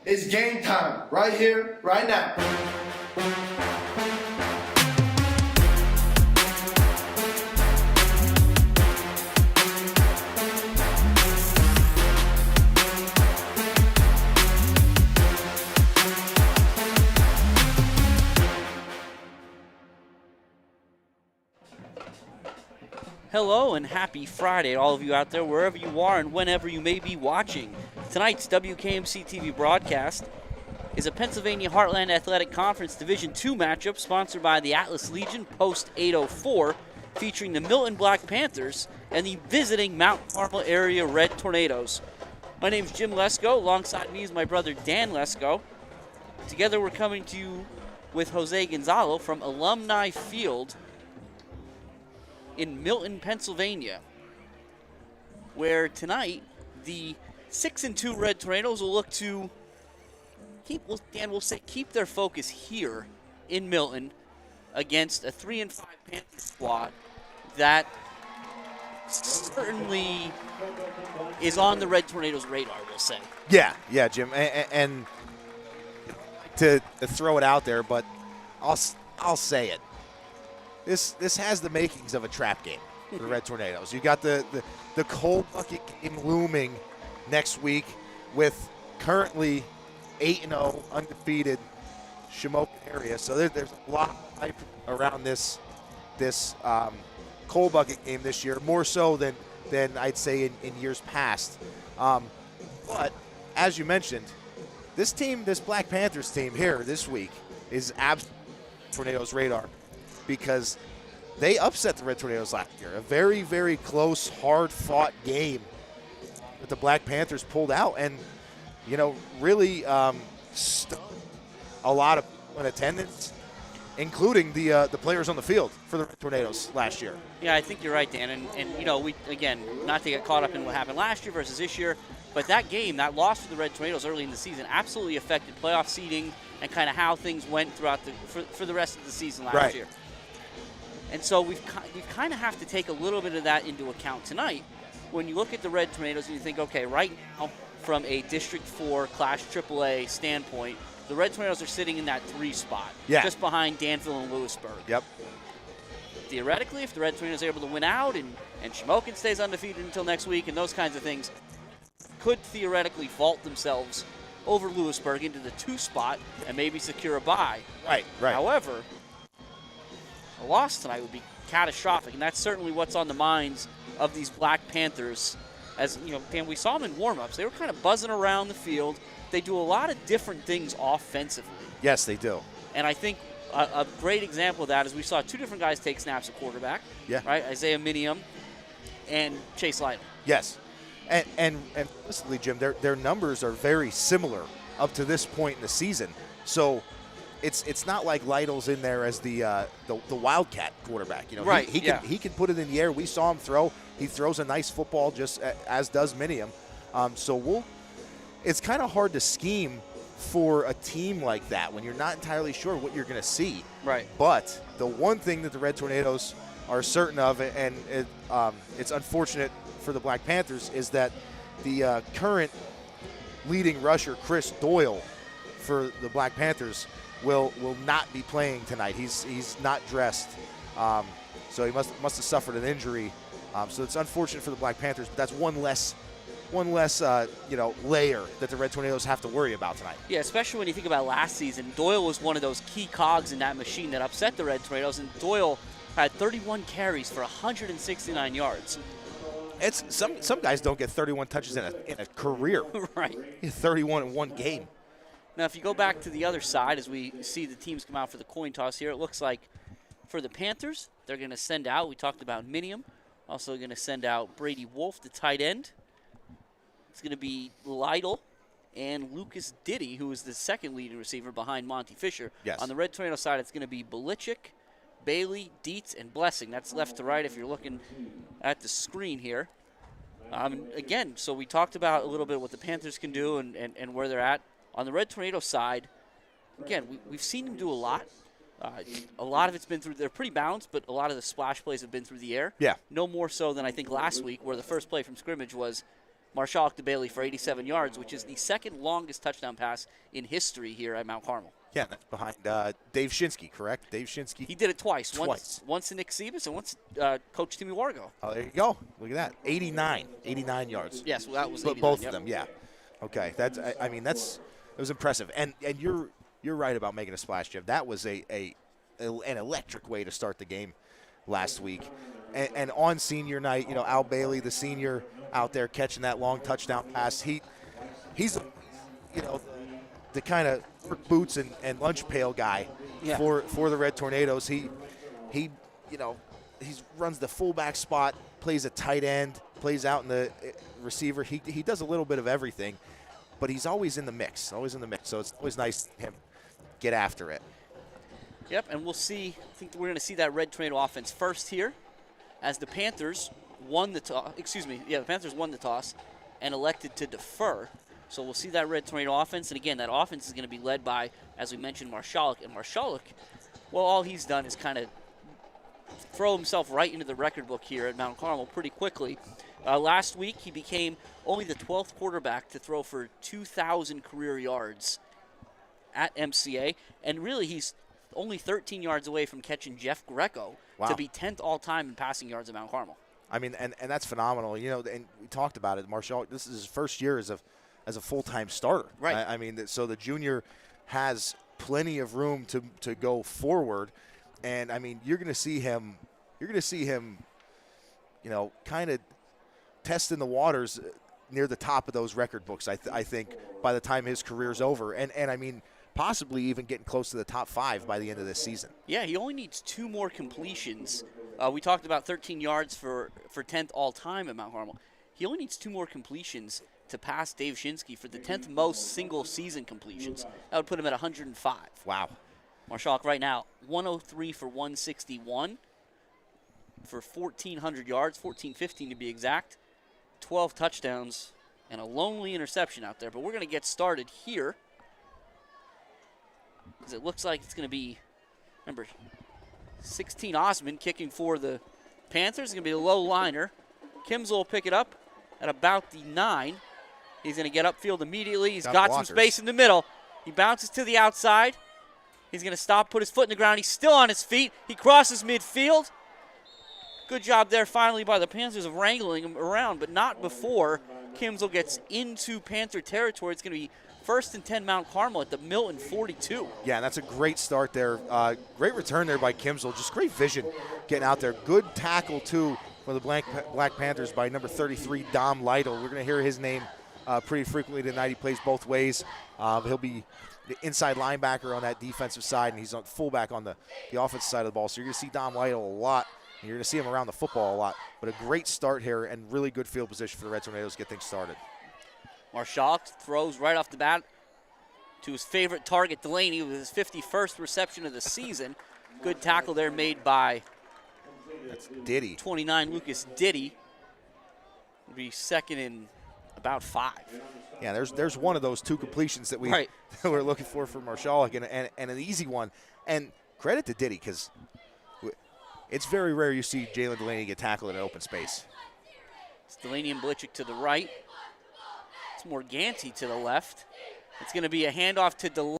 It's game time, right here, right now. Hello and happy Friday to all of you out there, wherever you are and whenever you may be watching. Tonight's WKMC TV broadcast is a Pennsylvania Heartland Athletic Conference Division II matchup sponsored by the Atlas Legion Post 804, featuring the Milton Black Panthers and the visiting Mount Carmel area Red Tornadoes. My name is Jim Lesko. Alongside me is my brother Dan Lesko. Together we're coming to you with Jose Gonzalo from Alumni Field in Milton, Pennsylvania, where tonight the 6-2 Red Tornadoes will look to keep their focus here in Milton against a 3-5 Panthers squad that certainly is on the Red Tornadoes' radar, we'll say. Yeah, Jim, and to throw it out there, but I'll say it. This has the makings of a trap game for the Red Tornadoes. You got the cold bucket game looming next week with currently 8-0 undefeated Shamokin area. So there's a lot of hype around this cold bucket game this year, more so than I'd say in years past. But as you mentioned, this Black Panthers team here this week is absolutely Tornadoes' radar, because they upset the Red Tornadoes last year. A very, very close, hard-fought game that the Black Panthers pulled out and, really stunned a lot of people in attendance, including the players on the field for the Red Tornadoes last year. Yeah, I think you're right, Dan. And we, again, not to get caught up in what happened last year versus this year, but that game, that loss for the Red Tornadoes early in the season absolutely affected playoff seeding and kind of how things went throughout for the rest of the season last year. And so we kind of have to take a little bit of that into account tonight. When you look at the Red Tornadoes and you think, okay, right now from a District 4 Class AAA standpoint, the Red Tornadoes are sitting in that 3 spot, just behind Danville and Lewisburg. Yep. Theoretically, if the Red Tornadoes are able to win out and Shamokin stays undefeated until next week and those kinds of things, could theoretically vault themselves over Lewisburg into the 2 spot and maybe secure a bye. Right. However, a loss tonight would be catastrophic, and that's certainly what's on the minds of these Black Panthers. As Dan, we saw them in warm-ups. They were kind of buzzing around the field. They do a lot of different things offensively. Yes, they do. And I think a great example of that is we saw 2 different guys take snaps at quarterback. Yeah. Right, Isaiah Minium and Chase Lytle. Yes. And honestly, Jim, their numbers are very similar up to this point in the season. So it's not like Lytle's in there as the Wildcat quarterback. Right. He can put it in the air. We saw him throw. He throws a nice football, just as does Minium. It's kind of hard to scheme for a team like that when you're not entirely sure what you're going to see. Right. But the one thing that the Red Tornadoes are certain of, and it's unfortunate for the Black Panthers, is that the current leading rusher, Chris Doyle, for the Black Panthers, will not be playing tonight. He's not dressed, so he must have suffered an injury. So it's unfortunate for the Black Panthers, but that's one less layer that the Red Tornadoes have to worry about tonight. Yeah, especially when you think about last season. Doyle was one of those key cogs in that machine that upset the Red Tornadoes, and Doyle had 31 carries for 169 yards. It's some guys don't get 31 touches in a career. Right. 31 in one game. Now, if you go back to the other side, as we see the teams come out for the coin toss here, it looks like for the Panthers, they're going to send out, we talked about Minium, also going to send out Brady Wolf, the tight end. It's going to be Lytle and Lucas Diddy, who is the second leading receiver behind Monty Fisher. Yes. On the Red Tornado side, it's going to be Belichick, Bailey, Dietz, and Blessing. That's left to right if you're looking at the screen here. Again, so we talked about a little bit what the Panthers can do and where they're at. On the Red Tornado side, again, we've seen them do a lot. A lot of it's been through – they're pretty balanced, but a lot of the splash plays have been through the air. Yeah. No more so than I think last week, where the first play from scrimmage was Marshall to Bailey for 87 yards, which is the second longest touchdown pass in history here at Mount Carmel. Yeah, that's behind Dave Shinsky, correct? Dave Shinsky. He did it twice. Twice. Once to Nick Sebas and once Coach Timmy Wargo. Oh, there you go. Look at that. 89 yards. Yes, well, that was But 89, both yep. of them, yeah. Okay, it was impressive. And you're right about making a splash, Jim. That was an electric way to start the game last week. And on senior night, Al Bailey, the senior, out there catching that long touchdown pass. He's the kind of boots and lunch pail guy for the Red Tornadoes. He runs the fullback spot, plays a tight end, plays out in the receiver. He does a little bit of everything, but he's always in the mix. So it's always nice to see him get after it. Yep, and we'll see. I think we're going to see that Red Tornado offense first here, as the Panthers won the toss. The Panthers won the toss and elected to defer. So we'll see that Red Tornado offense. And again, that offense is going to be led by, as we mentioned, Marshall. And Marshall, well, all he's done is kind of throw himself right into the record book here at Mount Carmel pretty quickly. Last week, he became only the 12th quarterback to throw for 2,000 career yards at MCA. And really, he's only 13 yards away from catching Jeff Greco to be 10th all-time in passing yards at Mount Carmel. I mean, and that's phenomenal. And we talked about it. Marshall, this is his first year as a full-time starter. Right. I mean, so the junior has plenty of room to go forward. And, I mean, you're going to see him, kind of testing the waters near the top of those record books, I think, by the time his career's over. And I mean, possibly even getting close to the top 5 by the end of this season. Yeah, he only needs 2 more completions. We talked about 13 yards for 10th all-time at Mount Carmel. He only needs 2 more completions to pass Dave Shinsky for the 10th most single-season completions. That would put him at 105. Wow. Marshall right now, 103 for 161 for 1,400 yards, 1,415 to be exact, 12 touchdowns, and a lonely interception out there. But we're going to get started here, because it looks like it's going to be, remember, 16 Osmond kicking for the Panthers. It's going to be a low liner. Kimsel will pick it up at about the 9. He's going to get upfield immediately. He's got some space in the middle. He bounces to the outside. He's going to stop, put his foot in the ground. He's still on his feet. He crosses midfield. Good job there finally by the Panthers of wrangling him around, but not before Kimsel gets into Panther territory. It's going to be 1st and 10 Mount Carmel at the Milton 42. Yeah, that's a great start there. Great return there by Kimsel. Just great vision getting out there. Good tackle, too, for the Black Panthers by number 33, Dom Lytle. We're going to hear his name pretty frequently tonight. He plays both ways. He'll be the inside linebacker on that defensive side, and he's on fullback on the offensive side of the ball. So you're going to see Dom Lytle a lot, and you're going to see him around the football a lot. But a great start here and really good field position for the Red Tornadoes to get things started. Marshall throws right off the bat to his favorite target, Delaney, with his 51st reception of the season. Good tackle there made by That's Diddy. 29 Lucas Diddy. Will be second in about 5. Yeah, there's one of those 2 completions that that we're looking for Marshall, and an easy one. And credit to Diddy, because it's very rare you see Jalen Delaney get tackled in an open space. It's Delaney and Blitchick to the right. It's Morganti to the left. It's going to be a handoff to Delaney.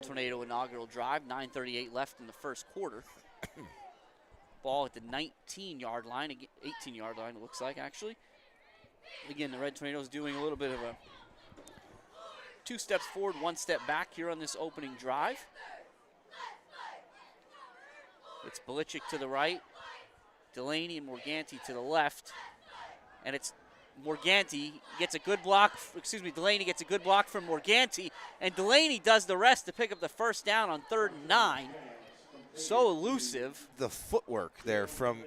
Tornado inaugural drive. 9:38 left in the first quarter. Ball at the 19-yard line, 18-yard line it looks like actually. Again, the Red Tornadoes doing a little bit of a 2 steps forward, 1 step back here on this opening drive. It's Belichick to the right, Delaney and Morganti to the left, and it's Morganti gets a good block, Delaney gets a good block from Morganti, and Delaney does the rest to pick up the first down on 3rd and 9. So elusive. The footwork there from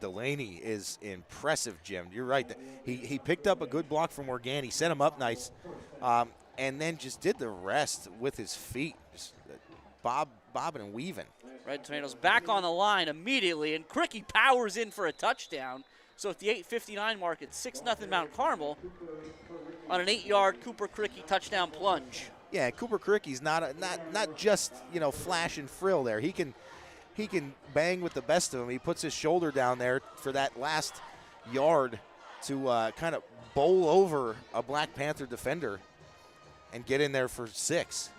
Delaney is impressive, Jim. You're right. He picked up a good block from Morganti, set him up nice, and then just did the rest with his feet, just bobbing and weaving. Red Tornadoes back on the line immediately, and Cricky powers in for a touchdown. So at the 8:59 mark, it's 6-0 Mount Carmel on an 8-yard Cooper Cricky touchdown plunge. Yeah, Cooper Cricky's not just flash and frill there. He can bang with the best of them. He puts his shoulder down there for that last yard to kind of bowl over a Black Panther defender and get in there for 6.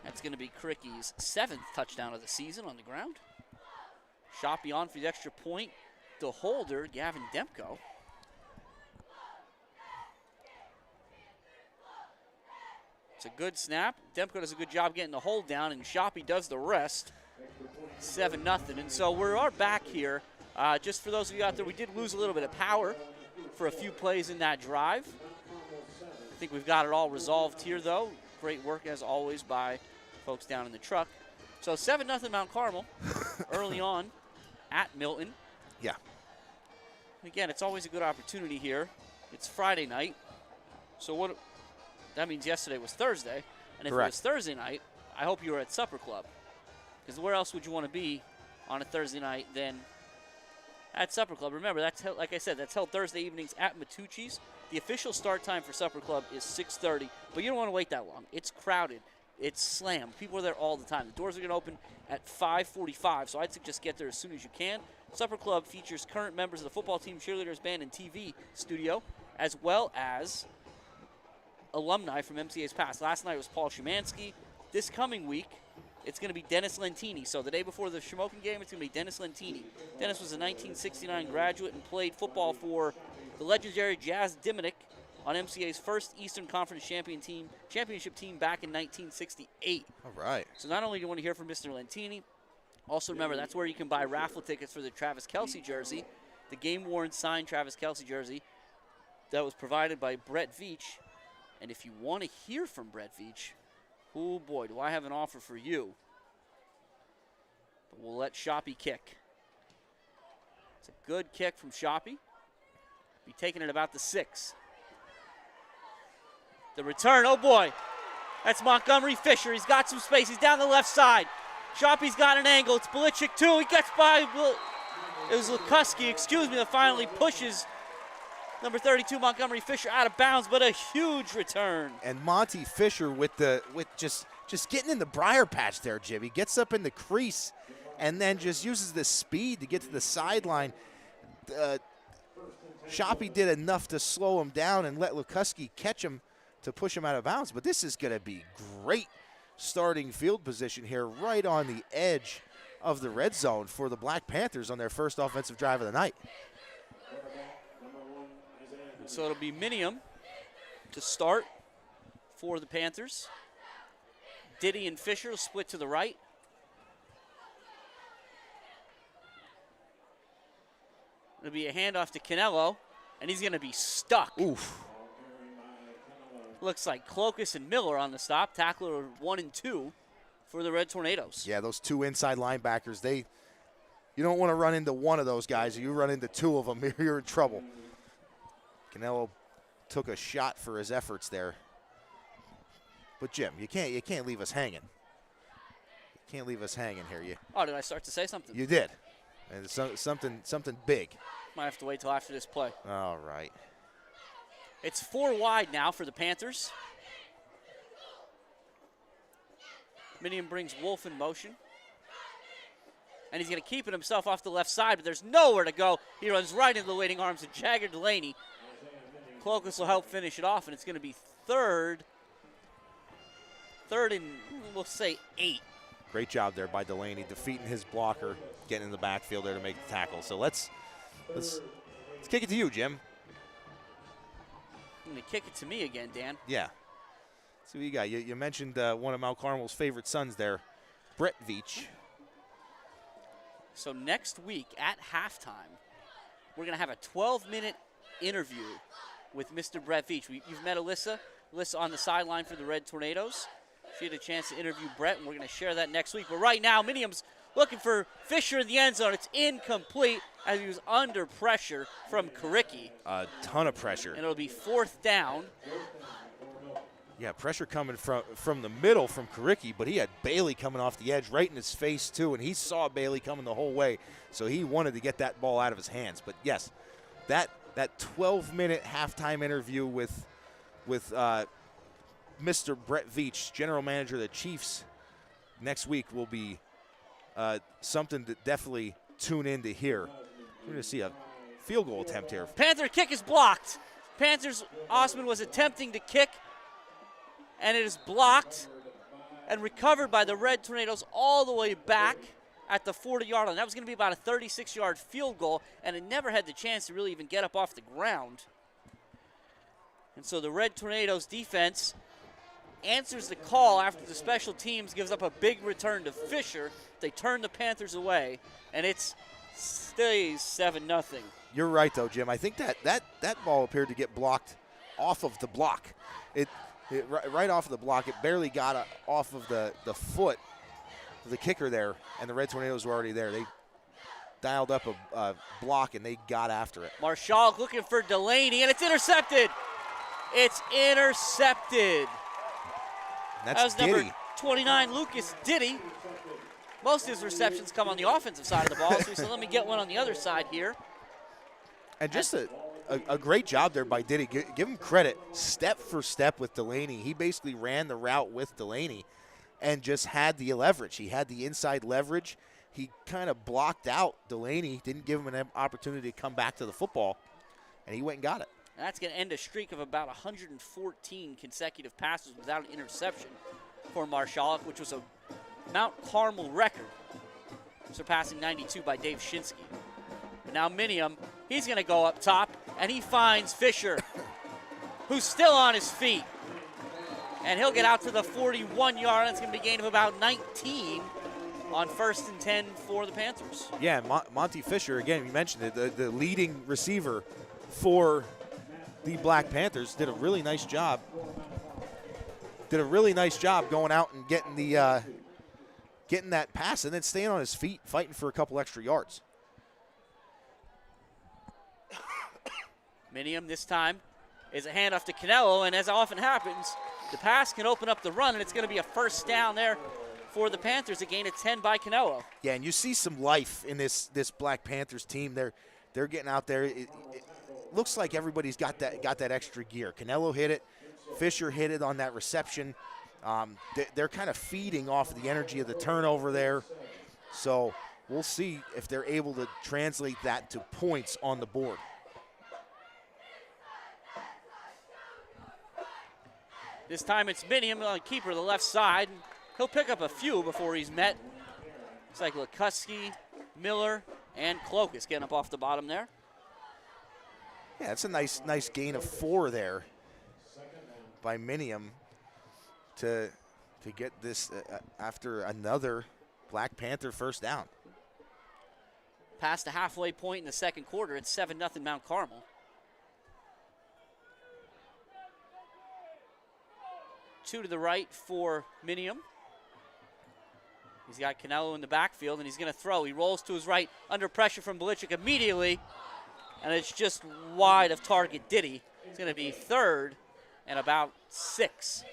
That's going to be Cricky's 7th touchdown of the season on the ground. Shoppy on for the extra point. The holder, Gavin Demko. It's a good snap. Demko does a good job getting the hold down, and Shoppy does the rest. 7-0. And so we are back here. Just for those of you out there, we did lose a little bit of power for a few plays in that drive. I think we've got it all resolved here, though. Great work, as always, by folks down in the truck. So 7-0 Mount Carmel early on at Milton. Yeah. Again, it's always a good opportunity here. It's Friday night. So that means yesterday was Thursday. And if Correct. it was Thursday night, I hope you were at Supper Club. Because where else would you want to be on a Thursday night than at Supper Club? Remember, that's held, like I said, that's held Thursday evenings at Matucci's. The official start time for Supper Club is 6:30, but you don't want to wait that long. It's crowded. It's slammed. People are there all the time. The doors are going to open at 5:45, so I'd suggest get there as soon as you can. Supper Club features current members of the football team, cheerleaders, band, and TV studio, as well as alumni from MCA's past. Last night was Paul Szymanski. This coming week, it's going to be Dennis Lentini. So the day before the Shamokin game, it's going to be Dennis Lentini. Dennis was a 1969 graduate and played football for the legendary Jazz Diminick on MCA's first Eastern Conference championship team back in 1968. All right. So not only do you want to hear from Mr. Lentini, also remember that's where you can buy raffle tickets for the Travis Kelce jersey, the game-worn signed Travis Kelce jersey that was provided by Brett Veach. And if you want to hear from Brett Veach, oh boy, do I have an offer for you. But we'll let Shoppy kick. It's a good kick from Shoppy. Be taking it about the 6. The return, oh boy. That's Montgomery Fisher. He's got some space. He's down the left side. Shoppy's got an angle. It's Belichick too. He gets by. It was Lukuski, that finally pushes number 32 Montgomery Fisher out of bounds, but a huge return. And Monty Fisher with just getting in the briar patch there, Jim. He gets up in the crease and then just uses the speed to get to the sideline. Shoppy did enough to slow him down and let Lukuski catch him to push him out of bounds. But this is going to be great starting field position here right on the edge of the red zone for the Black Panthers on their first offensive drive of the night. So it'll be Minium to start for the Panthers. Diddy and Fisher will split to the right. It'll be a handoff to Canelo, and he's going to be stuck. Oof. Looks like Clokus and Miller on the stop. Tackler 1 and 2 for the Red Tornadoes. Yeah, those two inside linebackers, you don't want to run into one of those guys. You run into two of them, you're in trouble. Canelo took a shot for his efforts there. But Jim, you can't leave us hanging. You can't leave us hanging here. Oh, did I start to say something? You did. And it's something big. Might have to wait till after this play. All right. It's 4 wide now for the Panthers. Minium brings Wolf in motion. And he's going to keep it himself off the left side, but there's nowhere to go. He runs right into the waiting arms of Jagger Delaney. Clokus will help finish it off, and it's going to be third 3rd and, we'll say, 8. Great job there by Delaney, defeating his blocker, getting in the backfield there to make the tackle. So let's kick it to you, Jim. I'm going to kick it to me again, Dan. Yeah. So what you got? You mentioned one of Mount Carmel's favorite sons there, Brett Veach. So next week at halftime, we're going to have a 12-minute interview with Mr. Brett Veach. You've met Alyssa. Alyssa on the sideline for the Red Tornadoes. She had a chance to interview Brett, and we're going to share that next week. But right now, Minium's looking for Fisher in the end zone. It's incomplete as he was under pressure from Karicki. A ton of pressure. And it'll be 4th down. Yeah, pressure coming from the middle from Karicki, but he had Bailey coming off the edge right in his face, too, and he saw Bailey coming the whole way, so he wanted to get that ball out of his hands. But, yes, that 12-minute halftime interview with Mr. Brett Veach, general manager of the Chiefs, next week will be something to definitely tune in to hear. We're going to see a field goal attempt here. Panther kick is blocked. Panthers, Osman was attempting to kick, and it is blocked and recovered by the Red Tornadoes all the way back at the 40-yard line. That was going to be about a 36-yard field goal, and it never had the chance to really even get up off the ground. And so the Red Tornadoes defense answers the call after the special teams gives up a big return to Fisher. They turn the Panthers away, and it stays 7-0. You're right, though, Jim. I think that ball appeared to get blocked off of the block. Right off of the block. It barely got off of the foot of the kicker there, and the Red Tornadoes were already there. They dialed up a block, and they got after it. Marshall looking for Delaney, and it's intercepted. It's intercepted. That's that was Diddy. Number 29, Lucas Diddy. Most of his receptions come on the offensive side of the ball, so he said, let me get one on the other side here. And just a great job there by Diddy. Give him credit. Step for step with Delaney. He basically ran the route with Delaney and just had the leverage. He had the inside leverage. He kind of blocked out Delaney, didn't give him an opportunity to come back to the football, and he went and got it. That's going to end a streak of about 114 consecutive passes without an interception for Marshall, which was a Mount Carmel record, surpassing 92 by Dave Shinsky. But now Minium, he's going to go up top, and he finds Fisher, who's still on his feet. And he'll get out to the 41-yard line. It's going to be a gain of about 19 on 1st and 10 for the Panthers. Yeah, Monty Fisher, again, you mentioned it, the leading receiver for the Black Panthers, did a really nice job. Going out and getting that pass and then staying on his feet, fighting for a couple extra yards. Minium this time is a handoff to Canelo, and as often happens, the pass can open up the run, and it's going to be a 1st down there for the Panthers, a gain of 10 by Canelo. Yeah, and you see some life in this Black Panthers team. They're getting out there. It looks like everybody's got that extra gear. Canelo hit it. Fisher hit it on that reception. They're kind of feeding off of the energy of the turnover there. So we'll see if they're able to translate that to points on the board. This time it's Minium on keeper to the left side. He'll pick up a few before he's met. Looks like Lukuski, Miller, and Clokus getting up off the bottom there. Yeah, it's a nice gain of 4 there by Minium to get this after another Black Panther 1st down. Past the halfway point in the 2nd quarter, it's 7-0 Mount Carmel. Two to the right for Minium. He's got Canelo in the backfield, and he's going to throw. He rolls to his right, under pressure from Belichick immediately, and it's just wide of target Diddy. It's going to be 3rd and about 6.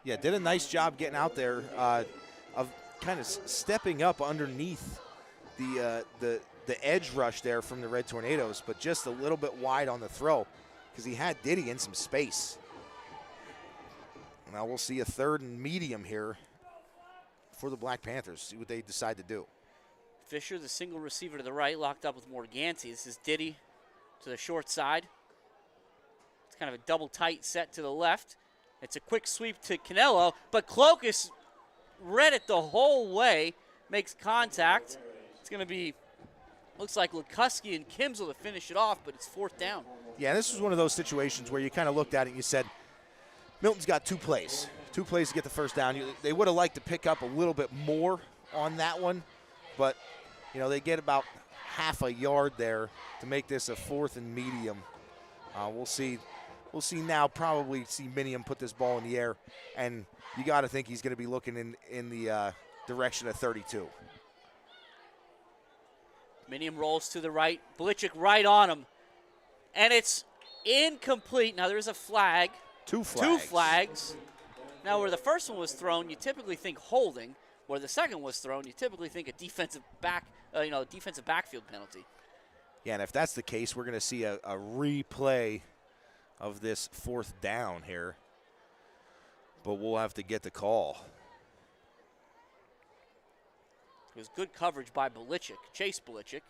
Yeah, did a nice job getting out there of kind of stepping up underneath the edge rush there from the Red Tornadoes, but just a little bit wide on the throw because he had Diddy in some space. Now we'll see a 3rd and medium here for the Black Panthers, see what they decide to do. Fisher, the single receiver to the right, locked up with Morganti. This is Diddy to the short side. It's kind of a double tight set to the left. It's a quick sweep to Canelo, but Clokus read it the whole way, makes contact. It's going to be, looks like Lukuski and Kimsel to finish it off, but it's 4th down. Yeah, this was one of those situations where you kind of looked at it and you said, Milton's got 2 plays. 2 plays to get the first down. They would have liked to pick up a little bit more on that one, but, they get about half a yard there to make this a 4th and medium. We'll see now, probably see Minium put this ball in the air, and you got to think he's going to be looking in the direction of 32. Minium rolls to the right. Belichick right on him. And it's incomplete. Now there's a flag. 2 flags. 2 flags. Now where the first one was thrown, you typically think holding. Where the second was thrown, you typically think a defensive backfield penalty. Yeah, and if that's the case, we're going to see a replay of this 4th down here. But we'll have to get the call. It was good coverage by Belichick, Chase Belichick,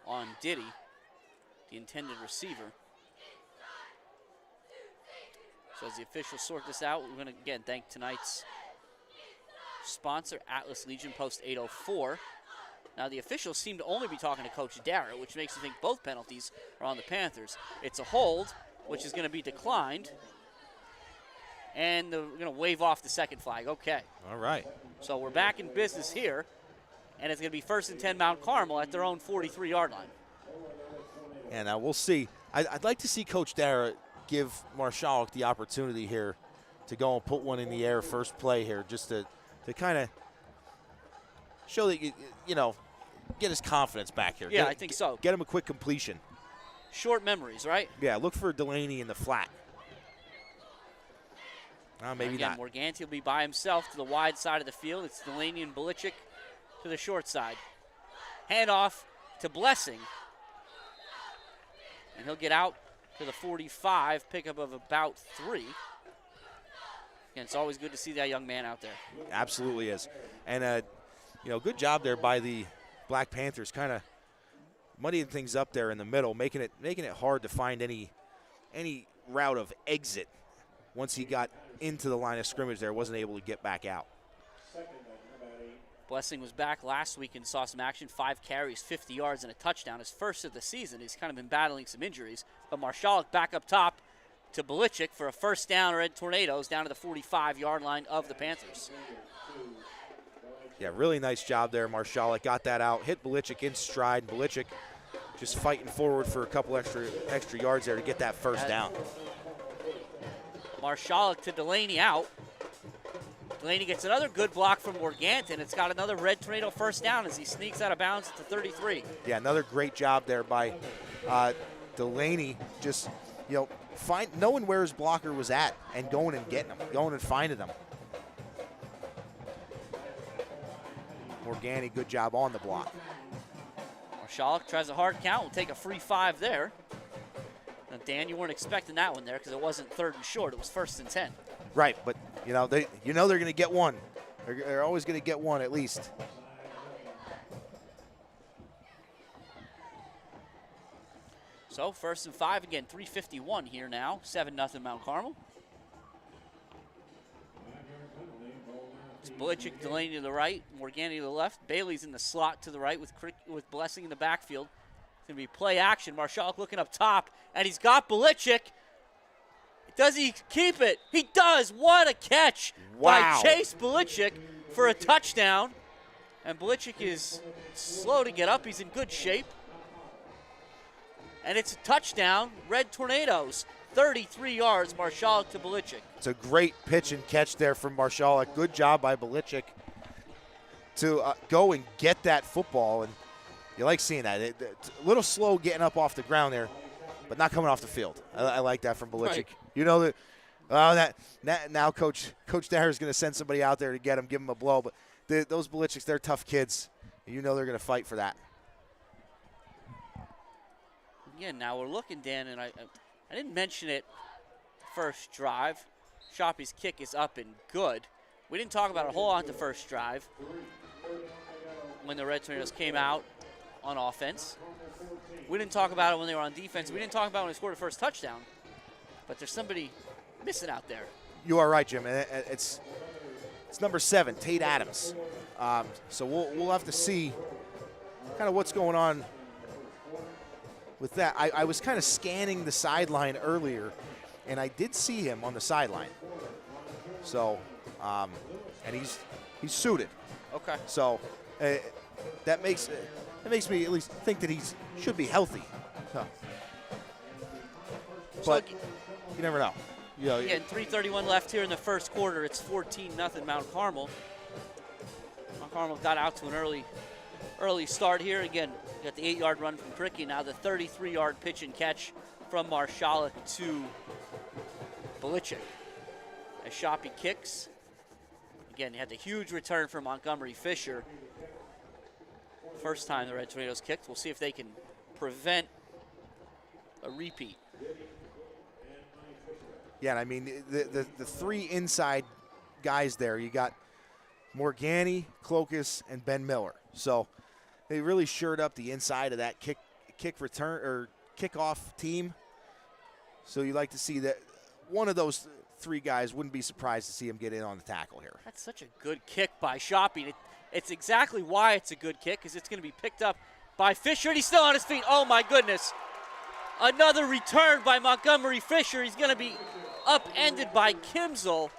on Diddy, the intended receiver. So as the officials sort this out, we're going to, again, thank tonight's sponsor, Atlas Legion, Post 804. Now, the officials seem to only be talking to Coach Dara, which makes you think both penalties are on the Panthers. It's a hold, which is going to be declined. And we're going to wave off the second flag. Okay. All right. So we're back in business here, and it's going to be 1st and 10 Mount Carmel at their own 43-yard line. And now we'll see. I'd like to see Coach Dara give Marshall the opportunity here to go and put one in the air first play here, just to kind of show that, get his confidence back here. Yeah, I think so. Get him a quick completion. Short memories, right? Yeah, look for Delaney in the flat. Maybe again, not. Morganti will be by himself to the wide side of the field. It's Delaney and Belichick to the short side. Handoff to Blessing. And he'll get out to the 45, pickup of about 3. Again, it's always good to see that young man out there. Absolutely is. And, good job there by the Black Panthers, kind of muddying things up there in the middle, making it hard to find any route of exit. Once he got into the line of scrimmage there, wasn't able to get back out. Blessing was back last week and saw some action, 5 carries, 50 yards, and a touchdown. His first of the season. He's kind of been battling some injuries. But Marshall back up top to Belichick for a first down. Red Tornadoes down to the 45-yard line of the Panthers. Yeah, really nice job there, Marshall. Got that out, hit Belichick in stride. Belichick just fighting forward for a couple extra yards there to get that first down. Marshall to Delaney out. Delaney gets another good block from Morganton. It's got another Red Tornado first down as he sneaks out of bounds to 33. Yeah, another great job there by Delaney, just knowing where his blocker was at and going and getting him, going and finding him. Morganti, good job on the block. Marshall tries a hard count. Will take a free 5 there. Now, Dan, you weren't expecting that one there because it wasn't 3rd and short. It was 1st and 10. Right, but they're going to get one. They're always going to get one at least. So 1st and 5 again. 3:51 here now. 7-0 Mount Carmel. It's Belichick, Delaney to the right, Morganti to the left. Bailey's in the slot to the right with Blessing in the backfield. It's going to be play action. Marshall looking up top, and he's got Belichick. Does he keep it? He does. What a catch by Chase Belichick for a touchdown. And Belichick is slow to get up. He's in good shape. And it's a touchdown. Red Tornadoes. 33 yards, Marshall to Belichick. It's a great pitch and catch there from Marshall. A good job by Belichick to go and get that football. And you like seeing that. It's a little slow getting up off the ground there, but not coming off the field. I like that from Belichick. Right. Now Coach Dara is going to send somebody out there to get him, give him a blow. But those Belichicks, they're tough kids. They're going to fight for that. Again, now we're looking, Dan, and I didn't mention it first drive. Shoppy's kick is up and good. We didn't talk about it a whole lot the first drive when the Red Tornadoes came out on offense. We didn't talk about it when they were on defense. We didn't talk about it when they scored the first touchdown. But there's somebody missing out there. You are right, Jim. And it's number 7, Tate Adams. So we'll have to see kind of what's going on with that. I was kind of scanning the sideline earlier, and I did see him on the sideline. So, and he's suited. Okay. So that makes me at least think that he should be healthy. Huh. But you never know. Again, 3:31 left here in the first quarter. It's 14-0 Mount Carmel. Mount Carmel got out to an early start here. Again, got the 8-yard run from Cricky. Now the 33-yard pitch and catch from Marshala to Belichick. As Shoppy kicks. Again, he had the huge return from Montgomery Fisher. First time the Red Tornadoes kicked. We'll see if they can prevent a repeat. Yeah, and I mean, the 3 inside guys there, you got Morgani, Clokas, and Ben Miller. So they really shored up the inside of that kick return or kickoff team. So you like to see that one of those 3 guys, wouldn't be surprised to see him get in on the tackle here. That's such a good kick by Shoppy. It's exactly why it's a good kick, because it's going to be picked up by Fisher, and he's still on his feet. Oh, my goodness. Another return by Montgomery Fisher. He's going to be upended by Kimzel.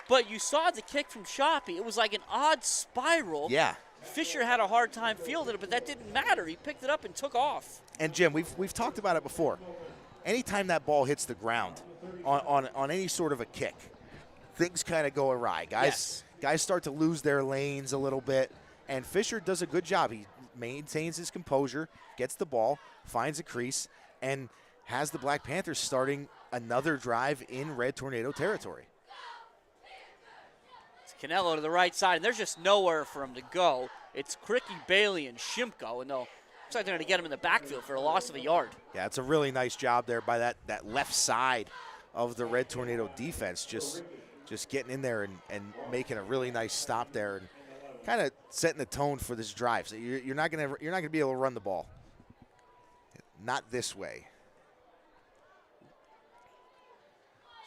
But you saw the kick from Shoppy. It was like an odd spiral. Yeah. Fisher had a hard time fielding it, but that didn't matter. He picked it up and took off. And, Jim, we've talked about it before. Anytime that ball hits the ground on any sort of a kick, things kind of go awry. Guys start to lose their lanes a little bit, and Fisher does a good job. He maintains his composure, gets the ball, finds a crease, and has the Black Panthers starting another drive in Red Tornado territory. It's Canelo to the right side, and there's just nowhere for him to go. It's Cricky, Bailey, and Shimko, and looks like they're going to get him in the backfield for a loss of a yard. Yeah, it's a really nice job there by that left side of the Red Tornado defense, just getting in there and making a really nice stop there and kind of setting the tone for this drive. So you're not going to be able to run the ball. Not this way.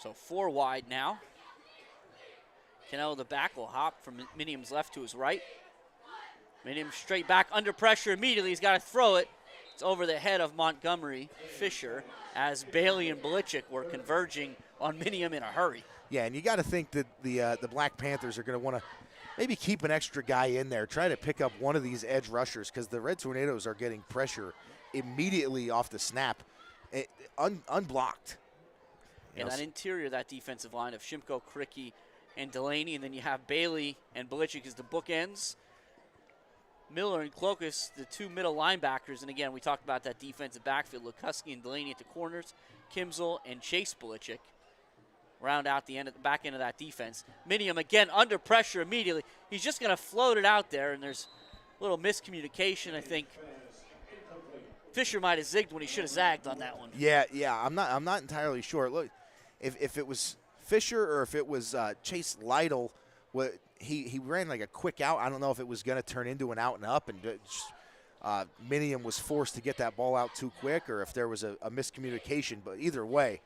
So 4 wide now. Canelo the back will hop from Minium's left to his right. Minium straight back under pressure immediately. He's got to throw it. It's over the head of Montgomery Fisher as Bailey and Belichick were converging on Minium in a hurry. Yeah, and you got to think that the Black Panthers are going to want to maybe keep an extra guy in there, try to pick up one of these edge rushers, because the Red Tornadoes are getting pressure immediately off the snap, unblocked. And that interior, that defensive line of Shimko, Cricky, and Delaney, and then you have Bailey and Belichick as the bookends. Miller and Clokas, the 2 middle linebackers, and again, we talked about that defensive backfield. Lukuski and Delaney at the corners, Kimzel and Chase Belichick round out the back end of that defense. Minium again under pressure immediately. He's just going to float it out there, and there's a little miscommunication. I think Fisher might have zigged when he should have zagged on that one. Yeah, I'm not entirely sure. Look, if it was Fisher or if it was Chase Lytle, he ran like a quick out. I don't know if it was going to turn into an out and up, and Minium was forced to get that ball out too quick, or if there was a miscommunication. But either way,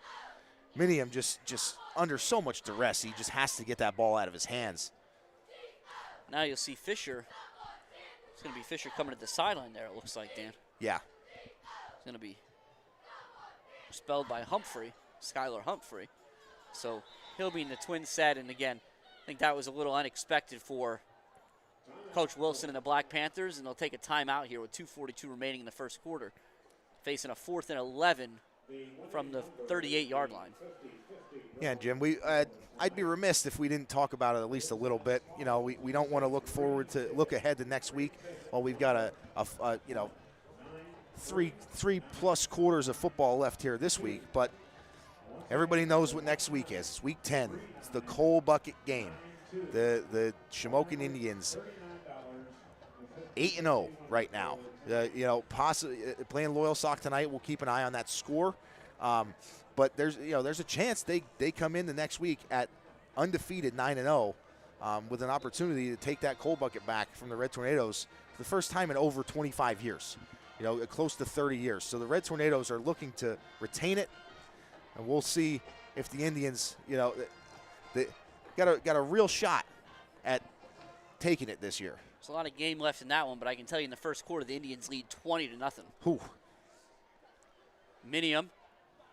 Minium just under so much duress, he just has to get that ball out of his hands. Now you'll see Fisher. It's going to be Fisher coming to the sideline there, it looks like, Dan. Yeah. It's going to be spelled by Skylar Humphrey. So he'll be in the twin set, and again, I think that was a little unexpected for Coach Wilson and the Black Panthers, and they'll take a timeout here with 2:42 remaining in the first quarter, facing a 4th and 11 from the 38-yard line. Yeah, Jim, I'd be remiss if we didn't talk about it at least a little bit. You know, we don't want to look ahead to next week. Well, we've got three plus quarters of football left here this week, but everybody knows what next week is. It's week 10. It's the coal bucket game. The Shamokin Indians 8-0 right now. Possibly playing Loyal Sock tonight. We'll keep an eye on that score. But there's a chance they come in the next week at undefeated 9-0 with an opportunity to take that coal bucket back from the Red Tornadoes for the first time in over 25 years. Close to 30 years. So the Red Tornadoes are looking to retain it, and we'll see if the Indians, they got a real shot at taking it this year. There's a lot of game left in that one, but I can tell you in the first quarter, the Indians lead 20-0. Whew. Minium,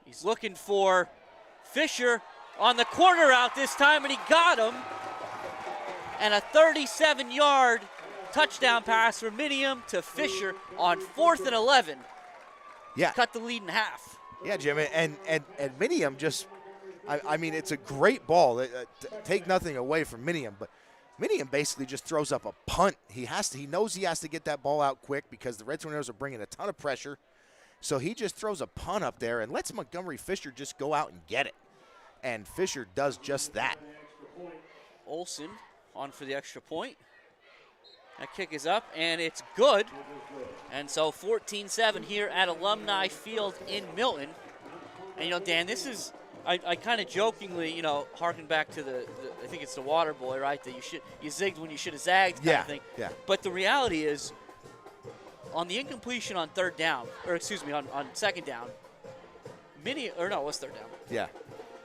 he's looking for Fisher on the corner route this time, and he got him. And a 37-yard touchdown pass from Minium to Fisher on 4th and 11. Yeah. Cut the lead in half. Yeah, Jim, and Minium just, I mean, it's a great ball. Take nothing away from Minium, but Minium basically just throws up a punt. He knows he has to get that ball out quick because the Red Tornadoes are bringing a ton of pressure. So he just throws a punt up there and lets Montgomery Fisher just go out and get it. And Fisher does just that. Olsen on for the extra point. That kick is up, and it's good. And so 14-7 here at Alumni Field in Milton. And, Dan, this is, I kind of jokingly, harken back to I think it's the water boy, right? That you zigged when you should have zagged kind of thing. Yeah. But the reality is, on the incompletion on third down, on second down, what's third down? Yeah.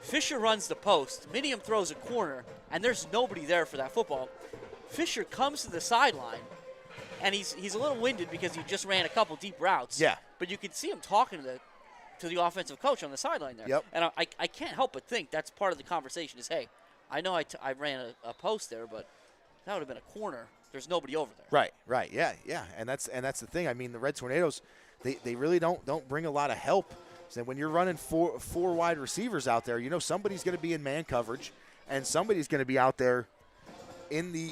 Fisher runs the post. Minium throws a corner, and there's nobody there for that football. Fisher comes to the sideline, and he's a little winded because he just ran a couple deep routes. Yeah. But you can see him talking to the offensive coach on the sideline there. Yep. And I can't help but think that's part of the conversation is, hey, I know I ran a post there, but that would have been a corner. There's nobody over there. Right. Yeah. And that's the thing. I mean, the Red Tornadoes, they really don't bring a lot of help. So when you're running four wide receivers out there, somebody's going to be in man coverage, and somebody's going to be out there in the,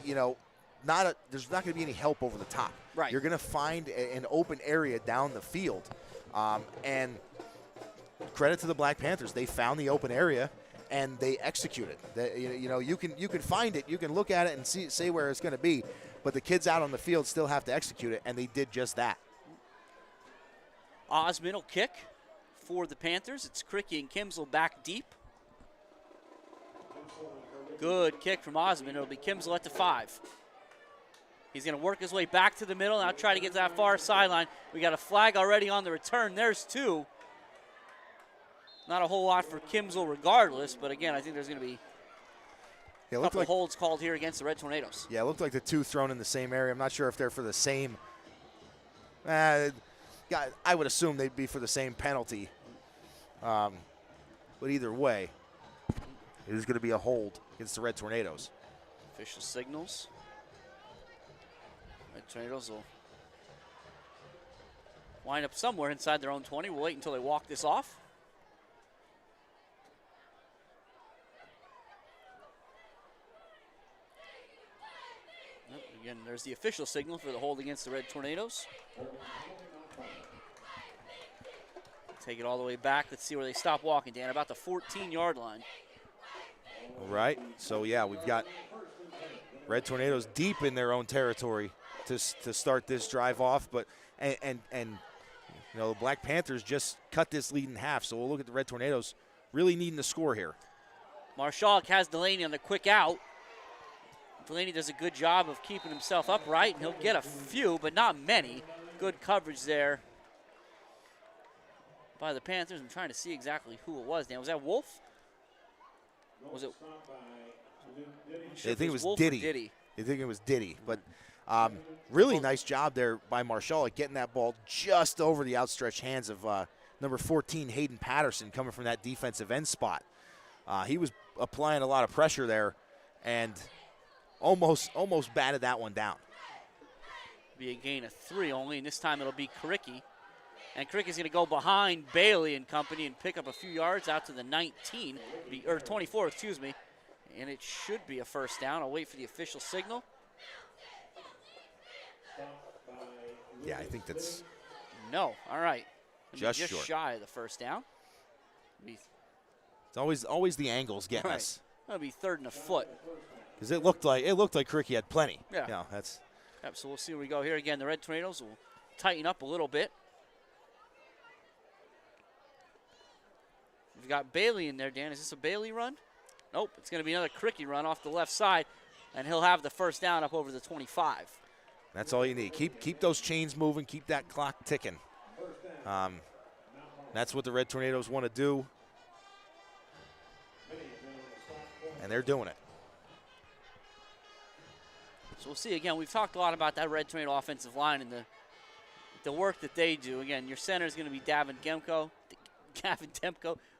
there's not going to be any help over the top. Right. You're going to find an open area down the field, and credit to the Black Panthers, they found the open area and they executed. You can find it, you can look at it and say where it's going to be, but the kids out on the field still have to execute it, and they did just that. Osmond will kick for the Panthers. It's Cricky and Kimsel back deep. Good kick from Osmond. It'll be Kimsel at the 5. He's going to work his way back to the middle. Now try to get to that far sideline. We got a flag already on the return. There's 2. Not a whole lot for Kimsel regardless, but again, I think there's going to be a couple of holds called here against the Red Tornadoes. Yeah, it looked like the 2 thrown in the same area. I'm not sure if they're for the same. I would assume they'd be for the same penalty. But either way, it is going to be a hold against the Red Tornadoes. Official signals. Red Tornadoes will wind up somewhere inside their own 20. We'll wait until they walk this off. Again, there's the official signal for the hold against the Red Tornadoes. Take it all the way back. Let's see where they stop walking, Dan. About the 14-yard line. All right. So, yeah, we've got Red Tornadoes deep in their own territory to start this drive off. But and the Black Panthers just cut this lead in half. So we'll look at the Red Tornadoes really needing to score here. Marshall has Delaney on the quick out. Delaney does a good job of keeping himself upright, and he'll get a few, but not many. Good coverage there by the Panthers. I'm trying to see exactly who it was, Dan. Was that Wolf? Was it? I think it was Wolf Diddy. I think it was Diddy. But really nice job there by Marshall at getting that ball just over the outstretched hands of number 14, Hayden Patterson, coming from that defensive end spot. He was applying a lot of pressure there and almost batted that one down. Be a gain of 3 only, and this time it'll be Kricky. And Kricky's going to go behind Bailey and company and pick up a few yards out to the 19, or 24, excuse me. And it should be a first down. I'll wait for the official signal. Yeah, I think that's... No, all right. Just short. Shy of the first down. It's always the angles getting us. That'll be 3rd and a foot. Because it looked like Kricky had plenty. Yeah. That's. Yep, so we'll see where we go here. Again, the Red Tornadoes will tighten up a little bit. We've got Bailey in there, Dan. Is this a Bailey run? Nope. It's going to be another Kricky run off the left side, and he'll have the first down up over the 25. That's all you need. Keep those chains moving. Keep that clock ticking. That's what the Red Tornadoes want to do. and they're doing it. So we'll see. Again, we've talked a lot about that Red Tornado offensive line and the work that they do. Again, your center is going to be Gavin Demko.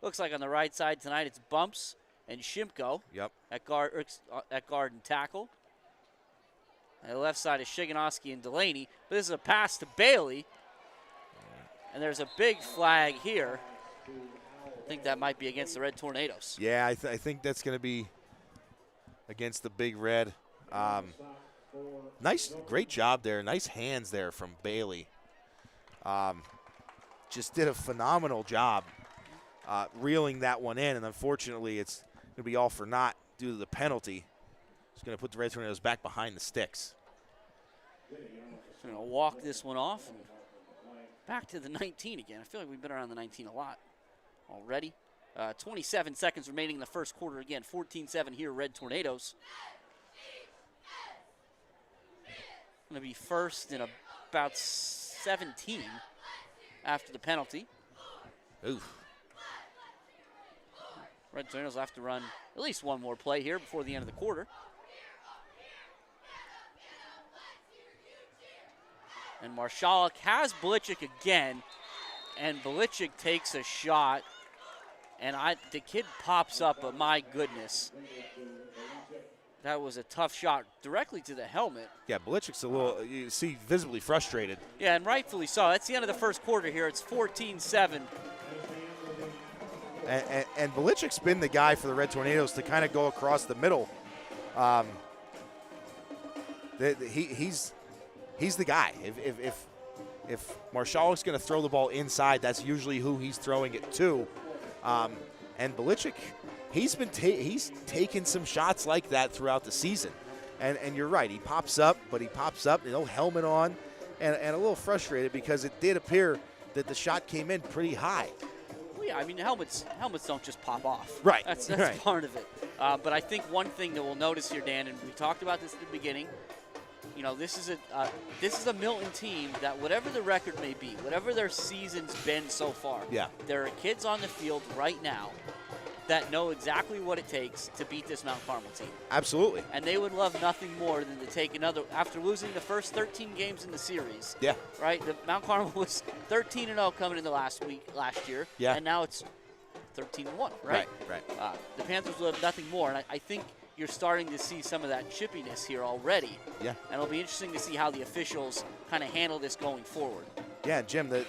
Looks like on the right side tonight it's Bumps and Shimko. Yep. At guard and tackle. And the left side is Shiganowski and Delaney. But this is a pass to Bailey. And there's a big flag here. I think that might be against the Red Tornadoes. Yeah, I think that's going to be against the Big Red. Great job there. Nice hands there from Bailey. Just did a phenomenal job reeling that one in, and unfortunately it's going to be all for naught due to the penalty. It's going to put the Red Tornadoes back behind the sticks. Going to walk this one off and back to the 19 again. I feel like we've been around the 19 a lot already. 27 seconds remaining in the first quarter. Again, 14-7 here, Red Tornadoes. Going to be first in about 17 after the penalty. Oof. Red Tornadoes will have to run at least one more play here before the end of the quarter. And Marshalik has Belichick again, and Belichick takes a shot, and the kid pops up, but my goodness. That was a tough shot directly to the helmet. Yeah, Belichick's a little, you see, visibly frustrated. Yeah, and rightfully so. That's the end of the first quarter here. It's 14-7. And Belichick's been the guy for the Red Tornadoes to kind of go across the middle. He's the guy. If Marshalik's going to throw the ball inside, that's usually who he's throwing it to. And Belichick, he's taken some shots like that throughout the season. And you're right, he pops up, helmet on, and a little frustrated because it did appear that the shot came in pretty high. Well, yeah, I mean, helmets don't just pop off. Right. That's right. part of it. But I think one thing that we'll notice here, Dan, and we talked about this at the beginning, this is a Milton team that whatever the record may be, whatever their season's been so far, yeah, there are kids on the field right now that know exactly what it takes to beat this Mount Carmel team. Absolutely. And they would love nothing more than to take another, after losing the first 13 games in the series. Yeah. Right? Mount Carmel was 13-0 coming into last year. Yeah. And now it's 13-1, right? Right. The Panthers would have nothing more, and I think you're starting to see some of that chippiness here already. Yeah. And it'll be interesting to see how the officials kind of handle this going forward. Yeah, Jim, the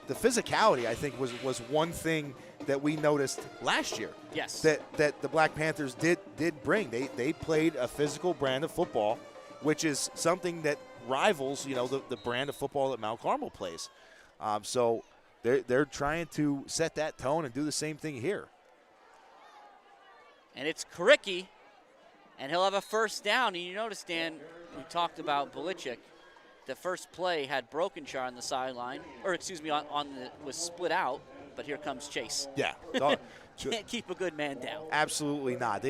physicality, I think, was one thing that we noticed last year. Yes. That the Black Panthers did bring. They played a physical brand of football, which is something that rivals, the brand of football that Mount Carmel plays. So they're trying to set that tone and do the same thing here. And it's Karicki, and he'll have a first down. And you notice, Dan, we talked about Belichick. The first play had Brokenshire on the sideline, was split out, but here comes Chase. Yeah. Can't keep a good man down. Absolutely not.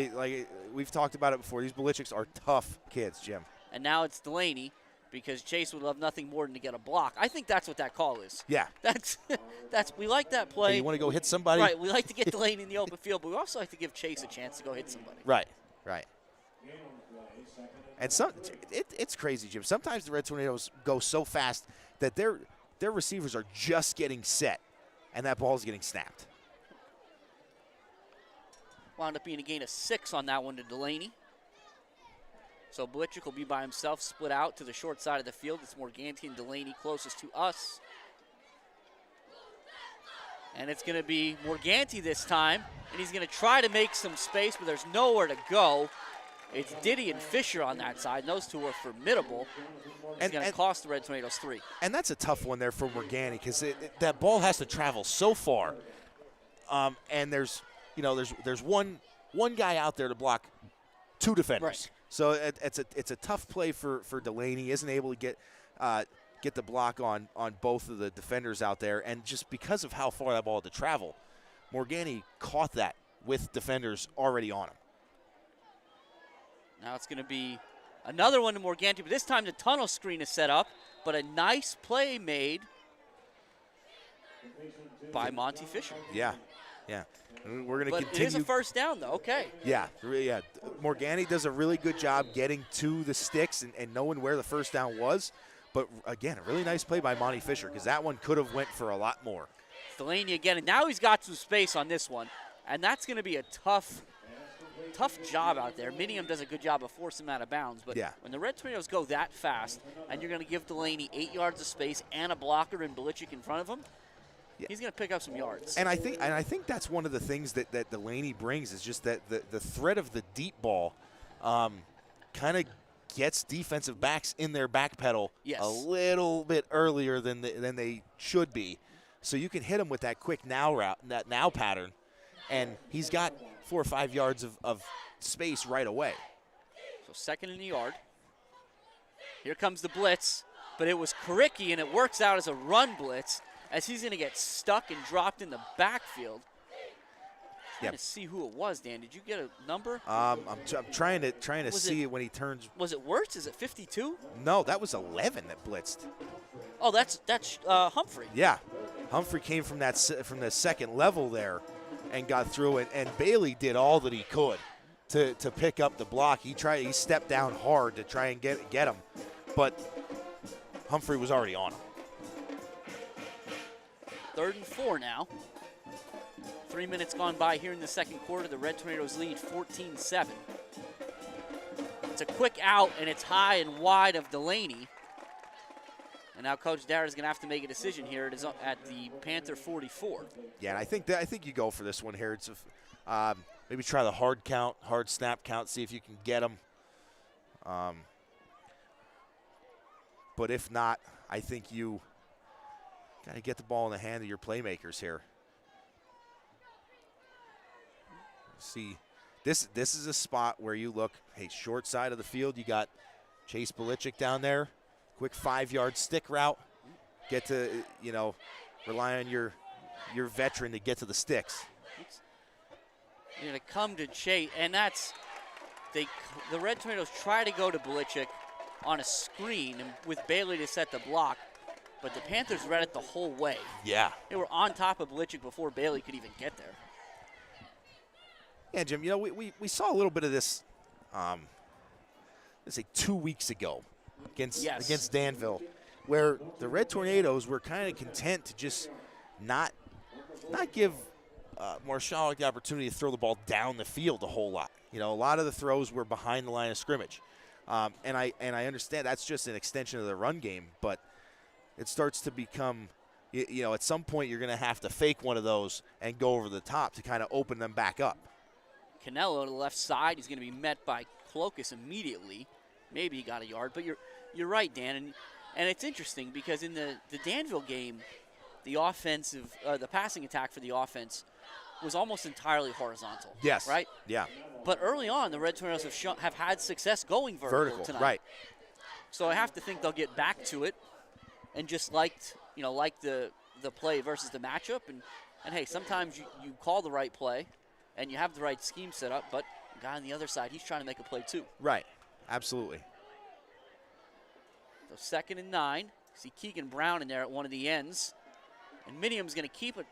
We've talked about it before. These Belichicks are tough kids, Jim. And now it's Delaney, because Chase would love nothing more than to get a block. I think that's what that call is. Yeah. We like that play. Hey, you want to go hit somebody? Right. We like to get Delaney in the open field, but we also like to give Chase a chance to go hit somebody. Right. And it's crazy, Jim. Sometimes the Red Tornadoes go so fast that their receivers are just getting set, and that ball is getting snapped. Wound up being a gain of 6 on that one to Delaney. So Belichick will be by himself, split out to the short side of the field. It's Morganti and Delaney closest to us. And it's going to be Morganti this time, and he's going to try to make some space, but there's nowhere to go. It's Diddy and Fisher on that side, and those two are formidable. It's going to cost the Red Tornadoes 3. And that's a tough one there for Morganti, because that ball has to travel so far. And there's one guy out there to block 2 defenders. Right. So it's a tough play for Delaney. He isn't able to get the block on both of the defenders out there. And just because of how far that ball had to travel, Morganti caught that with defenders already on him. Now it's going to be another one to Morganti, but this time the tunnel screen is set up, but a nice play made by Monty Fisher. Yeah. Yeah. We're going to But continue. it is a first down, though. Okay. Yeah. Morgani does a really good job getting to the sticks and knowing where the first down was. But, again, a really nice play by Monty Fisher because that one could have went for a lot more. Delaney again, and now he's got some space on this one. And that's going to be a tough job out there. Minium does a good job of forcing him out of bounds. But when the Red Tornadoes go that fast and you're going to give Delaney 8 yards of space and a blocker and Belichick in front of him, he's going to pick up some yards. And I think that's one of the things that Delaney brings is just that the threat of the deep ball kind of gets defensive backs in their back pedal a little bit earlier than they should be. So you can hit them with that quick now route, that now pattern, and he's got 4 or 5 yards of space right away. So second in the yard. Here comes the blitz, but it was Karicki, and it works out as a run blitz as he's going to get stuck and dropped in the backfield. Trying to see who it was, Dan. Did you get a number? I'm trying to see it when he turns. Was it Wirtz? Is it 52? No, that was 11 that blitzed. Oh, that's Humphrey. Yeah, Humphrey came from the second level there and got through it, and Bailey did all that he could to pick up the block. He stepped down hard to try and get him, but Humphrey was already on him. 3rd and 4 now. 3 minutes gone by here in the second quarter. The Red Tornadoes lead 14-7. It's a quick out, and it's high and wide of Delaney. And now Coach Dara is going to have to make a decision here. It is at the Panther 44. Yeah, and I think you go for this one here. It's maybe try the hard snap count, see if you can get them. But if not, I think you got to get the ball in the hand of your playmakers here. See, this is a spot where you look, hey, short side of the field, you got Chase Belichick down there. Quick 5-yard stick route. Get to, rely on your veteran to get to the sticks. You're going to come to Chase, and that's the Red Tornadoes try to go to Belichick on a screen and with Bailey to set the block, but the Panthers read it the whole way. Yeah. They were on top of Belichick before Bailey could even get there. Yeah, Jim, we saw a little bit of this, let's say 2 weeks ago against Danville, where the Red Tornadoes were kind of content to just not give Marshall the opportunity to throw the ball down the field a whole lot. A lot of the throws were behind the line of scrimmage. And I understand that's just an extension of the run game, but it starts to become, at some point you're going to have to fake one of those and go over the top to kind of open them back up. Canelo to the left side. He's going to be met by Clokus immediately. Maybe he got a yard, but you're right, Dan. And it's interesting because in the Danville game, the passing attack for the offense was almost entirely horizontal. Yes. Right? Yeah. But early on, the Red Tornadoes have had success going vertical tonight. Right. So I have to think they'll get back to it and just like the play versus the matchup. And hey, sometimes you call the right play and you have the right scheme set up, but the guy on the other side, he's trying to make a play too. Right. Absolutely. So 2nd and 9. See Keegan Brown in there at one of the ends. And Minium's going to keep it.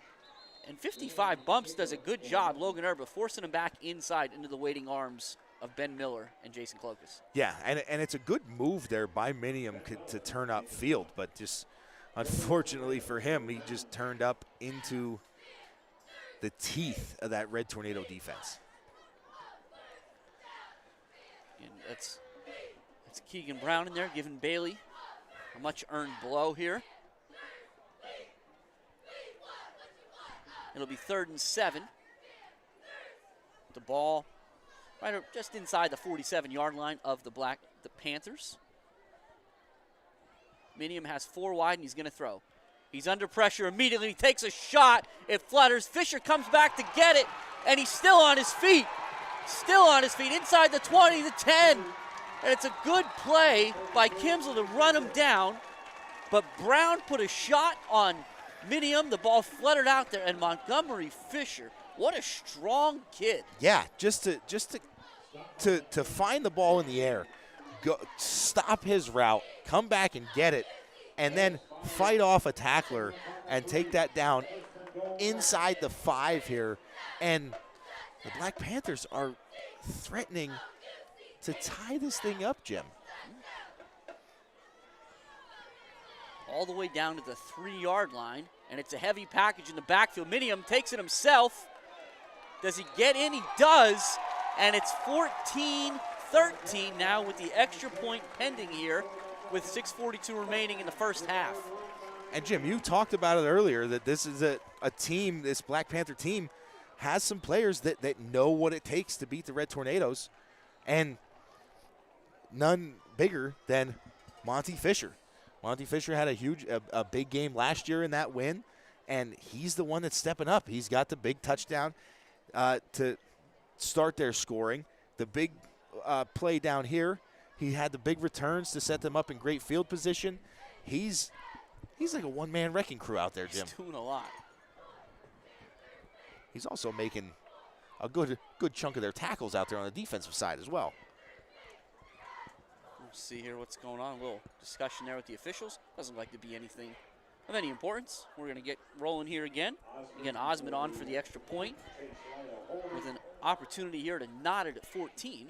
And 55 bumps does a good job, Logan Erba, forcing him back inside into the waiting arms of Ben Miller and Jason Clokus. Yeah, and it's a good move there by Minium to turn up field, but just unfortunately for him, he just turned up into the teeth of that Red Tornado defense. And that's Keegan Brown in there giving Bailey a much earned blow here. It'll be 3rd and 7. The ball right just inside the 47-yard line of the Panthers. Minium has 4 wide, and he's going to throw. He's under pressure immediately. He takes a shot. It flutters. Fisher comes back to get it, and he's still on his feet. Still on his feet, inside the 20, the 10. And it's a good play by Kimsel to run him down. But Brown put a shot on Minium. The ball fluttered out there, and Montgomery Fisher, what a strong kid. Yeah, just to find the ball in the air, stop his route, come back and get it, and then fight off a tackler and take that down inside the 5 here, and the Black Panthers are threatening to tie this thing up, Jim. All the way down to the 3-yard line, and it's a heavy package in the backfield. Minium takes it himself. Does he get in? He does, and it's 14-13 now with the extra point pending here with 6:42 remaining in the first half. And Jim, you talked about it earlier that this is a team, this Black Panther team has some players that know what it takes to beat the Red Tornadoes, and none bigger than Monty Fisher. Monty Fisher had a big game last year in that win, and he's the one that's stepping up. He's got the big touchdown to start their scoring. The big play down here, he had the big returns to set them up in great field position. He's like a one-man wrecking crew out there, Jim. He's doing a lot. He's also making a good chunk of their tackles out there on the defensive side as well. We'll see here what's going on. A little discussion there with the officials. Doesn't look like to be anything of any importance. We're going to get rolling here again. Again, Osmond on for the extra point with an opportunity here to knot it at 14.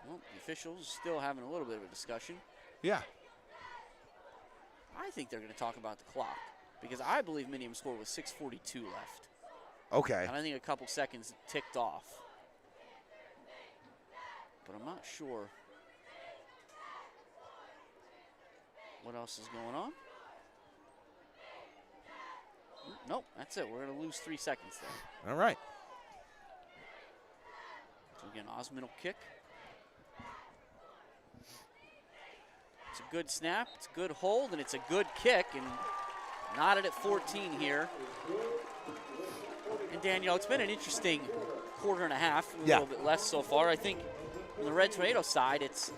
Well, the officials still having a little bit of a discussion. Yeah. I think they're going to talk about the clock because I believe Minium's score was 6:42 left. Okay. And I think a couple seconds ticked off. But I'm not sure what else is going on. Nope, that's it. We're going to lose 3 seconds there. All right. So again, Osmond will kick. It's a good snap, it's a good hold, and it's a good kick, and knotted at 14 here. And Daniel, it's been an interesting quarter and a half, a little bit less so far. I think on the Red Tornado side, it's,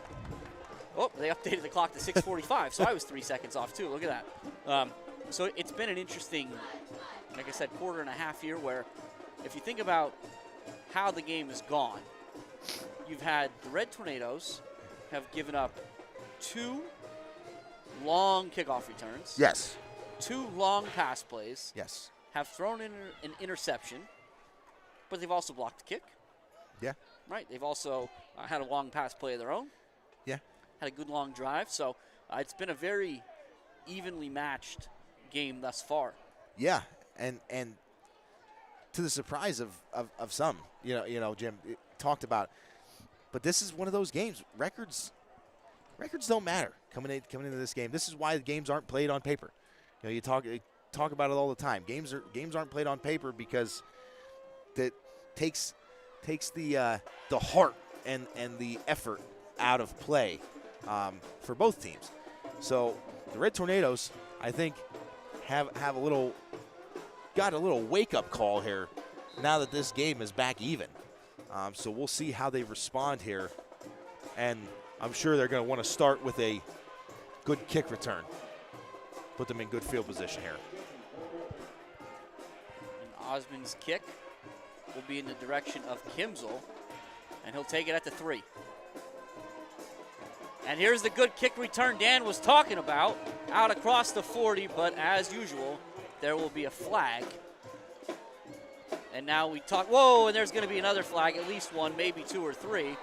oh, they updated the clock to 6:45, so I was 3 seconds off too. Look at that. So it's been an interesting, like I said, quarter and a half here where if you think about how the game has gone, you've had the Red Tornadoes have given up 2 long kickoff returns. Yes. 2 long pass plays. Yes. Have thrown in an interception, but they've also blocked the kick. Yeah. Right. They've also had a long pass play of their own. Yeah. Had a good long drive. So it's been a very evenly matched game thus far. Yeah, and to the surprise of some, you know, Jim talked about, but this is one of those games. Records don't matter coming into this game. This is why the games aren't played on paper. You know, you talk about it all the time. Games aren't played on paper because that takes the heart and the effort out of play for both teams. So the Red Tornadoes, I think, have got a little wake-up call here now that this game is back even. So we'll see how they respond here, and I'm sure they're going to want to start with a good kick return, put them in good field position here. And Osmond's kick will be in the direction of Kimsel, and he'll take it at the 3. And here's the good kick return Dan was talking about, out across the 40, but as usual, there will be a flag. And now we talk, whoa, and there's going to be another flag, at least one, maybe 2 or 3.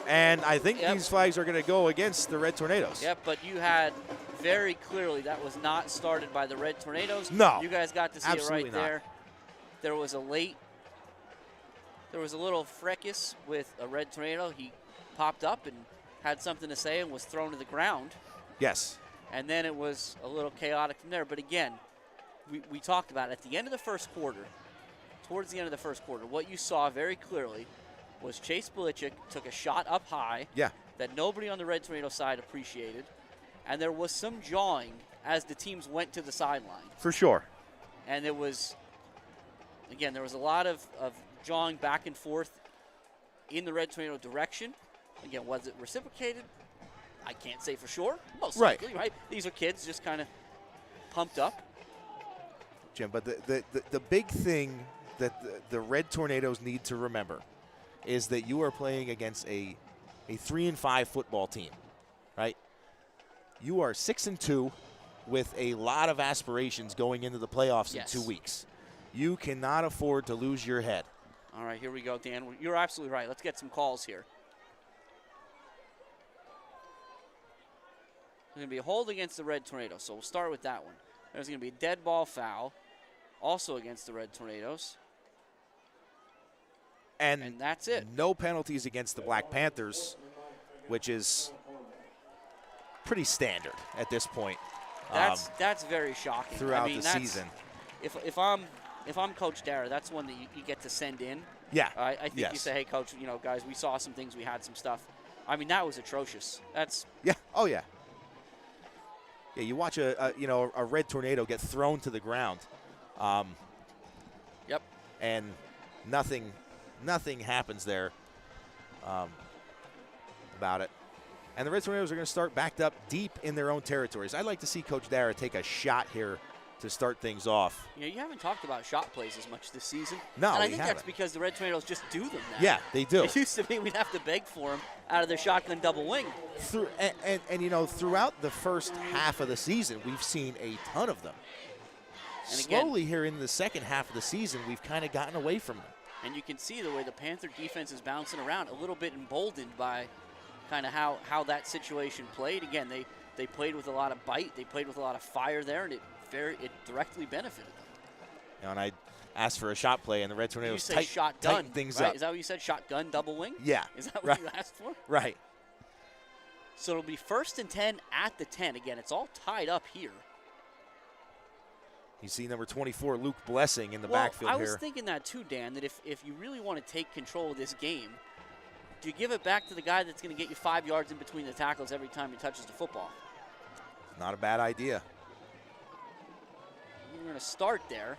And I think these flags are going to go against the Red Tornadoes. Yep, but you had very clearly that was not started by the Red Tornadoes. No. You guys got to see it right not. there. There was a little fracas with a Red Tornado. He popped up and had something to say and was thrown to the ground. Yes. And then it was a little chaotic from there. But again, we talked about it. At the end of the first quarter, towards the end of the first quarter, what you saw very clearly was Chase Belichick took a shot up high that nobody on the Red Tornado side appreciated. And there was some jawing as the teams went to the sideline. For sure. And it was, again, there was a lot of jawing back and forth in the Red Tornado direction. Again, was it reciprocated? I can't say for sure. Most likely, right? These are kids just kind of pumped up. Jim, but the big thing that the Red Tornadoes need to remember is that you are playing against a 3-5 football team, right? you are 6-2 with a lot of aspirations going into the playoffs in 2 weeks. You cannot afford to lose your head. All right, here we go, Dan. You're absolutely right. Let's get some calls here. There's going to be a hold against the Red Tornadoes, so we'll start with that one. There's going to be a dead ball foul, also against the Red Tornadoes. And that's it. No penalties against the Black Panthers, which is pretty standard at this point. That's very shocking. Throughout the season. If I'm Coach Dara, that's one that you get to send in. Yeah. I think you say, hey, Coach, guys, we saw some things, we had some stuff. I mean, that was atrocious. Yeah. Oh yeah. Yeah. You watch a Red Tornado get thrown to the ground. Yep. And nothing happens there about it. And the Red Tornadoes are going to start backed up deep in their own territories. I'd like to see Coach Dara take a shot here to start things off. You haven't talked about shot plays as much this season. No, and I we think haven't. That's because the Red Tornadoes just do them now. Yeah, they do. It used to be we'd have to beg for them out of their shotgun double wing. Throughout the first half of the season, we've seen a ton of them. And Slowly here in the second half of the season, we've kind of gotten away from them. And you can see the way the Panther defense is bouncing around, a little bit emboldened by kind of how that situation played. Again, they played with a lot of bite, they played with a lot of fire there, and it directly benefited them. And I asked for a shot play, and the Red Tornadoes tighten things right? up. Is that what you said? Shotgun double wing? Yeah. Is that what right. you asked for? Right. So it'll be 1st and 10 at the 10. Again, it's all tied up here. You see number 24, Luke Blessing, in the backfield here. I was thinking that too, Dan, that if you really want to take control of this game, do you give it back to the guy that's going to get you 5 yards in between the tackles every time he touches the football? Not a bad idea. We're going to start there.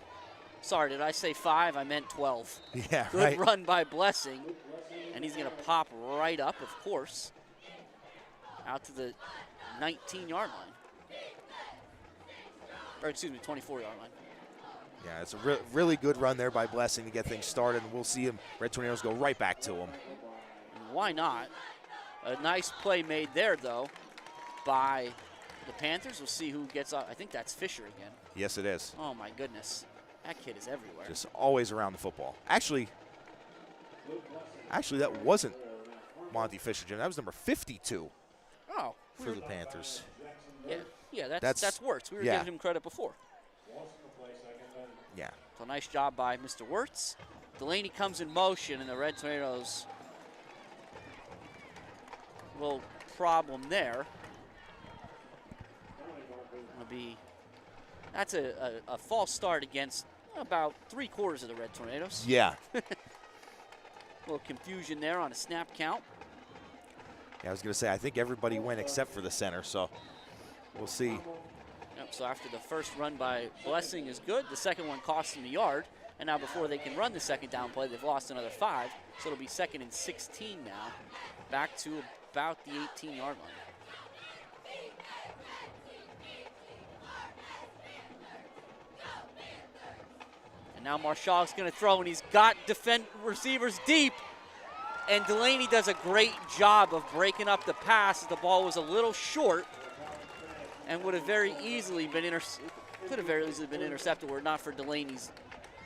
Sorry, did I say 5? I meant 12. Yeah, Good run by Blessing. And he's going to pop right up, of course, out to the 19-yard line. Or, excuse me, 24-yard line. Yeah, it's a really good run there by Blessing to get things started, and we'll see him, Red Tornadoes, go right back to him. Why not? A nice play made there, though, by the Panthers. We'll see who gets up. I think that's Fisher again. Yes, it is. Oh, my goodness. That kid is everywhere. Just always around the football. Actually, that wasn't Monty Fisher, Jim. That was number 52 for the Panthers. Yeah, that's Wirtz. We were giving him credit before. Yeah. So nice job by Mr. Wirtz. Delaney comes in motion, and the Red Tornadoes, little problem there. That's a false start against about 3/4 of the Red Tornadoes. Yeah. A little confusion there on a snap count. Yeah, I was going to say, I think everybody went except for the center, so we'll see. Yep, so after the first run by Blessing is good, the second one costs them a yard, and now before they can run the second down play, they've lost another 5, so it'll be 2nd and 16 now, back to about the 18-yard line. And now Marshall's going to throw, and he's got receivers deep, and Delaney does a great job of breaking up the pass. The ball was a little short and would have very easily been intercepted were it not for Delaney's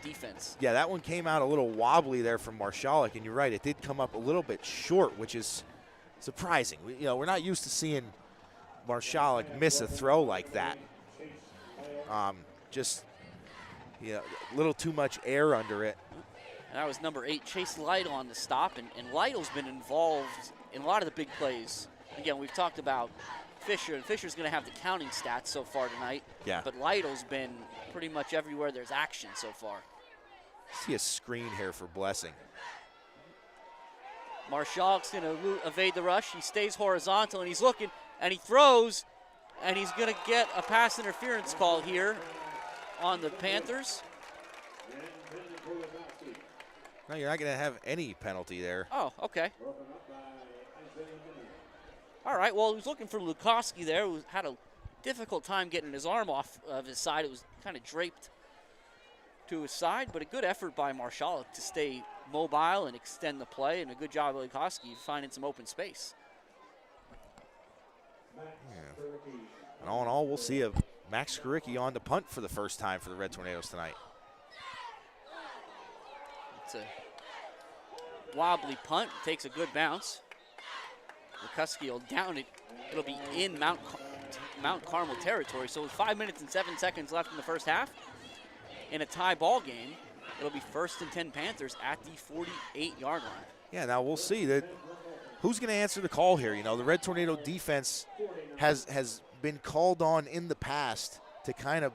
defense. Yeah, that one came out a little wobbly there from Marshallek, and you're right, it did come up a little bit short, which is surprising. We're not used to seeing Marshallek miss a throw like that. Just a little too much air under it. And that was number 8, Chase Lytle, on the stop, and Lytle's been involved in a lot of the big plays. Again, we've talked about Fisher, and Fisher's going to have the counting stats so far tonight. Yeah. But Lytle's been pretty much everywhere there's action so far. See a screen here for Blessing. Marshall's going to evade the rush. He stays horizontal, and he's looking, and he throws, and he's going to get a pass interference call here on the Panthers. No, you're not going to have any penalty there. Oh, okay. All right, well, he was looking for Lukoski there, who had a difficult time getting his arm off of his side. It was kind of draped to his side, but a good effort by Marshall to stay mobile and extend the play, and a good job by Lukoski finding some open space. Yeah. All in all, we'll see a Max Karicki on to punt for the first time for the Red Tornadoes tonight. It's a wobbly punt, takes a good bounce. McCuskey will down it. It'll be in Mount Carmel territory. So with 5 minutes and 7 seconds left in the first half, in a tie ball game, it'll be 1st and 10 Panthers at the 48-yard line. Yeah, now we'll see that who's going to answer the call here. You know, the Red Tornado defense has been called on in the past to kind of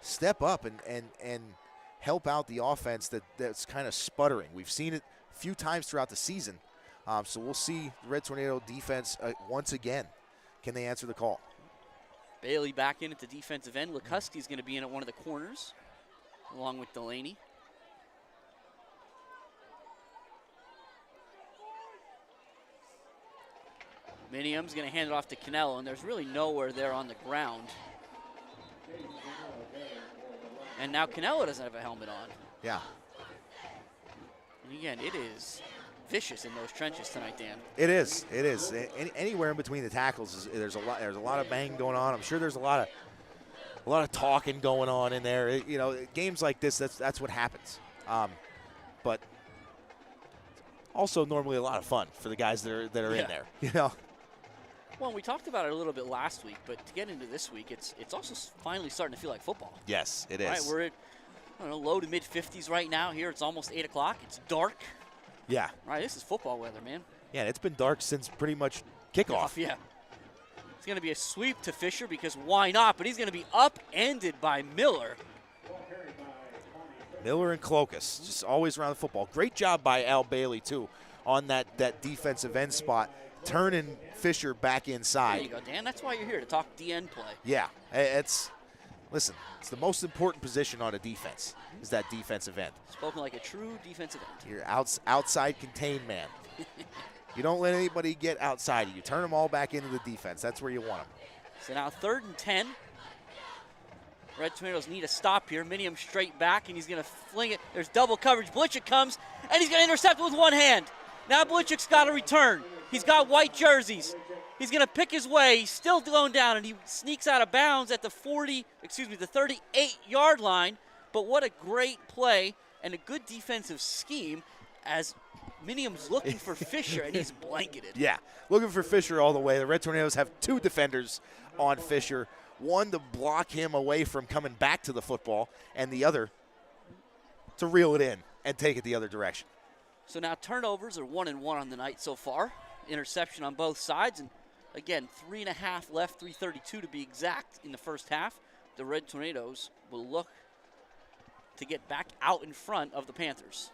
step up and help out the offense that's kind of sputtering. We've seen it a few times throughout the season. So we'll see the Red Tornado defense once again. Can they answer the call? Bailey back in at the defensive end. Lukuski's going to be in at one of the corners, along with Delaney. Minium's going to hand it off to Canelo, and there's really nowhere there on the ground. And now Canelo doesn't have a helmet on. Yeah. And again, it is vicious in those trenches tonight, Dan. It is. It is. Anywhere in between the tackles, there's a lot of bang going on. I'm sure there's a lot of talking going on in there. You know, games like this, that's what happens. But also normally a lot of fun for the guys that are in there. You know. Well, we talked about it a little bit last week, but to get into this week, it's also finally starting to feel like football. Yes, it is. Right, we're at low to mid 50s right now. Here it's almost 8 o'clock. It's dark. Yeah. Right, this is football weather, man. Yeah, it's been dark since pretty much kickoff. Yeah. It's going to be a sweep to Fisher because why not? But he's going to be upended by Miller. Miller and Clokus, just always around the football. Great job by Al Bailey, too, on that defensive end spot, turning Fisher back inside. There you go, Dan. That's why you're here, to talk DN play. Yeah, it's the most important position on a defense, is that defensive end. Spoken like a true defensive end. You're outside contained man. You don't let anybody get outside of you. Turn them all back into the defense. That's where you want them. So now 3rd and 10. Red Tornadoes need a stop here. Minium straight back, and he's going to fling it. There's double coverage. Blitchick comes, and he's going to intercept with one hand. Now Blitchick's got to return. He's got white jerseys. He's going to pick his way. He's still going down, and he sneaks out of bounds at the 38-yard line. But what a great play and a good defensive scheme as Minium's looking for Fisher, and he's blanketed. Yeah, looking for Fisher all the way. The Red Tornadoes have 2 defenders on Fisher, one to block him away from coming back to the football, and the other to reel it in and take it the other direction. So now turnovers are 1-1 on the night so far. Interception on both sides, and again, 3.5 left, 3:32 to be exact in the first half. The Red Tornadoes will look to get back out in front of the Panthers.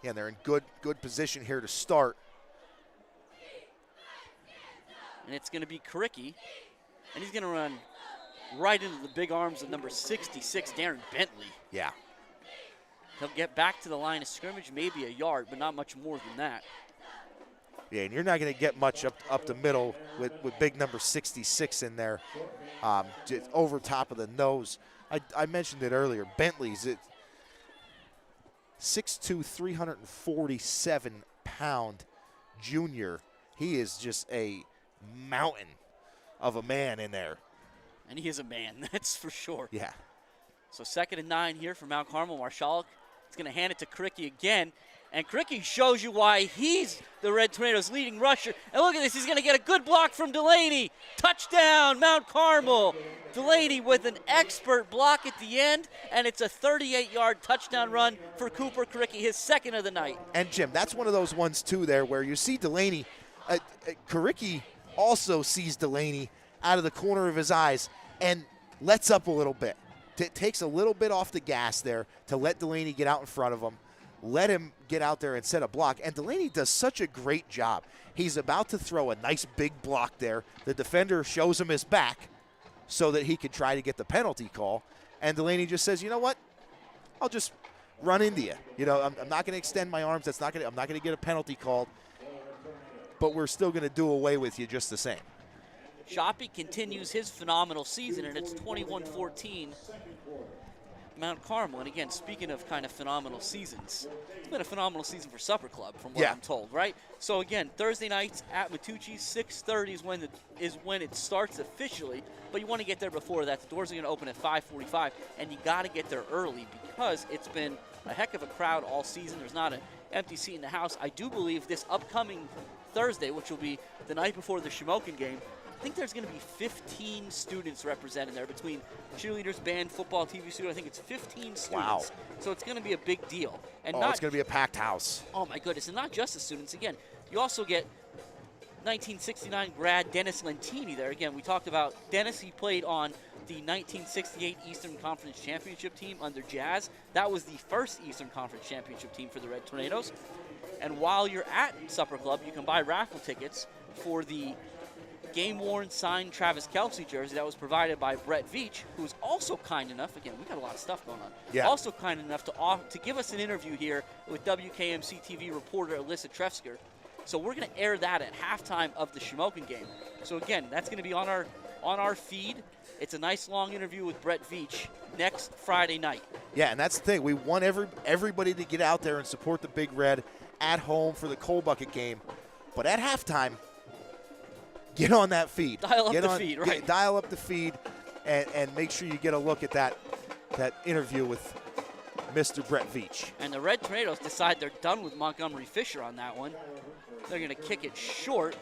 Yeah, they're in good position here to start. And it's going to be Karicki, and he's going to run right into the big arms of number 66, Darren Bentley. Yeah. He'll get back to the line of scrimmage, maybe a yard, but not much more than that. Yeah, and you're not going to get much up the middle with big number 66 in there, just over top of the nose. I mentioned it earlier. Bentley's 6'2", 347-pound junior. He is just a mountain of a man in there. And he is a man, that's for sure. Yeah. So 2nd and 9 here for Mount Carmel. Marshall is going to hand it to Karicki again. And Karicki shows you why he's the Red Tornadoes' leading rusher. And look at this. He's going to get a good block from Delaney. Touchdown, Mount Carmel. Delaney with an expert block at the end. And it's a 38-yard touchdown run for Cooper Karicki, his 2nd of the night. And, Jim, that's one of those ones, too, there where you see Delaney. Karicki also sees Delaney out of the corner of his eyes and lets up a little bit. Takes a little bit off the gas there to let Delaney get out in front of him. Let him get out there and set a block. And Delaney does such a great job. He's about to throw a nice big block there. The defender shows him his back so that he could try to get the penalty call. And Delaney just says, you know what? I'll just run into you. You know, I'm not going to extend my arms. I'm not going to get a penalty called. But we're still going to do away with you just the same. Shoppy continues his phenomenal season, and it's 21-14 Mount Carmel. And again, speaking of kind of phenomenal seasons, it's been a phenomenal season for Supper Club from what I'm told, right? So again, Thursday nights at Matucci, 6:30 is when it starts officially, but you want to get there before that. The doors are going to open at 5:45, and you got to get there early because it's been a heck of a crowd all season. There's not an empty seat in the house. I do believe this upcoming Thursday, which will be the night before the Shamokin game, I think there's going to be 15 students represented there between cheerleaders, band, football, TV studio. I think it's 15 students. Wow. So it's going to be a big deal. And it's going to be a packed house. Oh, my goodness. And not just the students. Again, you also get 1969 grad Dennis Lentini there. Again, we talked about Dennis. He played on the 1968 Eastern Conference Championship team under Jazz. That was the first Eastern Conference Championship team for the Red Tornadoes. And while you're at Supper Club, you can buy raffle tickets for the game-worn signed Travis Kelce jersey that was provided by Brett Veach, who was also kind enough, again, we got a lot of stuff going on, also kind enough to give us an interview here with WKMC TV reporter Alyssa Trefsker. So we're going to air that at halftime of the Shamokin game. So again, that's going to be on our feed. It's a nice long interview with Brett Veach next Friday night. Yeah, and that's the thing. We want everybody to get out there and support the Big Red at home for the Coal Bucket game. But at halftime, get on that feed. Dial up the feed, right? Dial up the feed and make sure you get a look at that interview with Mr. Brett Veach. And the Red Tornadoes decide they're done with Montgomery Fisher on that one. They're going to kick it short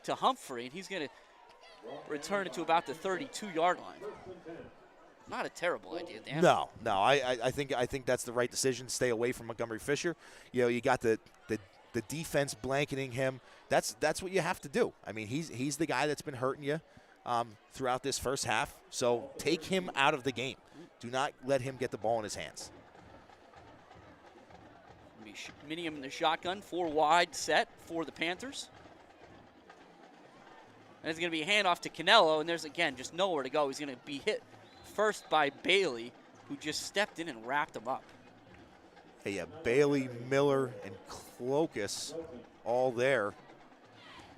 to Humphrey, and he's going to return it to about the 32-yard line. Not a terrible idea, Dan. No. I think that's the right decision. Stay away from Montgomery Fisher. You know, you got the defense blanketing him. That's what you have to do. I mean, he's the guy that's been hurting you throughout this first half. So take him out of the game. Do not let him get the ball in his hands. Minium in the shotgun, 4 wide set for the Panthers. And it's going to be a handoff to Canelo, and there's, again, just nowhere to go. He's going to be hit first by Bailey, who just stepped in and wrapped him up. Hey, yeah, Bailey, Miller, and Clokus all there.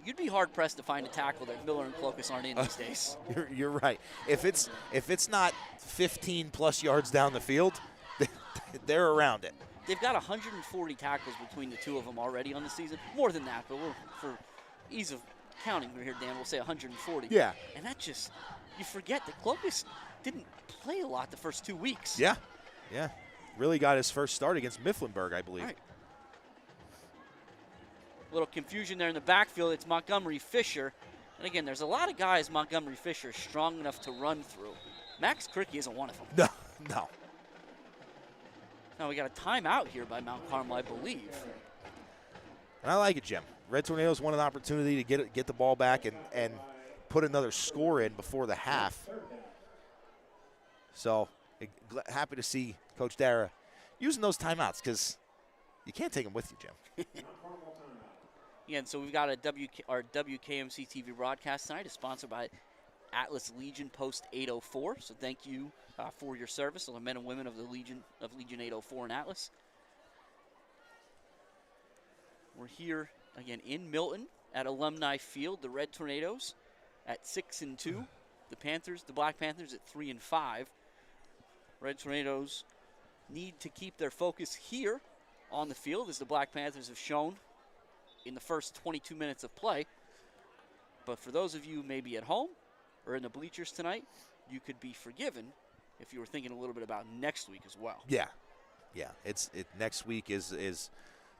You'd be hard-pressed to find a tackle that Miller and Clokus aren't in these days. You're right. If it's not 15-plus yards down the field, they're around it. They've got 140 tackles between the two of them already on the season. More than that, but for ease of counting here, Dan, we'll say 140. Yeah. And that just, you forget that Clokus didn't play a lot the first 2 weeks. Yeah. Really got his first start against Mifflinburg, I believe. Right. A little confusion there in the backfield. It's Montgomery Fisher. And again, there's a lot of guys Montgomery Fisher is strong enough to run through. Max Cricky isn't one of them. No. Now we got a timeout here by Mount Carmel, I believe. And I like it, Jim. Red Tornadoes want an opportunity to get the ball back and put another score in before the half. So happy to see Coach Dara using those timeouts because you can't take them with you, Jim. Yeah, and so we've got our WKMC TV broadcast tonight is sponsored by Atlas Legion Post 804. So thank you for your service to the men and women of the Legion 804 in Atlas. We're here again in Milton at Alumni Field. The Red Tornadoes at 6-2. The Black Panthers at 3-5. Red Tornadoes need to keep their focus here on the field, as the Black Panthers have shown in the first 22 minutes of play. But for those of you maybe at home or in the bleachers tonight, you could be forgiven if you were thinking a little bit about next week as well. Yeah. Next week is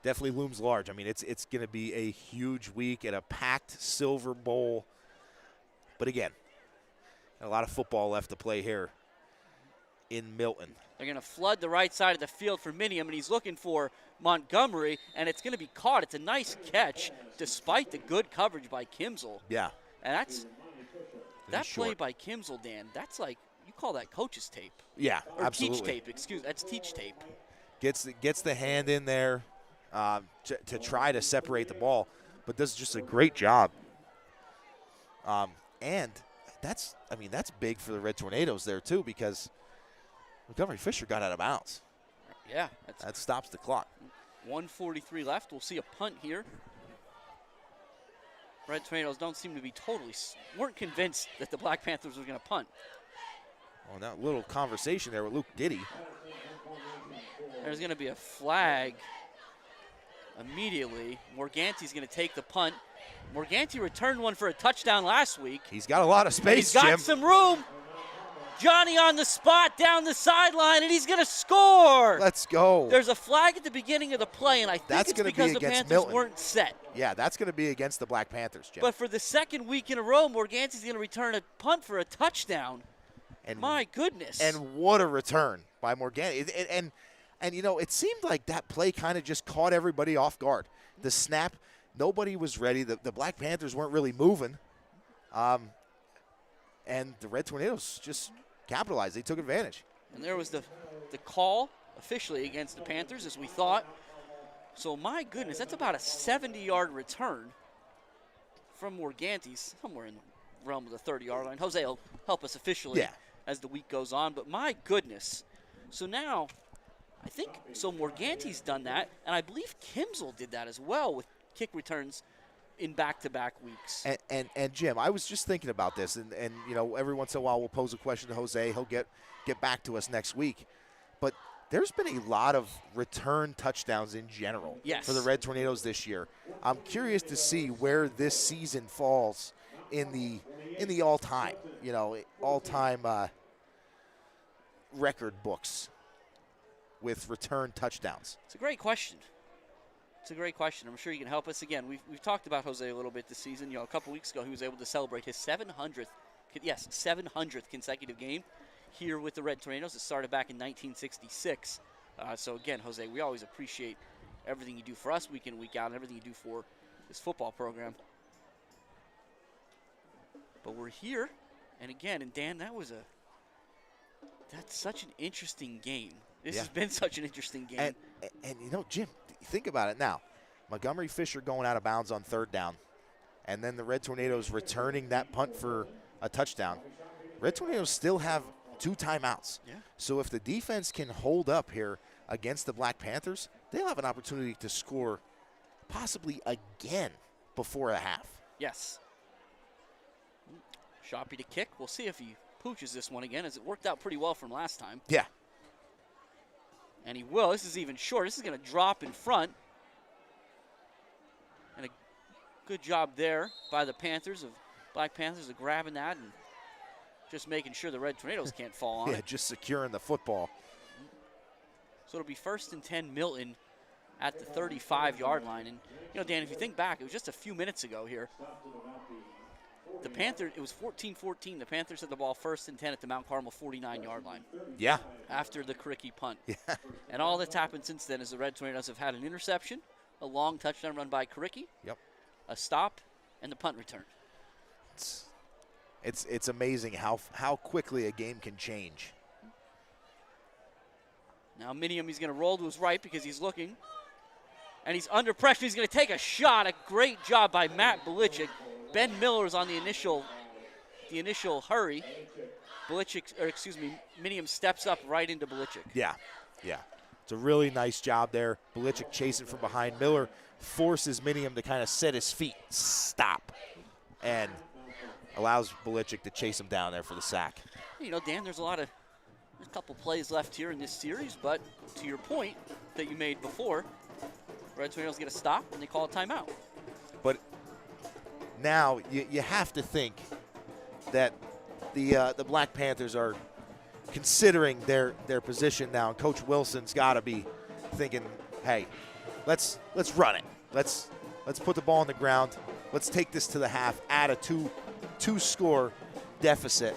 definitely looms large. I mean, it's going to be a huge week at a packed Silver Bowl. But again, a lot of football left to play here in Milton. They're going to flood the right side of the field for Minium, and he's looking for Montgomery, and it's going to be caught. It's a nice catch despite the good coverage by Kimsel. Yeah. And that play by Kimsel, Dan, that's like, you call that coach's tape. Yeah, or absolutely. Teach tape, that's teach tape. Gets the hand in there to try to separate the ball, but does just a great job. And that's big for the Red Tornadoes there too, because Montgomery Fisher got out of bounds. Yeah. That stops the clock. 1:43 left. We'll see a punt here. Red Tornadoes don't seem to be weren't convinced that the Black Panthers were going to punt. Oh, that little conversation there with Luke Giddy. There's going to be a flag immediately. Morganti's going to take the punt. Morganti returned one for a touchdown last week. He's got a lot of space, He's got Jim. some room. Johnny on the spot down the sideline, and he's going to score. Let's go. There's a flag at the beginning of the play, and I think That's it's gonna because be the against Panthers Milton. weren't set. Yeah, that's going to be against the Black Panthers, Jim. But for the second week in a row, Morganti's going to return a punt for a touchdown. And my goodness. And what a return by Morganti. And you know, it seemed like that play kind of just caught everybody off guard. The snap, nobody was ready. The Black Panthers weren't really moving. And the Red Tornadoes just capitalized. They took advantage. And there was the call officially against the Panthers, as we thought. So, my goodness, that's about a 70-yard return from Morganti, somewhere in the realm of the 30-yard line. Jose will help us officially as the week goes on. But, my goodness. So, now, I think, Morganti's done that, and I believe Kimsel did that as well with kick returns in back-to-back weeks. And Jim, I was just thinking about this, and you know, every once in a while we'll pose a question to Jose. He'll get back to us next week. But there's been a lot of return touchdowns in general for the Red Tornadoes this year. I'm curious to see where this season falls in the all-time record books with return touchdowns. It's a great question. It's a great question. I'm sure you can help us. Again, we've talked about Jose a little bit this season. You know, a couple weeks ago, he was able to celebrate his 700th consecutive game here with the Red Tornadoes. It started back in 1966. So, again, Jose, we always appreciate everything you do for us week in, week out, and everything you do for this football program. But we're here, and again, and Dan, that's such an interesting game. This has been such an interesting game. And you know, Jim, think about it now. Montgomery Fisher going out of bounds on third down, and then the Red Tornadoes returning that punt for a touchdown. Red Tornadoes still have 2 timeouts. Yeah. So if the defense can hold up here against the Black Panthers, they'll have an opportunity to score possibly again before a half. Yes. Shoppy to kick. We'll see if he pooches this one again, as it worked out pretty well from last time. Yeah. And he will. This is even short. This is going to drop in front. And a good job there by the Black Panthers of grabbing that and just making sure the Red Tornadoes can't fall on it. Yeah, just securing the football. So it'll be 1st and 10 Milton at the 35-yard line. And, you know, Dan, if you think back, it was just a few minutes ago here. The Panthers, it was 14-14. The Panthers had the ball 1st and 10 at the Mount Carmel 49-yard line. Yeah. After the Cricky punt. Yeah. And all that's happened since then is the Red Tornadoes have had an interception, a long touchdown run by Cricky, a stop, and the punt return. It's amazing how quickly a game can change. Now Minium, he's going to roll to his right because he's looking. And he's under pressure. He's going to take a shot. A great job by Matt Belichick. Ben Miller's on the initial hurry. Minium steps up right into Belichick. Yeah. It's a really nice job there. Belichick chasing from behind. Miller forces Minium to kind of set his feet, stop, and allows Belichick to chase him down there for the sack. You know, Dan, there's a couple plays left here in this series, but to your point that you made before, Red Tornadoes get a stop and they call a timeout. But now you have to think that the Black Panthers are considering their position now. Coach Wilson's got to be thinking, hey, let's run it. Let's put the ball on the ground. Let's take this to the half, add a two-score deficit,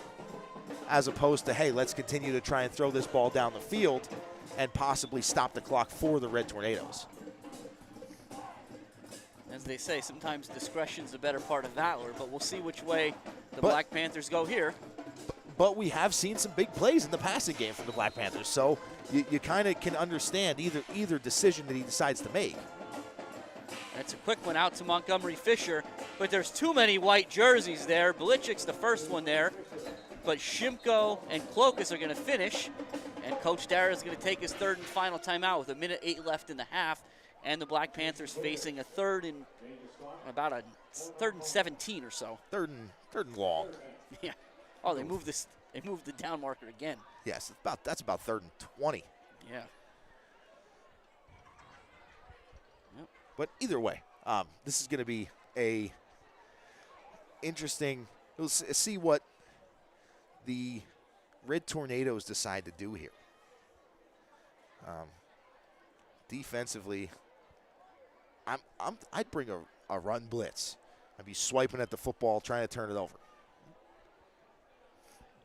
as opposed to, hey, let's continue to try and throw this ball down the field and possibly stop the clock for the Red Tornadoes. As they say, sometimes discretion's the better part of valor, but we'll see which way the Black Panthers go here. But we have seen some big plays in the passing game from the Black Panthers, so you kind of can understand either decision that he decides to make. That's a quick one out to Montgomery Fisher, but there's too many white jerseys there. Belichick's the first one there, but Shimko and Clokus are going to finish, and Coach Dara is going to take his 3rd and final timeout with 1:08 left in the half, and the Black Panthers facing a 3rd and 17 or so. Third and long. Yeah. Oh, they moved this They moved the down marker again. Yes, that's about 3rd and 20. Yeah. Yep. But either way, this is going to be a interesting. We'll see what the Red Tornadoes decide to do here. Defensively, I'd bring a run blitz. I'd be swiping at the football, trying to turn it over.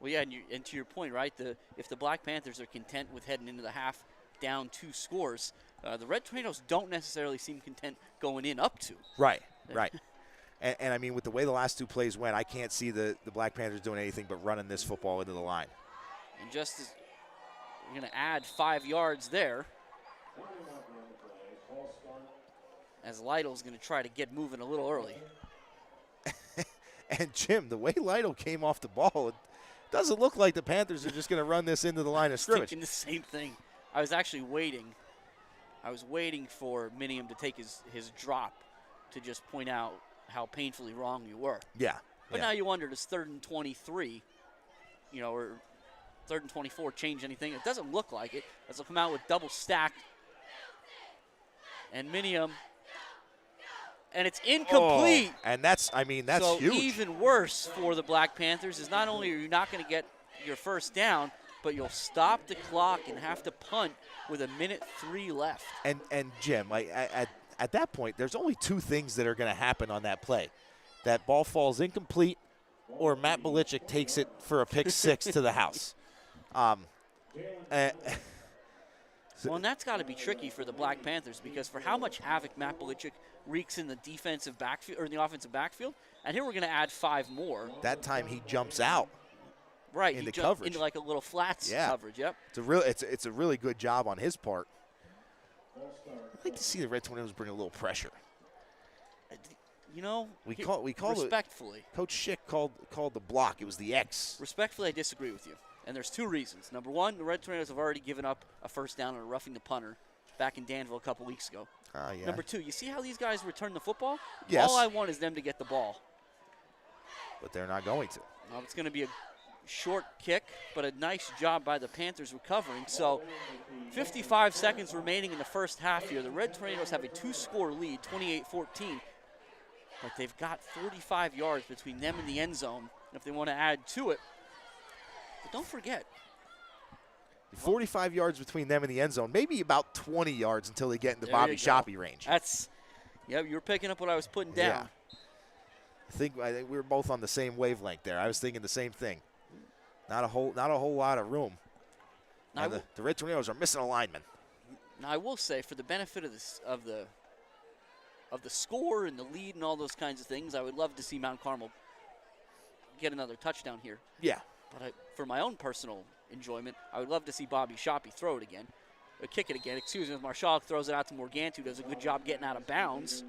Well, yeah, and to your point, right? If the Black Panthers are content with heading into the half down 2 scores, the Red Tornadoes don't necessarily seem content going in up 2. Right. And I mean, with the way the last 2 plays went, I can't see the Black Panthers doing anything but running this football into the line. And just as we're going to add 5 yards there, as Lytle's going to try to get moving a little early. And Jim, the way Lytle came off the ball, it doesn't look like the Panthers are just going to run this into the line of scrimmage. Thinking the same thing. I was actually waiting. I was waiting for Minium to take his drop to just point out how painfully wrong you were. Yeah. But now you wonder, does 3rd and 23, or 3rd and 24 change anything? It doesn't look like it, as they'll come out with double stacked. And Minium, and it's incomplete. Oh, and that's so huge. Even worse for the Black Panthers is not only are you not going to get your first down, but you'll stop the clock and have to punt with 1:03 left. And Jim, at that point, there's only 2 things that are going to happen on that play. That ball falls incomplete, or Matt Belichick takes it for a pick 6 to the house. Well, and that's got to be tricky for the Black Panthers, because for how much havoc Matt Belichick wreaks in the defensive backfield or in the offensive backfield, and here we're going to add 5 more. That time he jumps out. Right, into he coverage. Into like a little flats coverage. Yep. It's a really good job on his part. I'd like to see the Red Tornadoes bring a little pressure. We call respectfully. Coach Schick called the block. It was the X. Respectfully, I disagree with you. And there's 2 reasons. Number 1, the Red Tornadoes have already given up a first down on a roughing the punter back in Danville a couple weeks ago. Yeah. Number 2, you see how these guys return the football? Yes. All I want is them to get the ball. But they're not going to. Well, it's going to be a short kick, but a nice job by the Panthers recovering. So 55 seconds remaining in the first half here. The Red Tornadoes have a 2-score lead, 28-14. But they've got 45 yards between them and the end zone if they want to add to it. But don't forget, 45 yards between them and the end zone, maybe about 20 yards until they get into Bobby Shoppy range. You're picking up what I was putting down. Yeah. I think we were both on the same wavelength there. I was thinking the same thing. Not a whole lot of room. Now the Red Tornadoes are missing a lineman. Now I will say, for the benefit of the score and the lead and all those kinds of things, I would love to see Mount Carmel get another touchdown here. Yeah. But for my own personal enjoyment, I would love to see Bobby Shoppy throw it again. Kick it again. Excuse me, Marshall throws it out to Morganti, who does a good job getting out of bounds.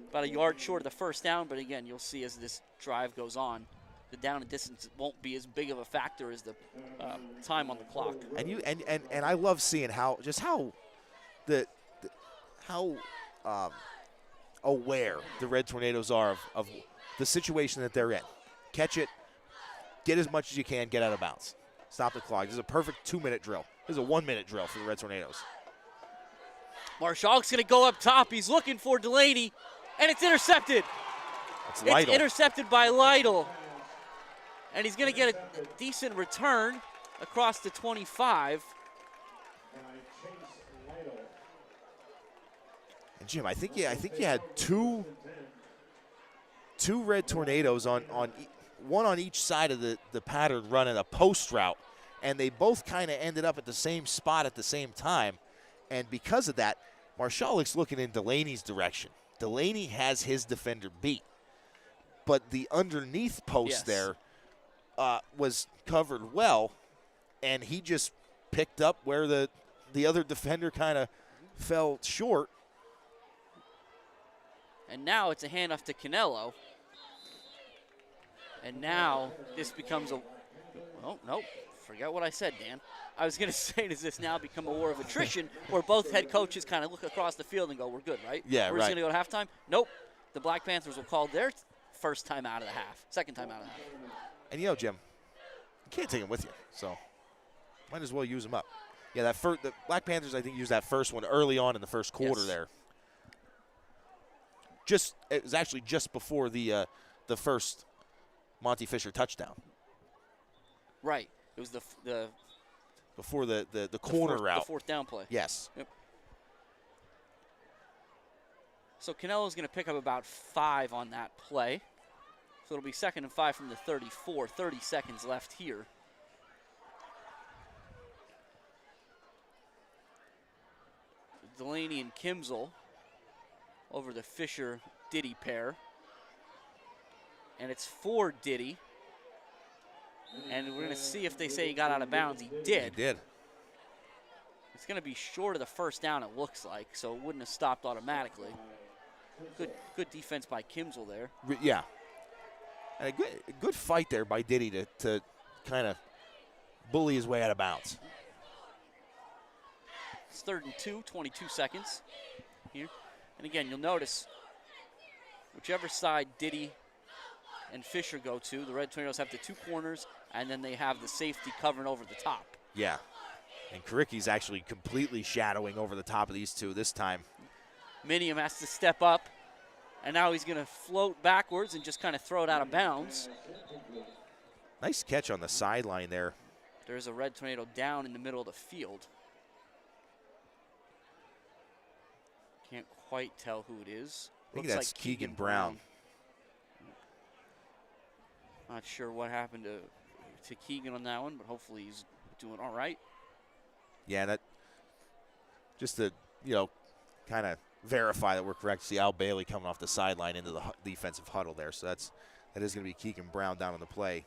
About a yard short of the first down, but again, you'll see as this drive goes on, the down and distance won't be as big of a factor as the time on the clock. And I love seeing how aware the Red Tornadoes are of the situation that they're in. Catch it, get as much as you can, get out of bounds. Stop the clock. This is a perfect 2-minute drill. This is a 1-minute drill for the Red Tornadoes. Marshall's going to go up top. He's looking for Delaney, and it's intercepted. It's Lytle. It's intercepted by Lytle. And he's going to get a decent return across the 25. And Jim, I think you had two Red Tornadoes on one on each side of the pattern running a post route, and they both kind of ended up at the same spot at the same time. And because of that, Marshallik's looking in Delaney's direction. Delaney has his defender beat, but the underneath post there was covered well, and he just picked up where the other defender kind of fell short. And now it's a handoff to Canelo. And now this becomes a – oh, no, forget what I said, Dan. I was going to say, does this now become a war of attrition where both head coaches kind of look across the field and go, we're good, right? Yeah, we're just going to go to halftime? Nope. The Black Panthers will call their second time out of the half. And, Jim, can't take them with you. So might as well use them up. Yeah, the Black Panthers, I think, used that first one early on in the first quarter there. It was actually just before the first Monty Fisher touchdown. Right. It was before the corner route. The fourth down play. Yes. Yep. So Canelo's going to pick up about 5 on that play. So it'll be 2nd and 5 from the 34. 30 seconds left here. Delaney and Kimzel over the Fisher-Diddy pair. And it's for Diddy. And we're going to see if they say he got out of bounds. He did. He did. It's going to be short of the first down, it looks like, so it wouldn't have stopped automatically. Good defense by Kimzel there. Yeah. And a good fight there by Diddy to kind of bully his way out of bounds. It's 3rd and 2, 22 seconds here. And again, you'll notice whichever side Diddy and Fisher go to, the Red Tornadoes have the 2 corners, and then they have the safety covering over the top. Yeah. And Karicki's actually completely shadowing over the top of these 2 this time. Minium has to step up, and now he's going to float backwards and just kind of throw it out of bounds. Nice catch on the sideline there. There's a Red Tornado down in the middle of the field. Can't quite tell who it is. I think Looks that's like Keegan Brown. Not sure what happened to Keegan on that one, but hopefully he's doing all right. Yeah, that just to, kind of verify that we're correct. See Al Bailey coming off the sideline into the defensive huddle there. So that is going to be Keegan Brown down on the play.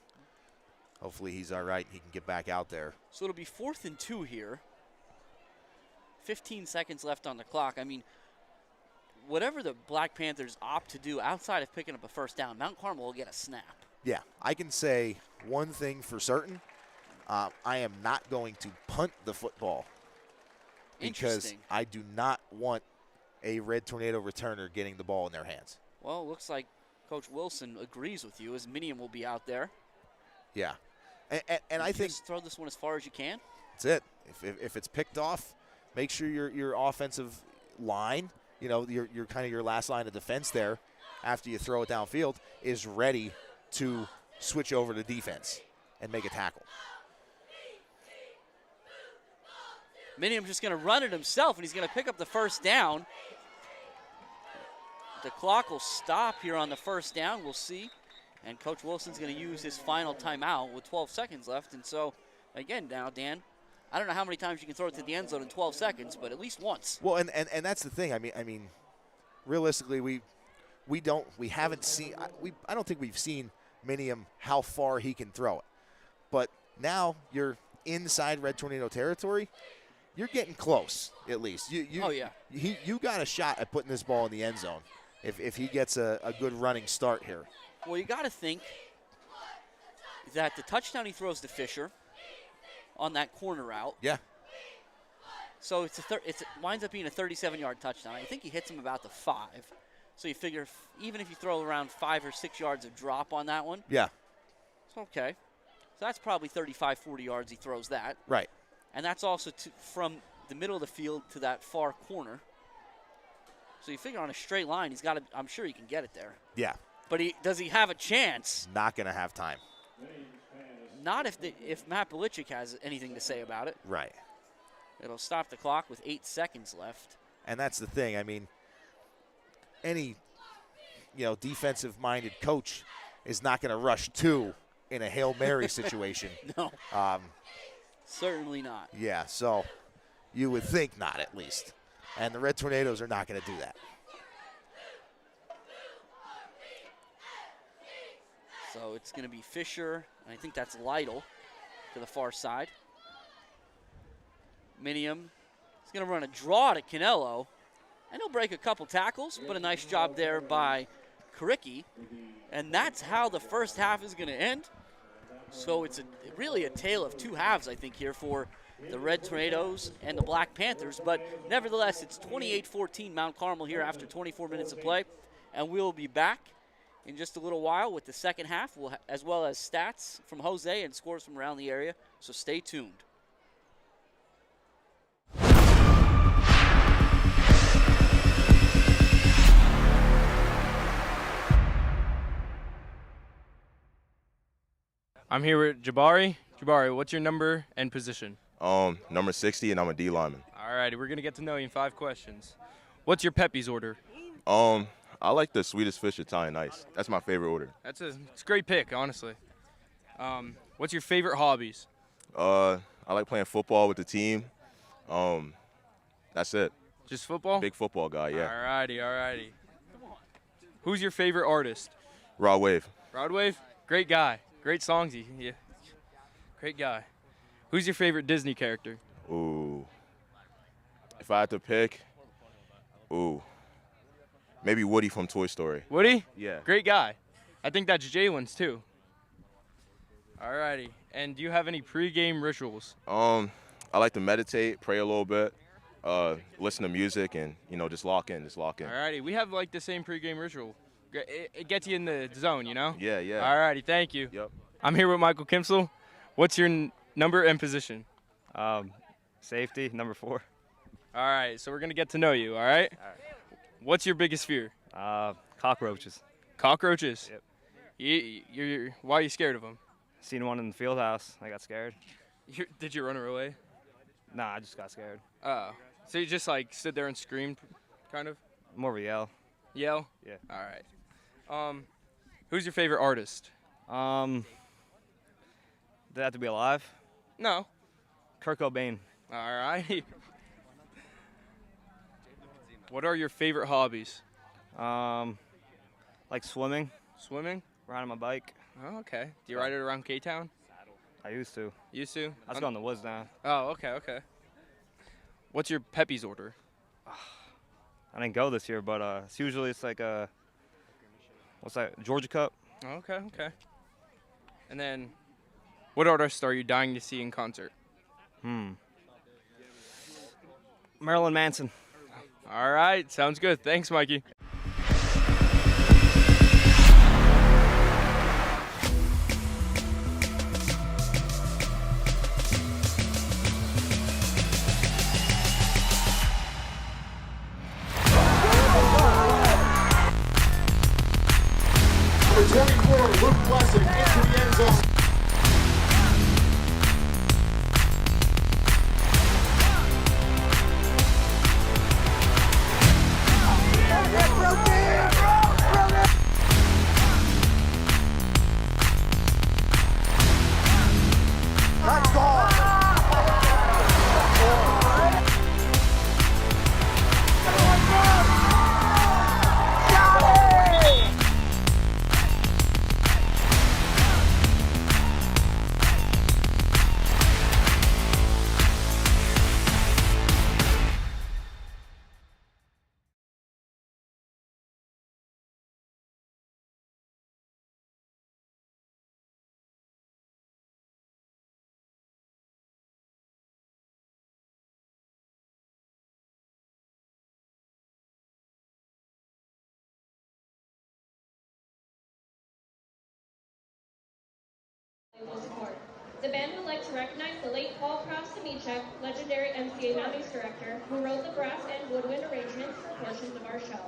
Hopefully he's all right. He can get back out there. So it'll be 4th and 2 here. 15 seconds left on the clock. I mean, whatever the Black Panthers opt to do outside of picking up a first down, Mount Carmel will get a snap. Yeah, I can say one thing for certain. I am not going to punt the football because I do not want a Red Tornado returner getting the ball in their hands. Well, it looks like Coach Wilson agrees with you as Minium will be out there. Yeah, and I think just throw this one as far as you can. That's it. If it's picked off, make sure your offensive line, your kind of your last line of defense there, after you throw it downfield, is ready to switch over to defense and make a tackle. Minium's just going to run it himself, and he's going to pick up the first down. The clock will stop here on the first down. We'll see. And Coach Wilson's going to use his final timeout with 12 seconds left. And so, again, now, Dan, I don't know how many times you can throw it to the end zone in 12 seconds, but at least once. Well, and that's the thing. I mean, realistically, we haven't seen. I don't think we've seen Minium how far he can throw it. But now you're inside Red Tornado territory. You're getting close, at least. Oh, yeah. You got a shot at putting this ball in the end zone if he gets a good running start here. Well, you got to think that the touchdown he throws to Fisher on that corner route. Yeah. So it winds up being a 37-yard touchdown. I think he hits him about the 5. So you figure even if you throw around 5 or 6 yards of drop on that one. Yeah. It's okay. So that's probably 35, 40 yards he throws that. Right. And that's also from the middle of the field to that far corner. So you figure on a straight line, I'm sure he can get it there. Yeah. But does he have a chance? Not going to have time. Not if Matt Belichick has anything to say about it. Right. It'll stop the clock with 8 seconds left. And that's the thing. I mean, any defensive-minded coach is not going to rush 2 in a Hail Mary situation. No. Certainly not. Yeah, so you would think not, at least. And the Red Tornadoes are not going to do that. So it's going to be Fisher, and I think that's Lytle to the far side. Minium is going to run a draw to Canelo, and he'll break a couple tackles, but a nice job there by Karicki. And that's how the first half is going to end. So it's really a tale of 2 halves, I think, here for the Red Tornadoes and the Black Panthers. But nevertheless, it's 28-14 Mount Carmel here after 24 minutes of play. And we'll be back in just a little while with the second half, as well as stats from Jose and scores from around the area, so stay tuned. I'm here with Jabari. Jabari, what's your number and position? Number 60, and I'm a D lineman. All righty, we're going to get to know you in 5 questions. What's your Pepe's order? I like the Swedish Fish Italian Ice. That's my favorite order. It's a great pick, honestly. What's your favorite hobbies? I like playing football with the team. That's it. Just football? Big football guy, yeah. All righty. Who's your favorite artist? Rod Wave. Rod Wave? Great guy. Great songs. Yeah. Great guy. Who's your favorite Disney character? Ooh. If I had to pick, maybe Woody from Toy Story. Woody? Yeah. Great guy. I think that's Jalen's too. All righty. And do you have any pregame rituals? I like to meditate, pray a little bit, listen to music, and, just lock in. All righty. We have like the same pregame ritual. It gets you in the zone, you know? Yeah. All righty. Thank you. Yep. I'm here with Michael Kimsel. What's your number and position? Safety, number 4. All right. So we're going to get to know you, all right? What's your biggest fear? Cockroaches. Cockroaches? Yep. Why are you scared of them? Seen one in the field house. I got scared. Did you run away? Nah, I just got scared. Oh. So you just like stood there and screamed, kind of? More of a yell. Yell? Yeah. All right. Who's your favorite artist? Did they have to be alive? No. Kurt Cobain. All right. What are your favorite hobbies? Like swimming. Swimming? Riding my bike. Oh, okay. Do you ride it around K-Town? I used to. Used to? I just go in the woods now. Oh, okay. What's your Pepe's order? I didn't go this year, but it's like a, what's that, Georgia Cup? Oh, okay. And then, what artist are you dying to see in concert? Marilyn Manson. All right, sounds good. Thanks, Mikey. Number 24, Luke Blessing into the end zone. The band would like to recognize the late Paul Krasnemichek, legendary MCA Mounties director, who wrote the brass and woodwind arrangements for portions of our show.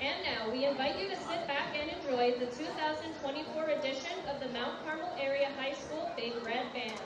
And now, we invite you to sit back and enjoy the 2024 edition of the Mount Carmel Area High School Big Red Band.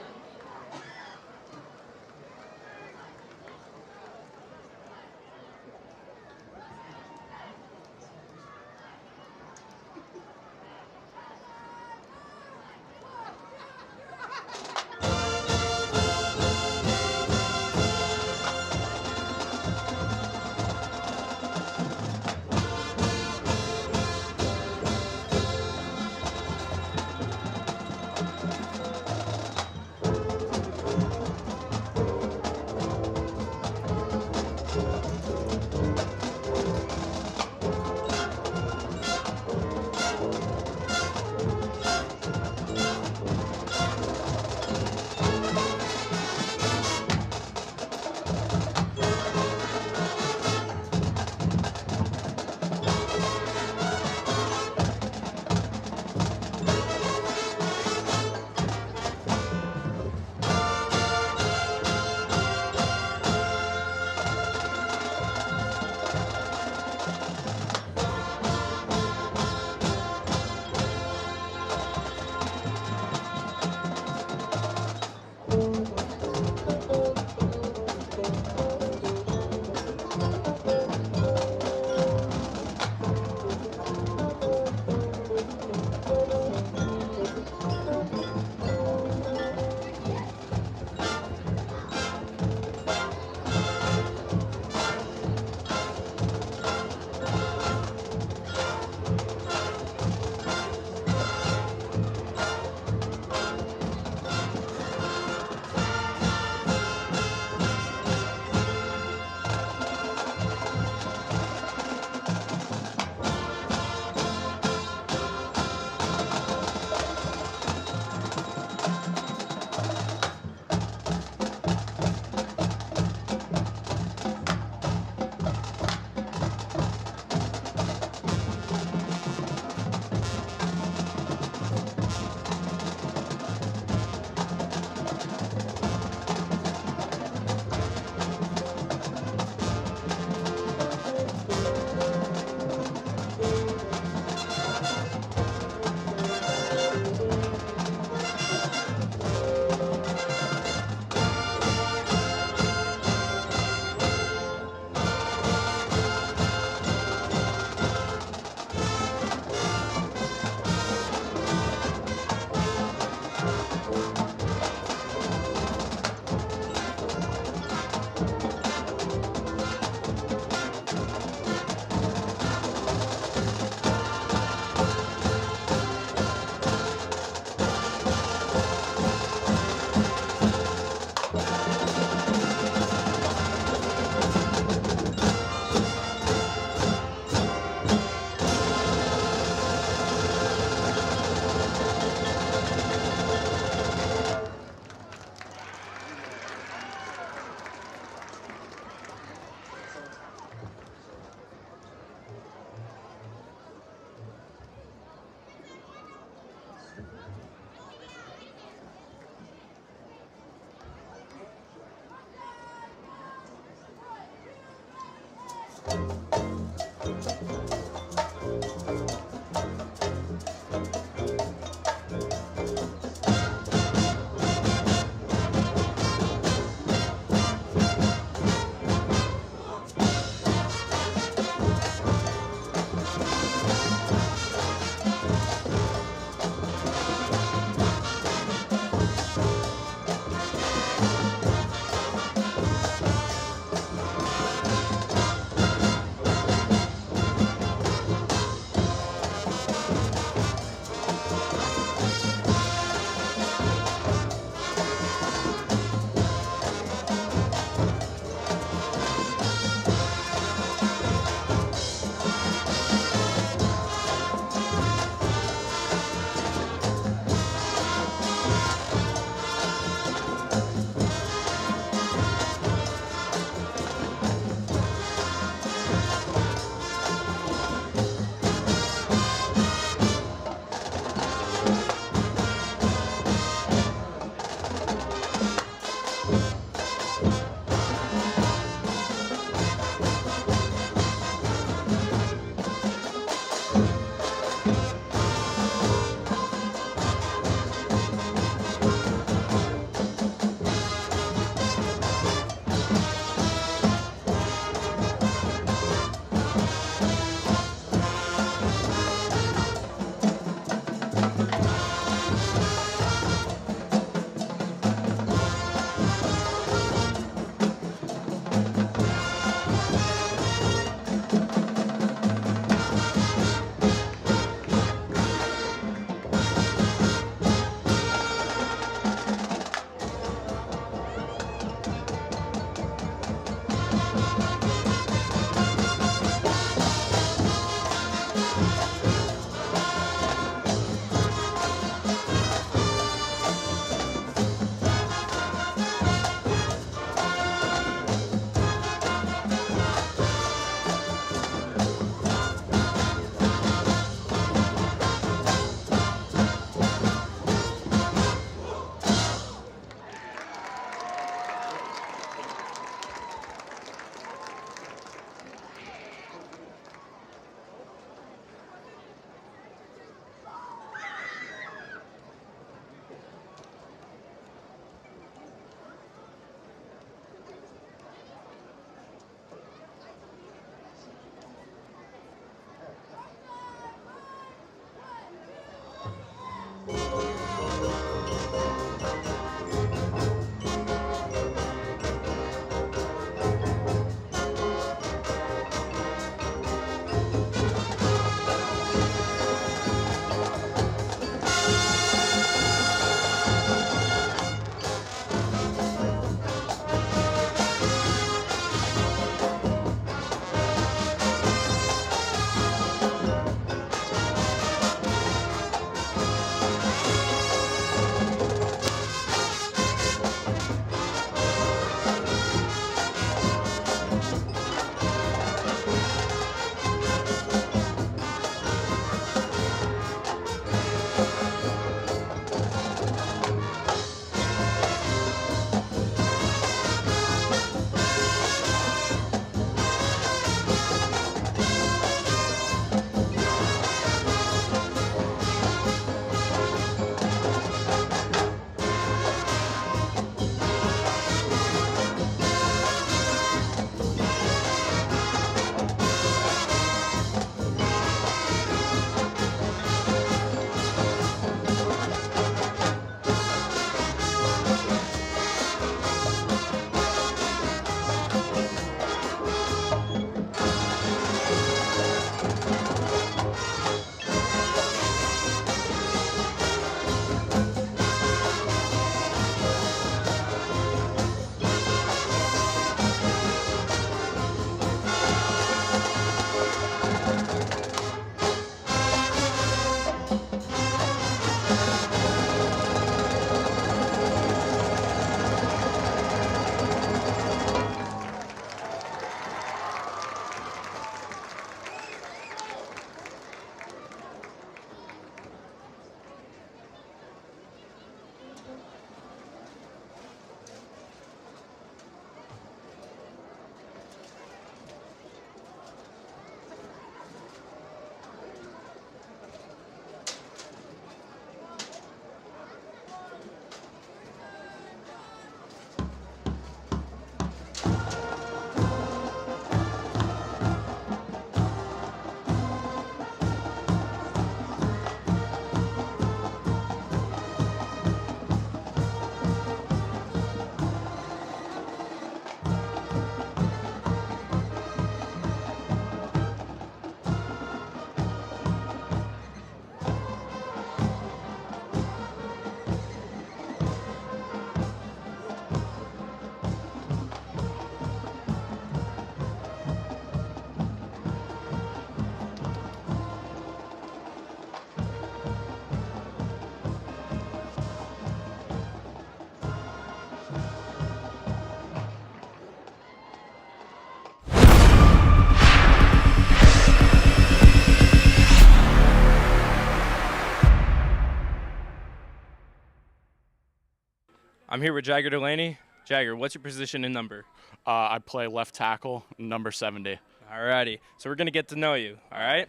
I'm here with Jagger Delaney. Jagger, what's your position and number? I play left tackle, number 70. All righty. So we're going to get to know you, all right?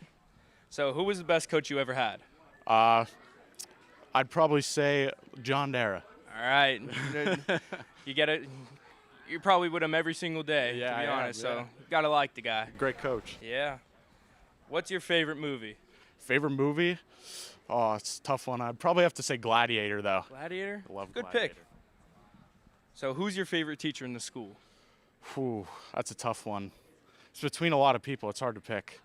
So who was the best coach you ever had? I'd probably say John Dara. All right. You get it. You're probably with him every single day, Yeah, to be I am, honest. yeah. So you got to like the guy. Great coach. Yeah. What's your favorite movie? Favorite movie? Oh, it's a tough one. I'd probably have to say Gladiator, though. Gladiator? I love Good Gladiator. pick. So who's your favorite teacher in the school? Whew, that's a tough one. It's between a lot of people. It's hard to pick.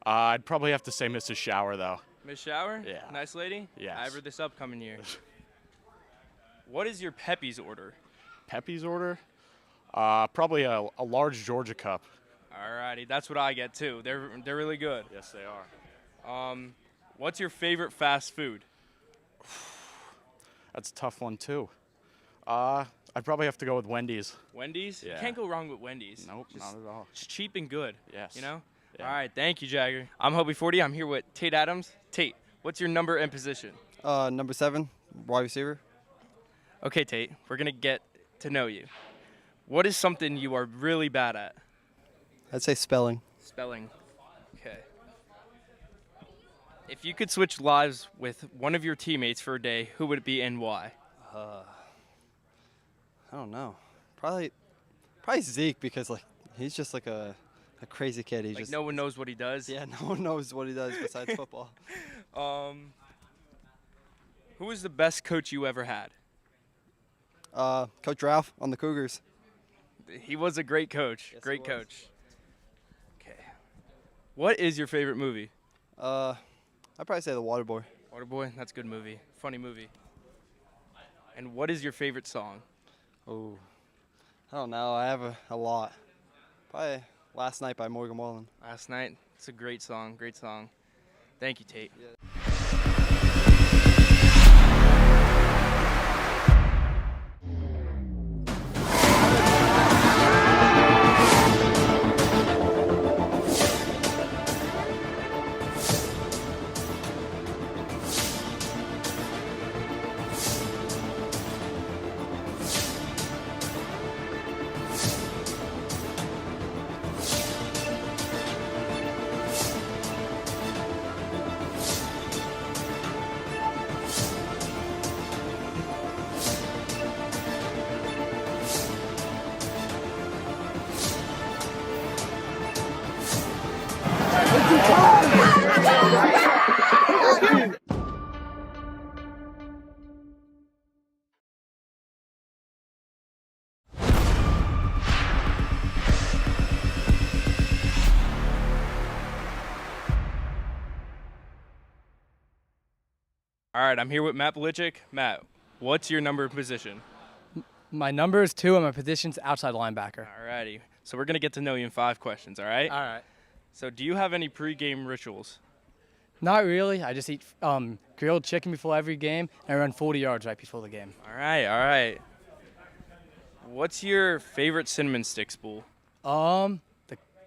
I'd probably have to say Mrs. Shower, though. Miss Shower? Yeah. Nice lady? Yes. I ever this upcoming year. What is your Pepe's order? Pepe's order? Probably a large Georgia cup. All righty. That's what I get, too. They're really good. Yes, they are. What's your favorite fast food? That's a tough one, too. I'd probably have to go with Wendy's. Wendy's? Yeah. You can't go wrong with Wendy's. Nope, not at all. It's cheap and good. Yes. You know? Yeah. All right. Thank you, Jagger. I'm Hobie 40. I'm here with Tate Adams. Tate, what's your number and position? Number 7, wide receiver. Okay, Tate. We're going to get to know you. What is something you are really bad at? I'd say spelling. Spelling. Okay. If you could switch lives with one of your teammates for a day, who would it be and why? I don't know. Probably Zeke, because like he's just like a crazy kid. He Like just no one knows what he does? Yeah, no one knows what he does besides football. Who was the best coach you ever had? Coach Ralph on the Cougars. He was a great coach. Yes, Great he was. coach. Okay. What is your favorite movie? I'd probably say The Waterboy. Waterboy? That's a good movie. Funny movie. And what is your favorite song? Oh, I don't know. I have a lot. Probably Last Night by Morgan Wallen. Last Night. It's a great song. Great song. Thank you, Tate. All right, I'm here with Matt Belichick. Matt, what's your number and position? My number is 2 and my position's outside linebacker. All righty. So we're going to get to know you in 5 questions, all right? All right. So do you have any pregame rituals? Not really. I just eat grilled chicken before every game, and I run 40 yards right before the game. All right, all right. What's your favorite cinnamon stick spool? The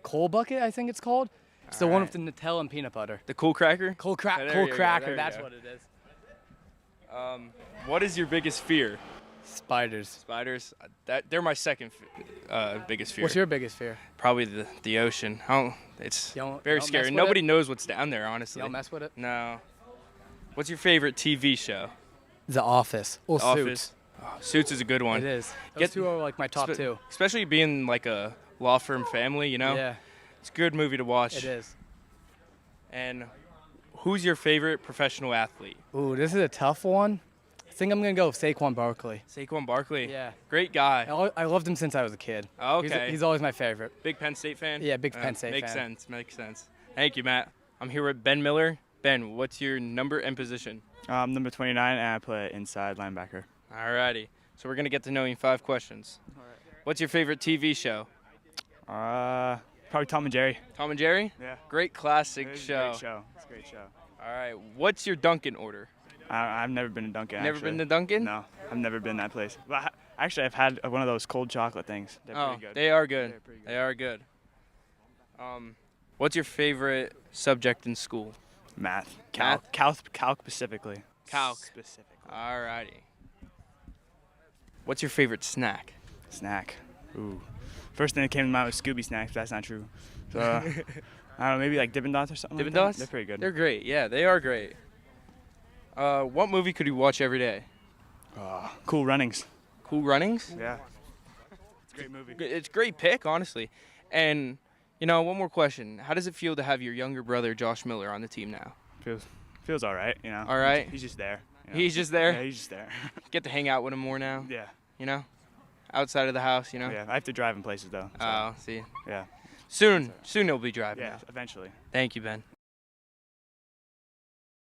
coal bucket, I think it's called. It's the All one right. with the Nutella and peanut butter. The cool cracker? Coal There you go, cracker, there you that's go. what it is. What is your biggest fear? Spiders. Spiders? They're my second biggest fear. What's your biggest fear? Probably the ocean. It's You don't very mess scary. with Nobody it? knows what's down there, honestly. You don't mess with it? No. What's your favorite TV show? The Office. Or The Office. Suits. Oh, Suits is a good one. It is. Those Get- two are like my top 2. Especially being like a law firm family, you know? Yeah, It's a good movie to watch. it is. And who's your favorite professional athlete? Ooh, this is a tough one. I think I'm going to go with Saquon Barkley. Saquon Barkley. Yeah. Great guy. I loved him since I was a kid. Okay. He's always my favorite. Big Penn State fan? Yeah, big Penn State makes fan. Makes sense. Thank you, Matt. I'm here with Ben Miller. Ben, what's your number and position? I'm number 29, and I play inside linebacker. Alrighty. So we're going to get to know you in 5 questions. What's your favorite TV show? Probably Tom and Jerry. Tom and Jerry? Yeah. Great classic It's a show. great show. It's a great show. All right. What's your Dunkin' order? I've never been to Dunkin'. Never actually. been to Dunkin'? No, I've never been that place. But actually, I've had one of those cold chocolate things. They're Oh, pretty good. they are good. They're pretty good. They are good. What's your favorite subject in school? Math. Math? Calc specifically. Calc. Specifically. Alrighty. What's your favorite snack? Snack. Ooh. First thing that came to mind was Scooby snacks, but that's not true. So, I don't know, maybe like Dippin' Dots or something. Dippin' like that. Dots? They're pretty good. They're great. Yeah, they are great. What movie could you watch every day? Cool Runnings. Cool Runnings? Yeah. It's a great movie. It's a great pick, honestly. And, one more question. How does it feel to have your younger brother, Josh Miller, on the team now? Feels all right, All right? He's just there. He's just there? Yeah, he's just there. Get to hang out with him more now? Yeah. Outside of the house, Yeah, I have to drive in places, though. So. Oh, see. Yeah. Soon he'll be driving Yeah, now. eventually. Thank you, Ben.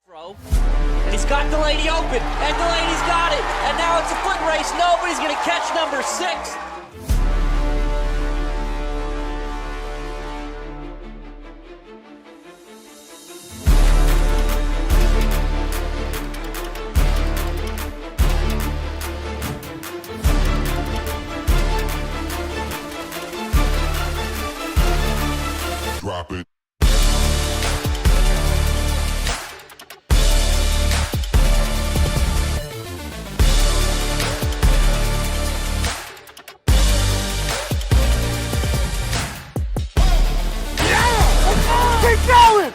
And he's got Delaney open, and Delaney's got it, and now it's a foot race. Nobody's going to catch number 6. Drop it. Keep going!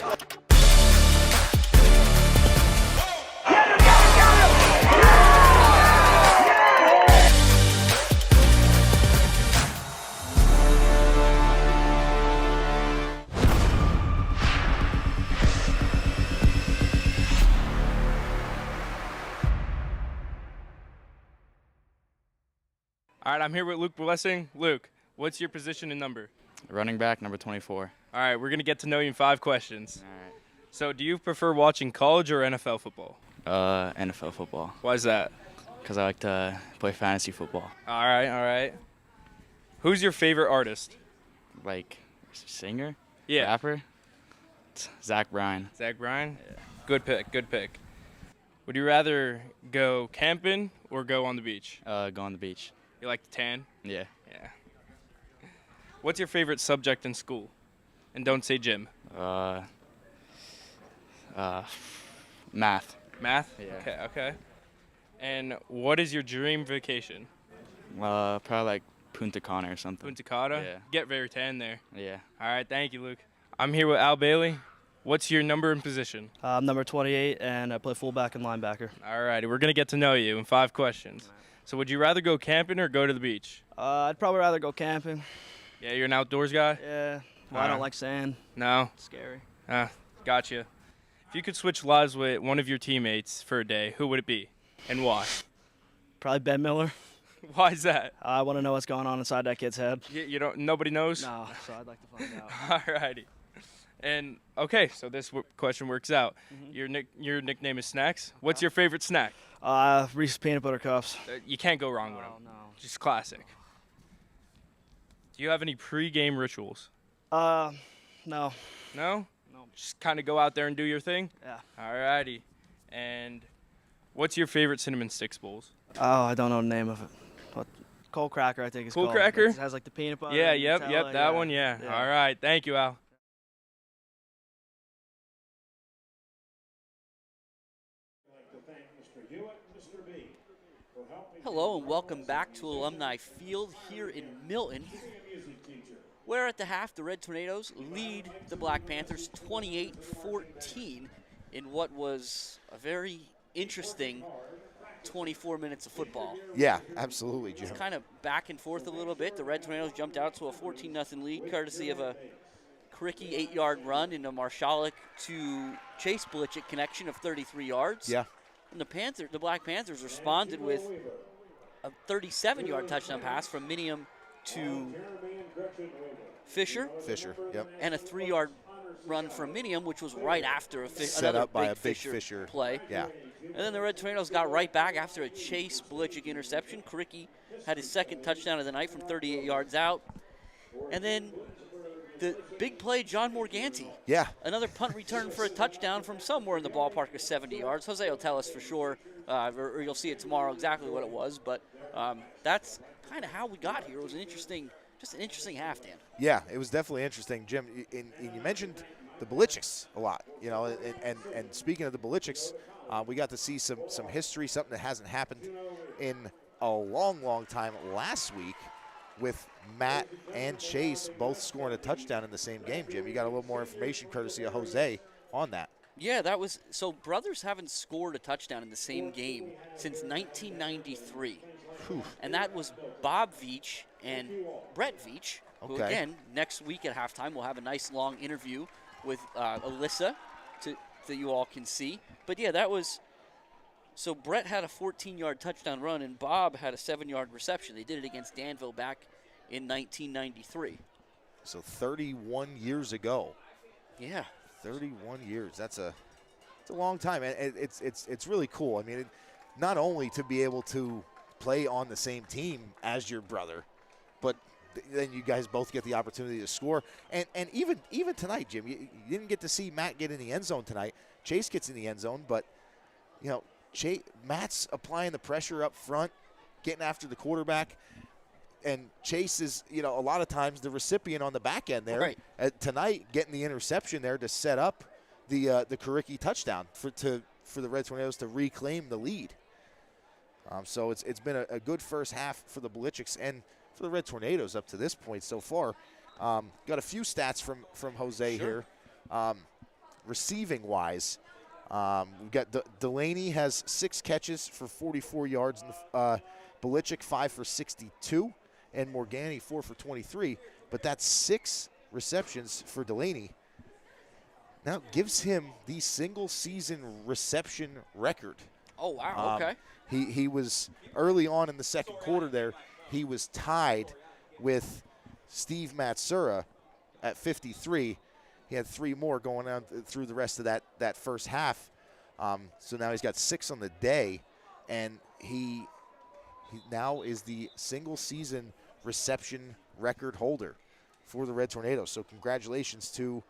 All right, I'm here with Luke Blessing. Luke, what's your position and number? Running back, number 24. All right, we're going to get to know you in 5 questions. All right. So do you prefer watching college or NFL football? NFL football. Why is that? Because I like to play fantasy football. All right. Who's your favorite artist? Like, singer? Yeah. Rapper? Zach Bryan. Zach Bryan? Yeah. Good pick. Would you rather go camping or go on the beach? Go on the beach. You like to tan? Yeah. Yeah. What's your favorite subject in school? And don't say gym. Math. Math? Yeah. Okay. And what is your dream vacation? Probably like Punta Cana or something. Punta Cana? Yeah. Get very tan there. Yeah. All right, thank you, Luke. I'm here with Al Bailey. What's your number and position? I'm number 28, and I play fullback and linebacker. All righty, we're going to get to know you in 5 questions. So would you rather go camping or go to the beach? I'd probably rather go camping. Yeah, you're an outdoors guy? Yeah. Well, I don't like sand. No? It's scary. Gotcha. If you could switch lives with one of your teammates for a day, who would it be and why? Probably Ben Miller. Why is that? I want to know what's going on inside that kid's head. You don't. Nobody knows? No, so I'd like to find out. Alrighty. And okay, so this question works out. Your nickname is Snacks. What's your favorite snack? Reese's Peanut Butter Cups. You can't go wrong with them. No. Just classic. Do you have any pre-game rituals? No. No? No. Just kind of go out there and do your thing? Yeah. Alrighty. And what's your favorite Cinnamon Sticks bowls? Oh, I don't know the name of it. What? Cold Cracker, I think it's Cold called. Cracker? It has like the peanut butter. Yeah, and yep, Nutella, that one, yeah. All right, thank you, Al. Hello and welcome back to Alumni Field here in Milton, where at the half the Red Tornadoes lead the Black Panthers 28-14 in what was a very interesting 24 minutes of football. Yeah, absolutely, Jim. It's kind of back and forth a little bit. The Red Tornadoes jumped out to a 14-0 lead, courtesy of a Cricky 8-yard run into Marshalik to Chase Blitchett connection of 33 yards. Yeah. And the Black Panthers responded with a 37-yard touchdown pass from Minium to Fisher. Yep. And a 3-yard run from Minium, which was right after set up by a big Fisher play. Yeah. And then the Red Tornadoes got right back after a Chase Blitchett interception. Cricky had his second touchdown of the night from 38 yards out. And then the big play, John Morganti. Yeah. Another punt return for a touchdown from somewhere in the ballpark of 70 yards. Jose will tell us for sure, or you'll see it tomorrow exactly what it was. But that's kind of how we got here. It was an interesting half, Dan. Yeah, it was definitely interesting, Jim. And you mentioned the Belichicks a lot, you know, and speaking of the Belichicks, we got to see some history, something that hasn't happened in a long, long time last week with Matt and Chase both scoring a touchdown in the same game, Jim. You got a little more information courtesy of Jose on that. Yeah, that was – so brothers haven't scored a touchdown in the same game since 1993. Whew. And that was Bob Veach and Brett Veach, who, Okay. again, next week at halftime we'll have a nice long interview with Alyssa that you all can see. But, yeah, that was – so Brett had a 14-yard touchdown run and Bob had a 7-yard reception. They did it against Danville back in 1993. So 31 years ago. Yeah. 31 years. It's a long time, and it's really cool. I mean, not only to be able to play on the same team as your brother, but then you guys both get the opportunity to score. And even tonight, Jim, you didn't get to see Matt get in the end zone tonight. Chase gets in the end zone, but Matt's applying the pressure up front, getting after the quarterback. And Chase is, a lot of times the recipient on the back end there. Right. Tonight, getting the interception there to set up the Karicki touchdown for the Red Tornadoes to reclaim the lead. So it's been a good first half for the Belichics and for the Red Tornadoes up to this point so far. Got a few stats from Jose here. Receiving-wise, we've got Delaney has 6 catches for 44 yards. Belichick 5 for 62. And Morgani 4 for 23, but that's 6 receptions for Delaney. Now gives him the single-season reception record. Oh, wow, okay. He was early on in the second quarter there. He was tied with Steve Matsura at 53. He had 3 more going on through the rest of that first half. So now he's got 6 on the day, and he now is the single-season reception record holder for the Red Tornadoes. So congratulations to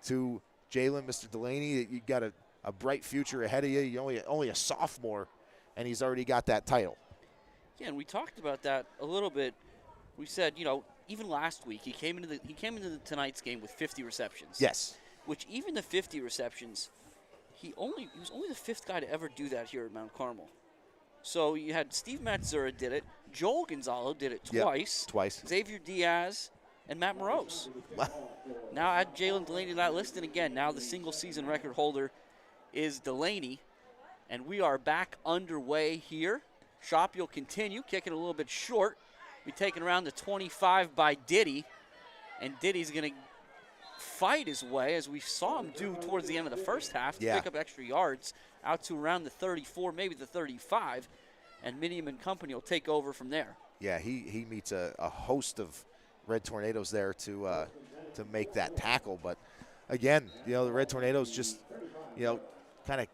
Jalen, Mr. Delaney. You got a bright future ahead of you. You're only a sophomore, and he's already got that title. Yeah, and we talked about that a little bit. We said, even last week he came into tonight's game with 50 receptions. Yes. Which even the 50 receptions, he was only the 5th guy to ever do that here at Mount Carmel. So you had Steve Matsura did it. Joel Gonzalo did it twice. Yep, twice. Xavier Diaz and Matt Morose. Now add Jalen Delaney to that list, and again, now the single-season record holder is Delaney. And we are back underway here. Shop, you'll continue, kicking a little bit short. Be taken around the 25 by Diddy. And Diddy's going to fight his way, as we saw him do towards the end of the first half, to pick up extra yards out to around the 34, maybe the 35, and Minium and company will take over from there. Yeah, he meets a host of Red Tornadoes there to make that tackle. But again, the Red Tornadoes just, kind of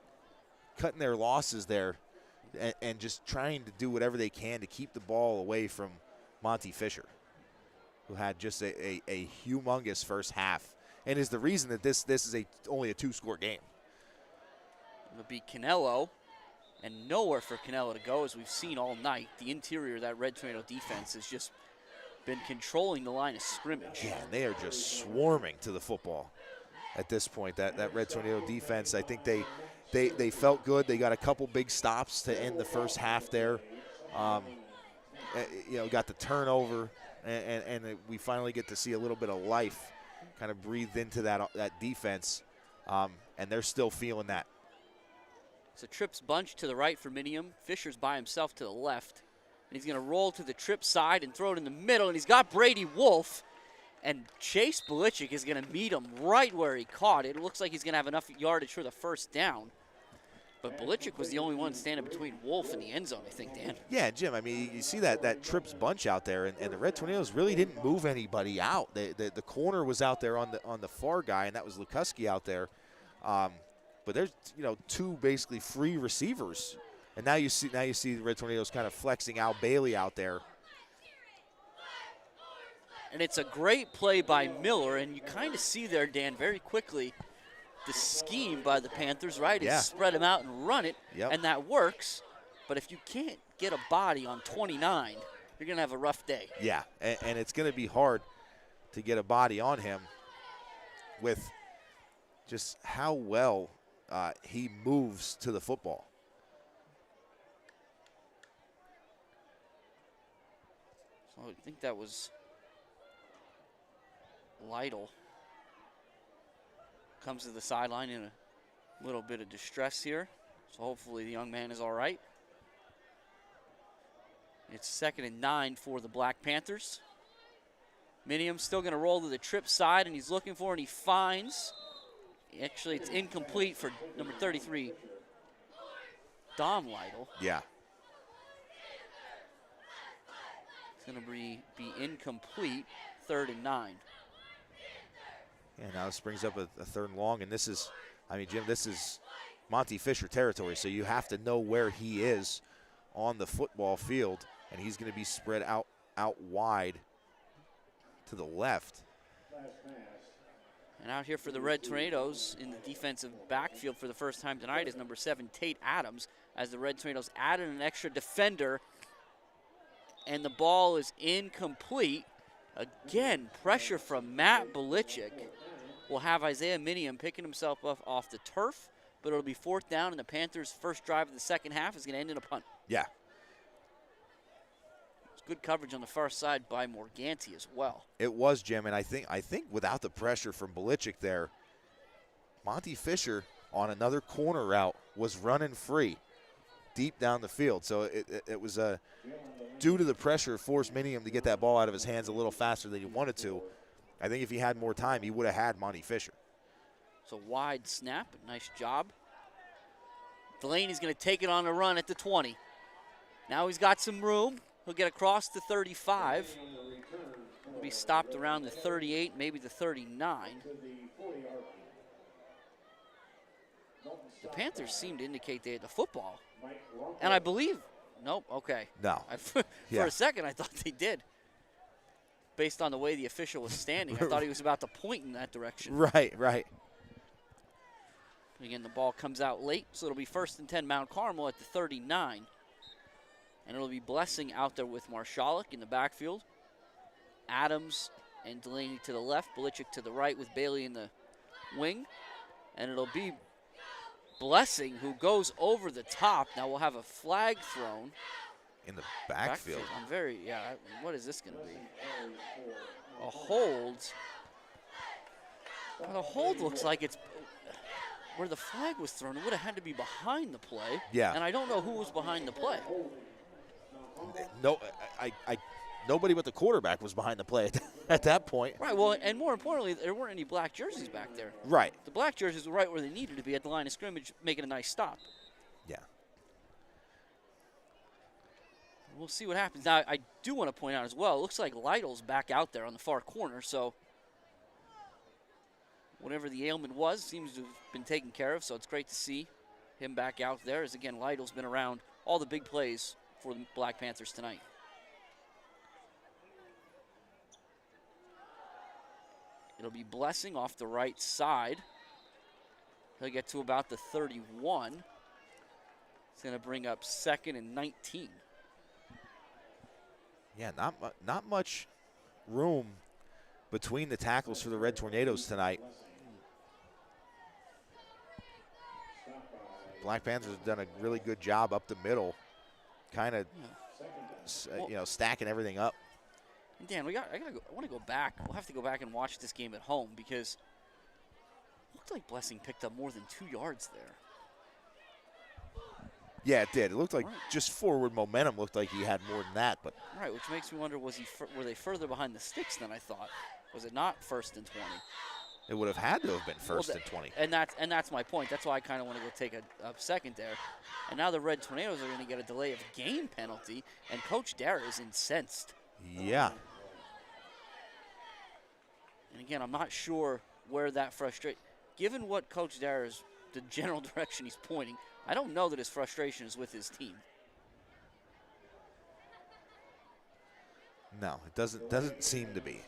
cutting their losses there and just trying to do whatever they can to keep the ball away from Monty Fisher, who had just a humongous first half and is the reason that this is only a 2-score game. It'll be Canelo, and nowhere for Canelo to go, as we've seen all night. The interior of that Red Tornado defense has just been controlling the line of scrimmage. Yeah, and they are just swarming to the football at this point. That Red Tornado defense, I think they felt good. They got a couple big stops to end the first half there. Got the turnover, and we finally get to see a little bit of life kind of breathed into that defense, and they're still feeling that. So trips bunch to the right for Minium. Fisher's by himself to the left. And he's going to roll to the trip side and throw it in the middle. And he's got Brady Wolf. And Chase Belichick is going to meet him right where he caught it. It looks like he's going to have enough yardage for the first down. But Belichick was the only one standing between Wolf and the end zone, I think, Dan. Yeah, Jim, I mean, you see that trips bunch out there, and the Red Tornadoes really didn't move anybody out. The corner was out there on the far guy, and that was Lukuski out there. But there's 2 basically free receivers, and now you see the Red Tornadoes kind of flexing Al Bailey out there. And it's a great play by Miller, and you kind of see there, Dan, very quickly the scheme by the Panthers, right? Yeah. Is spread them out and run it, Yep. and that works. But if you can't get a body on 29, you're going to have a rough day. Yeah, and it's going to be hard to get a body on him with just how well he moves to the football. I think that was Lytle. Comes to the sideline in a little bit of distress here. So hopefully the young man is all right. It's 2nd and 9 for the Black Panthers. Minium still going to roll to the trip side, and he's looking for, and he finds. Actually, it's incomplete for number 33, Dom Lytle. Yeah. It's going to be incomplete, 3rd and 9. Yeah, now this brings up a 3rd and long, and this is, I mean, Jim, this is Monty Fisher territory, so you have to know where he is on the football field, and he's going to be spread out wide to the left. And out here for the Red Tornadoes in the defensive backfield for the first time tonight is number 7, Tate Adams, as the Red Tornadoes added an extra defender, and the ball is incomplete. Again, pressure from Matt Belichick will have Isaiah Minium picking himself up off the turf, but it'll be 4th down, and the Panthers' first drive of the second half is going to end in a punt. Yeah. It's good coverage on the far side by Morganti as well. It was, Jim, and I think without the pressure from Belichick there, Monty Fisher on another corner route was running free deep down the field. So it was due to the pressure, forced Minium to get that ball out of his hands a little faster than he wanted to. I think if he had more time, he would have had Monty Fisher. So wide snap, nice job. Delaney's going to take it on a run at the 20. Now he's got some room. He'll get across the 35. He'll be stopped around the 38, maybe the 39. The Panthers seem to indicate they had the football. And I believe, nope, okay. No. For a second, I thought they did. Based on the way the official was standing, I thought he was about to point in that direction. Right. Again, the ball comes out late, so it'll be 1st and 10 Mount Carmel at the 39. And it'll be Blessing out there with Marshalik in the backfield. Adams and Delaney to the left, Belichick to the right with Bailey in the wing. And it'll be Blessing who goes over the top. Now we'll have a flag thrown. In the backfield. What is this going to be? A hold. Well, the hold looks like it's where the flag was thrown. It would have had to be behind the play. Yeah. And I don't know who was behind the play. No, nobody but the quarterback was behind the play at that point. Right, well, and more importantly, there weren't any black jerseys back there. Right. The black jerseys were right where they needed to be at the line of scrimmage, making a nice stop. Yeah. We'll see what happens. Now, I do want to point out as well, it looks like Lytle's back out there on the far corner, so whatever the ailment was seems to have been taken care of, so it's great to see him back out there, as again, Lytle's been around all the big plays for the Black Panthers tonight. It'll be Blessing off the right side. He'll get to about the 31. It's going to bring up 2nd and 19. Yeah, not much room between the tackles for the Red Tornadoes tonight. Black Panthers have done a really good job up the middle, kind of, stacking everything up. Dan, I want to go back. We'll have to go back and watch this game at home because it looked like Blessing picked up more than 2 yards there. Yeah, it did. It looked like just forward momentum looked like he had more than that, but right, which makes me wonder: were they further behind the sticks than I thought? Was it not 1st and 20? It would have had to have been 1st and 20. And that's my point. That's why I kind of want to go take a second there. And now the Red Tornadoes are going to get a delay of game penalty, and Coach Dara is incensed. Yeah. And again, I'm not sure where that frustration. Given what Coach Dara's the general direction he's pointing, I don't know that his frustration is with his team. No, it doesn't seem to be.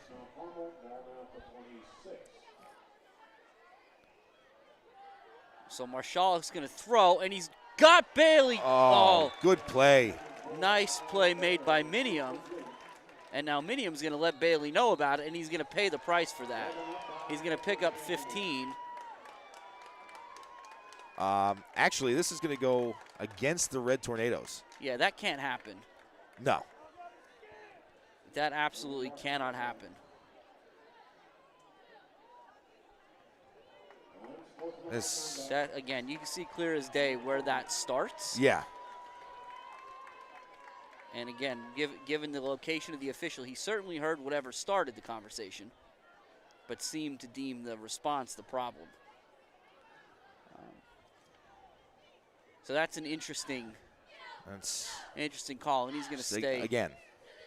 So Marshallik's going to throw, and he's got Bailey. Oh, good play. Nice play made by Minium. And now Minium's going to let Bailey know about it, and he's going to pay the price for that. He's going to pick up 15. Actually, this is going to go against the Red Tornadoes. Yeah, that can't happen. No. That absolutely cannot happen. That, again, you can see clear as day where that starts. Yeah. And again, given the location of the official, he certainly heard whatever started the conversation, but seemed to deem the response the problem. So that's an interesting call, and he's going to stay again.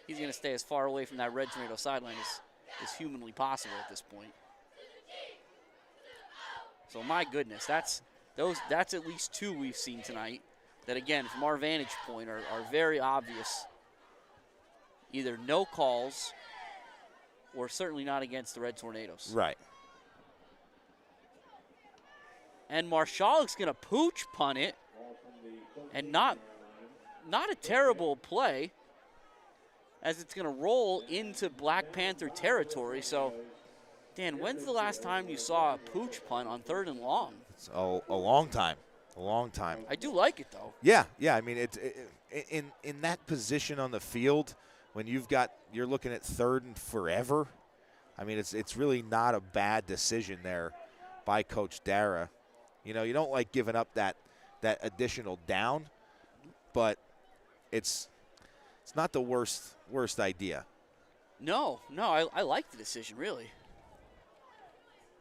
He's going to stay as far away from that Red Tornado sideline as humanly possible at this point. So my goodness, that's at least 2 we've seen tonight that, again, from our vantage point are very obvious. Either no calls or certainly not against the Red Tornadoes. Right. And Marshallik's going to pooch punt it, and not a terrible play, as it's going to roll into Black Panther territory. So, Dan, when's the last time you saw a pooch punt on 3rd and long? It's a long time. A long time. I do like it, though. Yeah. I mean, in that position on the field, when you're looking at 3rd and forever, I mean, it's really not a bad decision there by Coach Dara. You know, you don't like giving up that additional down, but it's not the worst idea. No, I like the decision, really.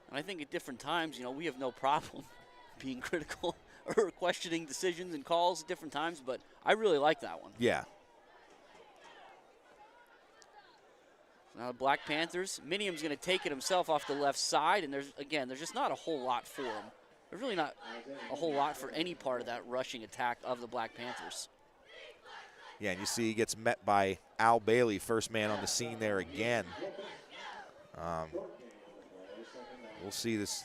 And I think at different times, you know, we have no problem being critical or questioning decisions and calls at different times, but I really like that one. Yeah. Now the Black Panthers, Minium's going to take it himself off the left side, and there's just not a whole lot for him. There's really not a whole lot for any part of that rushing attack of the Black Panthers. Yeah, and you see he gets met by Al Bailey, first man on the scene there again. We'll see this.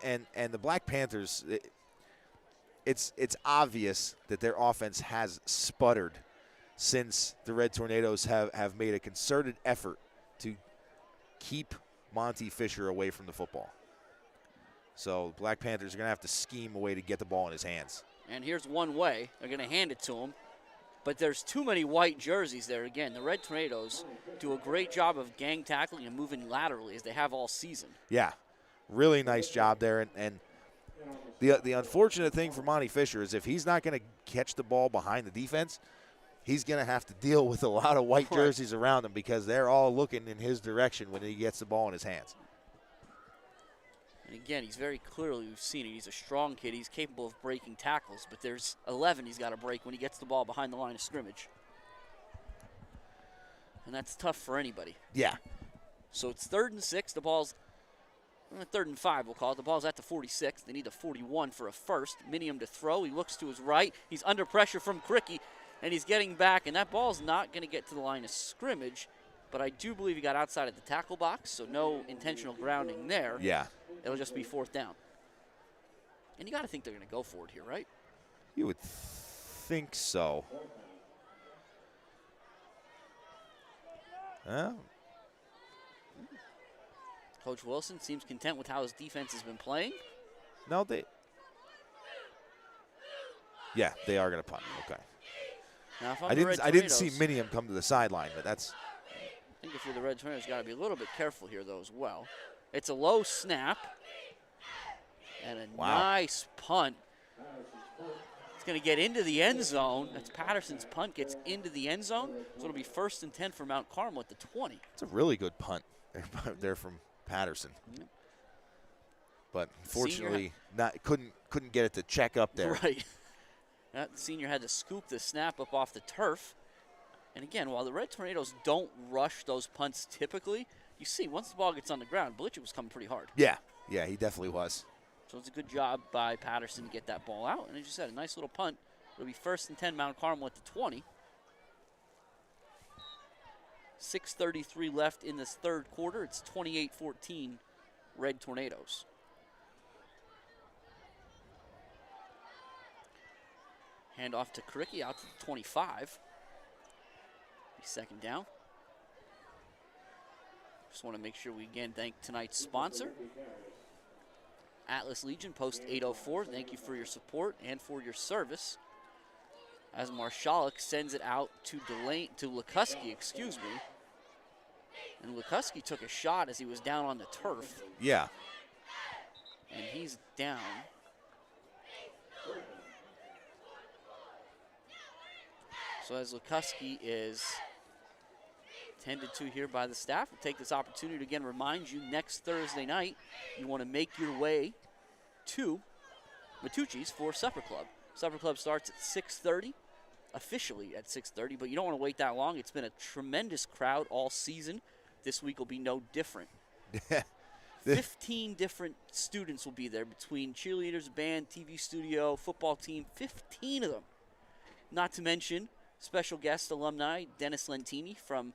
And the Black Panthers, it's obvious that their offense has sputtered since the Red Tornadoes have made a concerted effort to keep Monty Fisher away from the football. So the Black Panthers are going to have to scheme a way to get the ball in his hands. And here's one way. They're going to hand it to him. But there's too many white jerseys there. Again, the Red Tornadoes do a great job of gang tackling and moving laterally, as they have all season. Yeah, really nice job there. And the unfortunate thing for Monty Fisher is if he's not going to catch the ball behind the defense, he's going to have to deal with a lot of white jerseys around him, because they're all looking in his direction when he gets the ball in his hands. And again, he's very clearly, we've seen it, he's a strong kid. He's capable of breaking tackles, but there's 11 he's got to break when he gets the ball behind the line of scrimmage. And that's tough for anybody. Yeah. So it's 3rd and 6. The ball's 3rd and 5, we'll call it. The ball's at the 46. They need the 41 for a first. Minium to throw. He looks to his right. He's under pressure from Cricky, and he's getting back, and that ball's not going to get to the line of scrimmage, but I do believe he got outside of the tackle box, so no intentional grounding there. Yeah. It'll just be 4th down. And you got to think they're going to go for it here, right? You would think so. Coach Wilson seems content with how his defense has been playing. No, Yeah, they are going to punt. Okay. Now, if I didn't see Minium come to the sideline, but that's. I think if you're the Red Tornadoes, got to be a little bit careful here, though, as well. It's a low snap and a nice punt. It's going to get into the end zone. That's Patterson's punt, gets into the end zone. So it'll be 1st and 10 for Mount Carmel at the 20. It's a really good punt there from Patterson. Yep. But unfortunately, couldn't get it to check up there. Right. The senior had to scoop the snap up off the turf. And again, while the Red Tornadoes don't rush those punts typically, you see once the ball gets on the ground, Blitchett was coming pretty hard. Yeah, he definitely was. So it's a good job by Patterson to get that ball out. And as you said, a nice little punt. It'll be 1st and 10 Mount Carmel at the 20. 6:33 left in this 3rd quarter. It's 28-14 Red Tornadoes. Hand off to Cricky out to the 25. 2nd down. Just want to make sure we again thank tonight's sponsor, Atlas Legion, post 804. Thank you for your support and for your service. as Marshalik sends it out to Lukuski, excuse me. And Lukuski took a shot as he was down on the turf. Yeah. And he's down. So as Lukuski is tended to here by the staff, we'll take this opportunity to again remind you next Thursday night, you want to make your way to Matucci's for Supper Club. Supper Club starts at 6:30, officially at 6:30, but you don't want to wait that long. It's been a tremendous crowd all season. This week will be no different. 15 different students will be there between cheerleaders, band, TV studio, football team, 15 of them. Not to mention special guest alumni Dennis Lentini from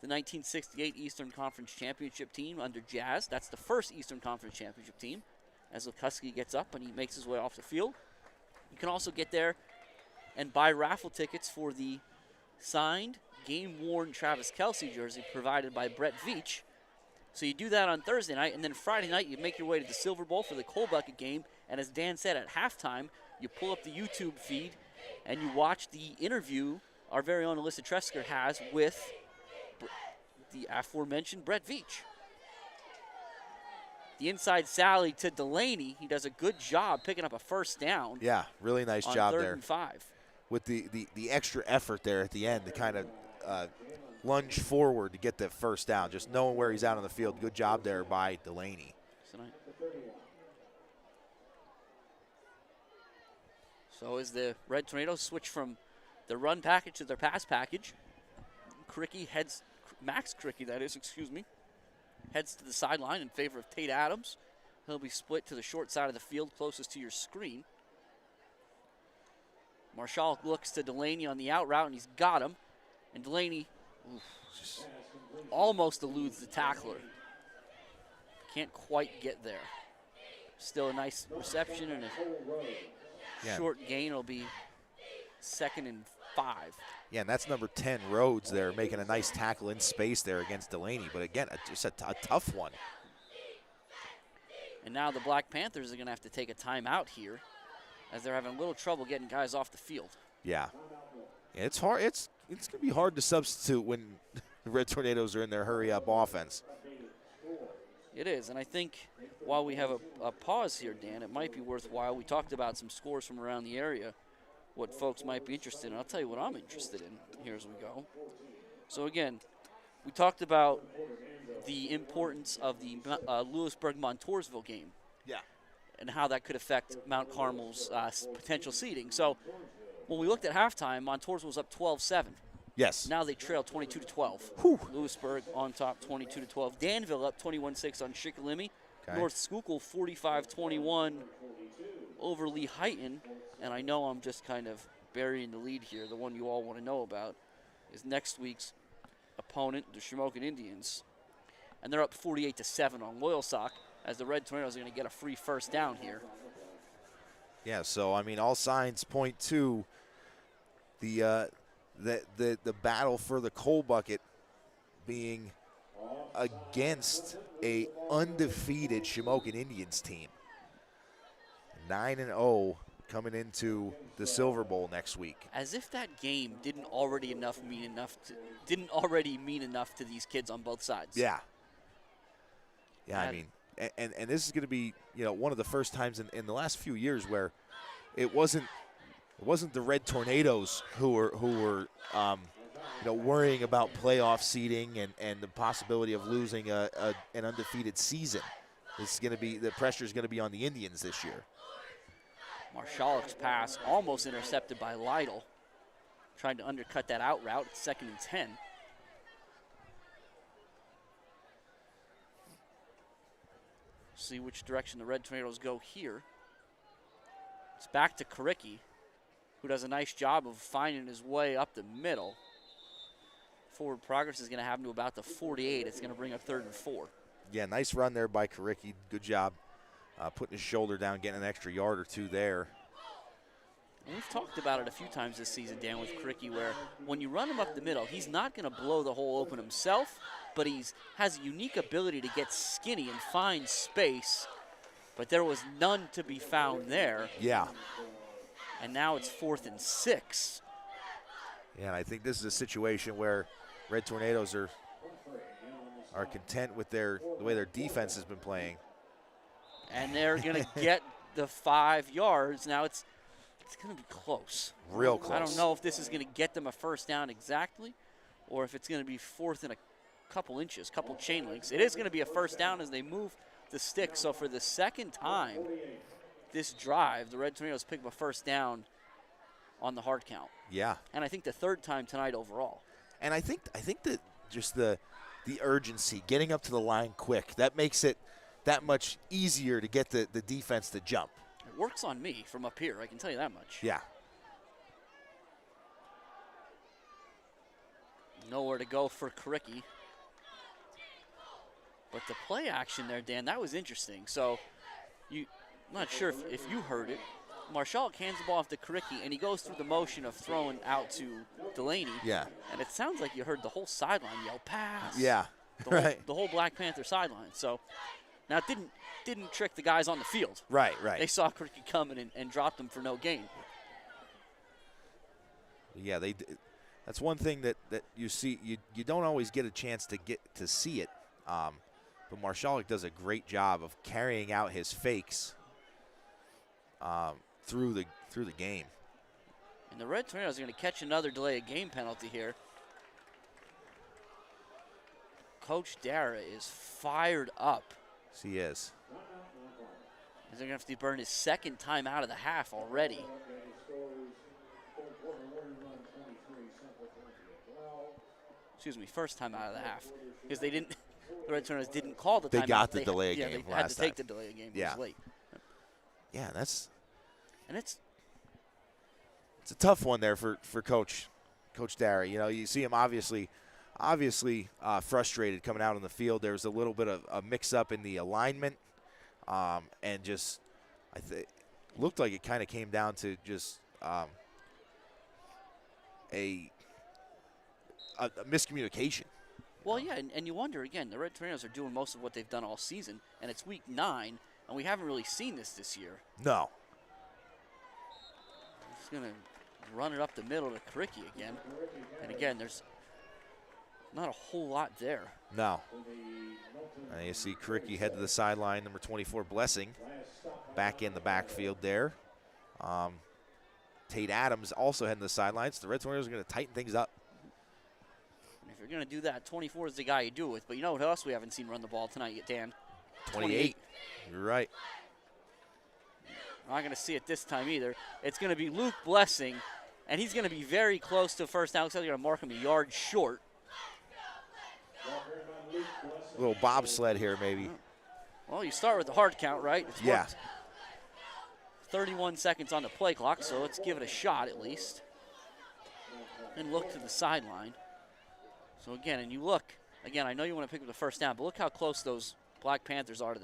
the 1968 Eastern Conference Championship team under Jazz. That's the first Eastern Conference Championship team. As Lukuski gets up and he makes his way off the field. You can also get there and buy raffle tickets for the signed, game-worn Travis Kelce jersey provided by Brett Veach. So you do that on Thursday night, and then Friday night you make your way to the Silver Bowl for the Coal Bucket game. And as Dan said, at halftime, you pull up the YouTube feed and you watch the interview our very own Alyssa Tresker has with the aforementioned Brett Veach. The inside sally to Delaney. He does a good job picking up a first down. Yeah, really nice on job 3rd there. and 5. With the extra effort there at the end to kind of lunge forward to get that first down, just knowing where he's out on the field. Good job there by Delaney. So as the Red Tornadoes switch from their run package to their pass package, Max Cricky, that is, excuse me, heads to the sideline in favor of Tate Adams. He'll be split to the short side of the field closest to your screen. Marshall looks to Delaney on the out route, and he's got him. And Delaney just almost eludes the tackler. Can't quite get there. Still a nice reception and a short gain. It'll be 2nd and 5. Yeah, and that's number 10, Rhodes, there, making a nice tackle in space there against Delaney. But again, just a tough one. And now the Black Panthers are going to have to take a timeout here as they're having a little trouble getting guys off the field. Yeah. It's hard. It's going to be hard to substitute when the Red Tornadoes are in their hurry-up offense. It is, and I think while we have a pause here, Dan, it might be worthwhile. We talked about some scores from around the area, what folks might be interested in. I'll tell you what I'm interested in here as we go. So again, we talked about the importance of the Lewisburg-Montoursville game. Yeah. And how that could affect Mount Carmel's potential seeding. So when we looked at halftime, Montoursville was up 12-7. Yes. Now they trail 22-12. Lewisburg on top 22-12. Danville up 21-6 on Shikellamy. Okay. North Schuylkill 45-21 over Lehighton. And I know I'm just kind of burying the lead here. The one you all want to know about is next week's opponent, the Shamokin Indians. And they're up 48-7 on Loyalsock as the Red Tornadoes are going to get a free first down here. Yeah, so, I mean, all signs point to the battle for the coal bucket being against a undefeated Shamokin Indians team. 9-0 coming into the Silver Bowl next week. As if that game didn't already mean enough to these kids on both sides. Yeah. Yeah, I mean, and this is going to be, you know, one of the first times in the last few years where it wasn't the Red Tornadoes who were worrying about playoff seeding and the possibility of losing an undefeated season. This is going to be, the pressure is going to be on the Indians this year. Marshallik's pass almost intercepted by Lytle. Trying to undercut that out route. It's 2nd and 10. See which direction the Red Tornadoes go here. It's back to Karicki, who does a nice job of finding his way up the middle. Forward progress is going to have him to about the 48. It's going to bring up 3rd and 4. Yeah, nice run there by Karicki. Good job putting his shoulder down, getting an extra yard or two there. And we've talked about it a few times this season, Dan, with Karicki, where when you run him up the middle, he's not going to blow the hole open himself, but he has a unique ability to get skinny and find space. But there was none to be found there. Yeah. And now it's 4th and 6. Yeah, and I think this is a situation where Red Tornadoes are content with the way their defense has been playing. And they're going to get the 5 yards. Now it's going to be close. Real close. I don't know if this is going to get them a first down exactly, or if it's going to be 4th and a couple inches, couple chain links. It is going to be a first down as they move the stick. So for the second time this drive, the Red Tornadoes pick up a first down on the hard count. Yeah. And I think the third time tonight overall. And I think that just the urgency, getting up to the line quick, that makes it that much easier to get the defense to jump. It works on me from up here, I can tell you that much. Yeah. Nowhere to go for Kricky. But the play action there, Dan, that was interesting. So I'm not sure if you heard it. Marshall hands the ball off to Kricky, and he goes through the motion of throwing out to Delaney. Yeah. And it sounds like you heard the whole sideline yell, pass. Yeah, The whole Black Panther sideline. So now it didn't trick the guys on the field. Right. They saw Kricky coming and dropped him for no gain. Yeah, that's one thing that you see. You don't always get a chance to get to see it. But Marshall does a great job of carrying out his fakes through the game. And the Red Tornadoes are going to catch another delay of game penalty here. Coach Dara is fired up. Yes, he is. He's going to have to burn his second time out of the half already. Excuse me, first time out of the half. Because the Red Tornadoes didn't call the timeout. They got the delay yeah, game they last had to take time. the delay game. Yeah. It was late. Yeah, And it's a tough one there for Coach Dara. You know, you see him obviously frustrated coming out on the field. There was a little bit of a mix-up in the alignment, and just I think looked like it kind of came down to just a miscommunication. well, yeah, and you wonder again. The Red Tornadoes are doing most of what they've done all season, and it's week 9, and we haven't really seen this year. No. He's going to run it up the middle to Kricky again, and again, there's not a whole lot there. No. And you see Kricky head to the sideline, number 24, Blessing, back in the backfield there. Tate Adams also heading to the sidelines. The Red Tornadoes are going to tighten things up. And if you're going to do that, 24 is the guy you do it with. But you know what else we haven't seen run the ball tonight yet, Dan? 28. You're right. We're not going to see it this time either. It's going to be Luke Blessing, and he's going to be very close to first down. Looks like they're going to mark him a yard short. A little bobsled here, maybe. Well, you start with the hard count, right? It's Yeah. worked. 31 seconds on the play clock, so let's give it a shot at least. And look to the sideline. So again, and you look, again, I know you want to pick up the first down, but look how close those Black Panthers are to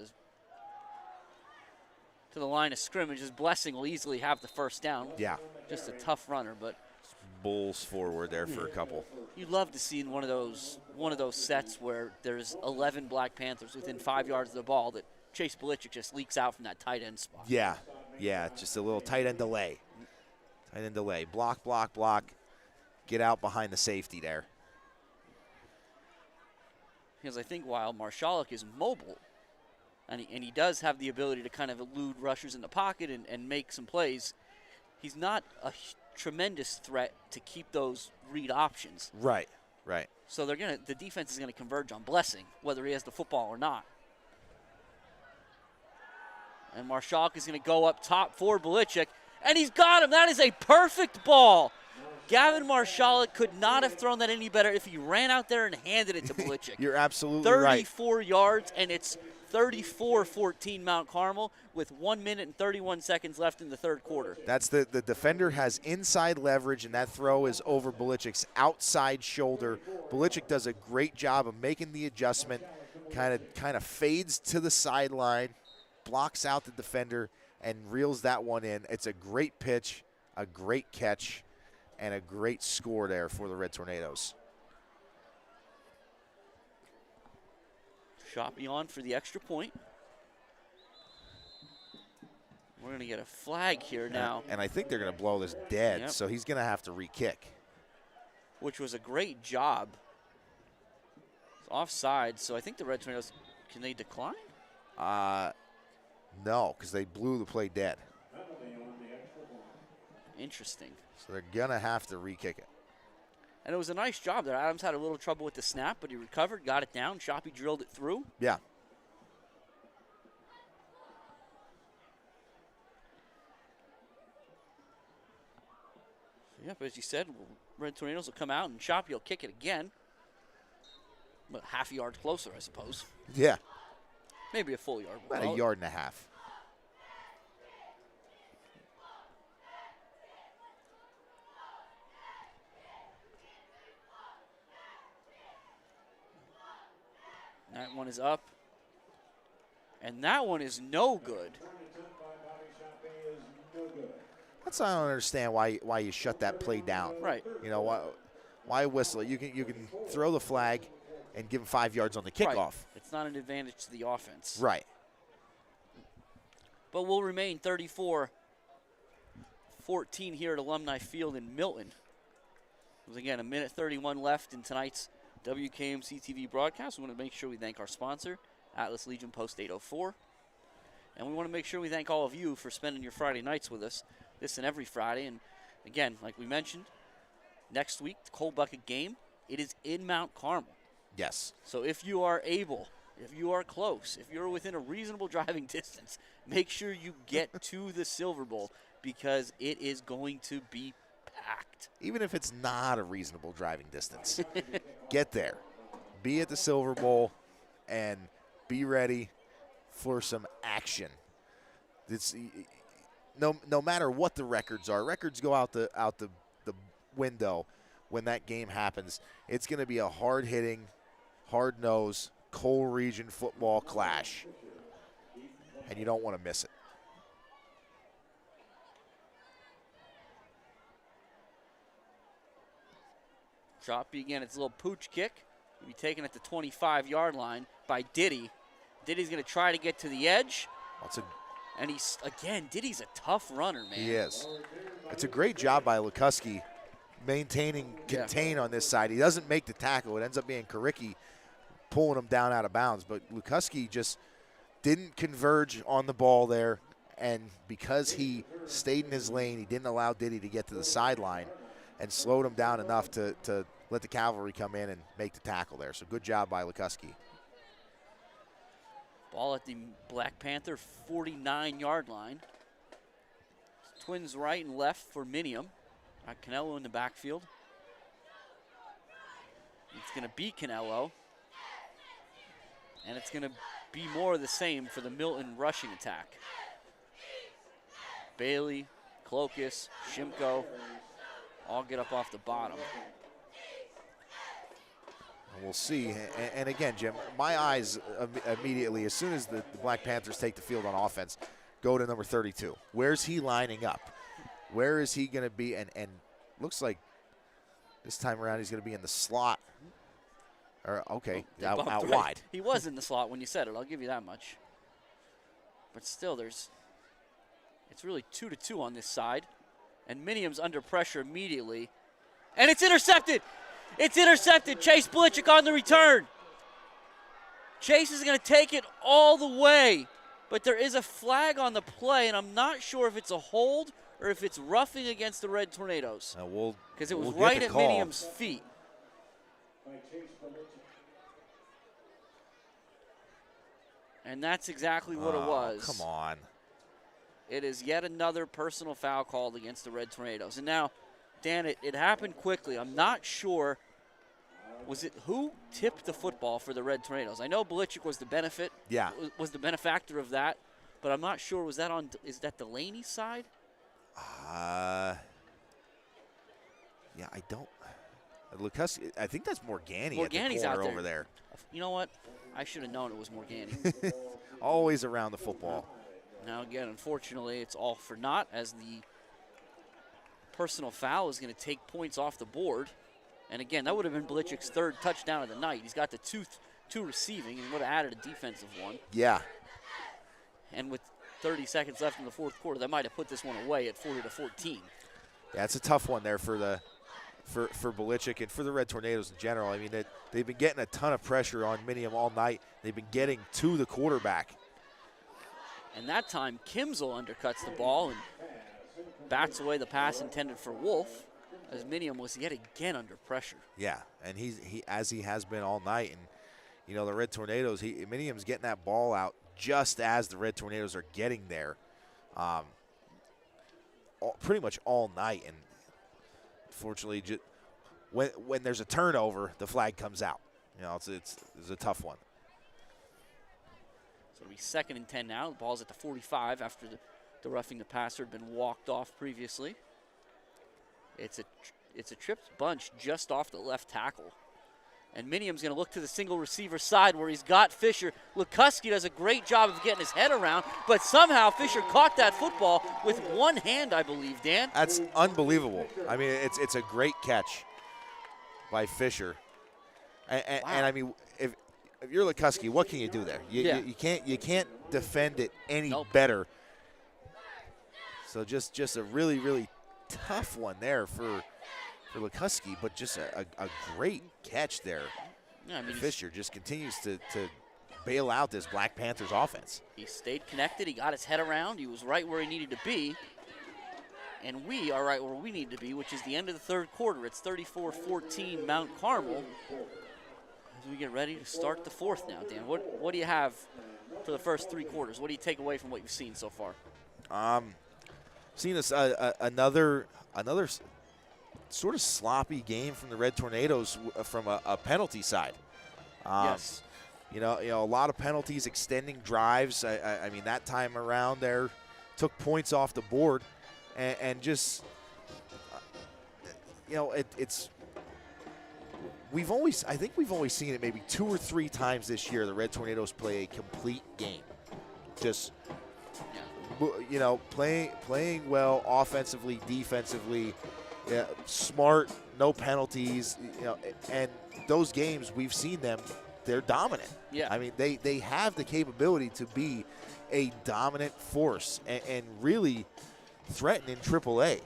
the line of scrimmage. His Blessing will easily have the first down. Yeah. Just a tough runner, but Bulls forward there for a couple. you'd love to see in one of those sets where there's 11 Black Panthers within 5 yards of the ball that Chase Belichick just leaks out from that tight end spot. Yeah. Yeah, just a little tight end delay. Tight end delay. Block, block, block. Get out behind the safety there. Because I think while Marshalluk is mobile, and he does have the ability to kind of elude rushers in the pocket and make some plays, he's not a tremendous threat to keep those read options. Right, right. So the defense is going to converge on Blessing, whether he has the football or not. And Marshalluk is going to go up top for Belichick, and he's got him. That is a perfect ball. Gavin Marshalluk could not have thrown that any better if he ran out there and handed it to Belichick. You're absolutely right. 34 yards, and it's 34-14 Mount Carmel with 1 minute and 31 seconds left in the third quarter. That's the defender has inside leverage, and that throw is over Belichick's outside shoulder. Belichick does a great job of making the adjustment, kind of fades to the sideline, blocks out the defender, and reels that one in. It's a great pitch, a great catch, and a great score there for the Red Tornadoes. Shot beyond for the extra point. We're going to get a flag here now. And I think they're going to blow this dead, Yep. so he's going to have to re-kick. Which was a great job. It's offside, so I think the Red Tornadoes, can they decline? No, because they blew the play dead. Interesting. So they're going to have to re-kick it. And it was a nice job there. Adams had a little trouble with the snap, but he recovered, got it down. Shoppy drilled it through. Yeah. Yep, as you said, Red Tornadoes will come out and Shoppy will kick it again. But half a yard closer, I suppose. Yeah. Maybe a full yard. About a yard and a half. That one is up. And that one is no good. That's why I don't understand why you shut that play down. Right. You know, why whistle it? You can throw the flag and give him 5 yards on the kickoff. Right. It's not an advantage to the offense. Right. But we'll remain 34-14 here at Alumni Field in Milton. There's, again, 1:31 left in tonight's WKMC TV broadcast. We want to make sure we thank our sponsor, Atlas Legion Post 804. And we want to make sure we thank all of you for spending your Friday nights with us, this and every Friday. And, again, like we mentioned, next week, the Cold Bucket game, it is in Mount Carmel. Yes. So if you are able, if you are close, if you're within a reasonable driving distance, make sure you get to the Silver Bowl because it is going to be packed. Even if it's not a reasonable driving distance, get there. Be at the Silver Bowl and be ready for some action. It's no matter what the records are. Records go out the window when that game happens. It's going to be a hard-hitting, hard-nosed, Coal Region football clash, and you don't want to miss it. Shoppy again, it's a little pooch kick. He'll be taken at the 25-yard line by Diddy. Diddy's going to try to get to the edge. And he's, again, Diddy's a tough runner, man. He is. It's a great job by Lukuski contain on this side. He doesn't make the tackle. It ends up being Karicki pulling him down out of bounds. But Lukuski just didn't converge on the ball there. And because he stayed in his lane, he didn't allow Diddy to get to the sideline and slowed him down enough to let the cavalry come in and make the tackle there. So good job by Lukuski. Ball at the Black Panther 49-yard line. Twins right and left for Minium. Got Canelo in the backfield. It's going to be Canelo. And it's going to be more of the same for the Milton rushing attack. Bailey, Clokus, Shimko all get up off the bottom. We'll see. And again, Jim, my eyes immediately, as soon as the Black Panthers take the field on offense, go to number 32. Where's he lining up? Where is he going to be? And looks like this time around he's going to be in the slot. Or, okay, out wide. He was in the slot when you said it. I'll give you that much. But still, it's really 2-2 on this side. And Minium's under pressure immediately. And it's intercepted. It's intercepted. Chase Blitchick on the return. Chase is going to take it all the way. But there is a flag on the play, and I'm not sure if it's a hold or if it's roughing against the Red Tornadoes. Because it was right at Minium's feet. And that's exactly what it was. Come on. It is yet another personal foul called against the Red Tornadoes. And now, Dan, it happened quickly. I'm not sure. Was it who tipped the football for the Red Tornadoes? I know Blitchick was the benefit. Yeah. Was the benefactor of that. But I'm not sure. Is that Delaney's side? Yeah, I don't. Lukuski, I think that's Morgani Morgani's at the corner out there. over there. You know what? I should have known it was Morgani. Always around the football. Now, again, unfortunately, it's all for naught as the personal foul is going to take points off the board. And, again, that would have been Blitchick's third touchdown of the night. He's got the two receiving and would have added a defensive one. Yeah. And with 30 seconds left in the fourth quarter. That might have put this one away at 40-14. Yeah, it's a tough one there for Belichick and for the Red Tornadoes in general. I mean, they've been getting a ton of pressure on Minium all night. They've been getting to the quarterback. And that time, Kimsel undercuts the ball and bats away the pass intended for Wolf, as Minium was yet again under pressure. Yeah, and he has been all night. And, you know, the Red Tornadoes, Minium's getting that ball out just as the Red Tornadoes are getting there pretty much all night. And fortunately, when there's a turnover, the flag comes out. You know, it's a tough one. So it'll be 2nd and 10 now. The ball's at the 45 after the roughing the passer had been walked off previously. It's a tripped bunch just off the left tackle. And Minium's going to look to the single receiver side where he's got Fisher. Lukuski does a great job of getting his head around, but somehow Fisher caught that football with one hand, I believe, Dan. That's unbelievable. I mean, it's a great catch by Fisher. And I mean, if you're Lukuski, what can you do there? You can't defend it any better. So just a really, really tough one there for Lukuski, but just a great catch there. Yeah, I mean, Fisher just continues to bail out this Black Panthers offense. He stayed connected. He got his head around. He was right where he needed to be. And we are right where we need to be, which is the end of the third quarter. It's 34-14 Mount Carmel. As we get ready to start the fourth now, Dan, what do you have for the first 3 quarters? What do you take away from what you've seen so far? Seen another sort of sloppy game from the Red Tornadoes from a penalty side. Yes. You know, a lot of penalties, extending drives. I mean, that time around there took points off the board, and just, you know, it's. I think we've only seen it maybe 2 or 3 times this year. The Red Tornadoes play a complete game, just, you know, playing well offensively, defensively. Yeah, smart, no penalties, you know, and those games we've seen them, they're dominant. Yeah. I mean, they have the capability to be a dominant force and really threaten in AAA.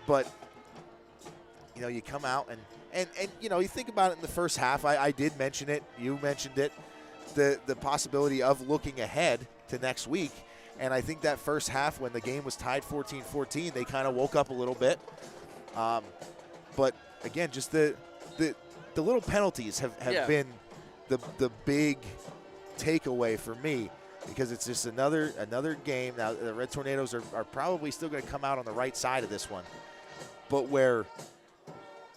But, you know, you come out and you know, you think about it in the first half. I did mention it. You mentioned it. The possibility of looking ahead to next week. And I think that first half, when the game was tied 14-14, they kind of woke up a little bit. But again, just the little penalties have been the big takeaway for me, because it's just another game. Now the Red Tornadoes are probably still going to come out on the right side of this one, but where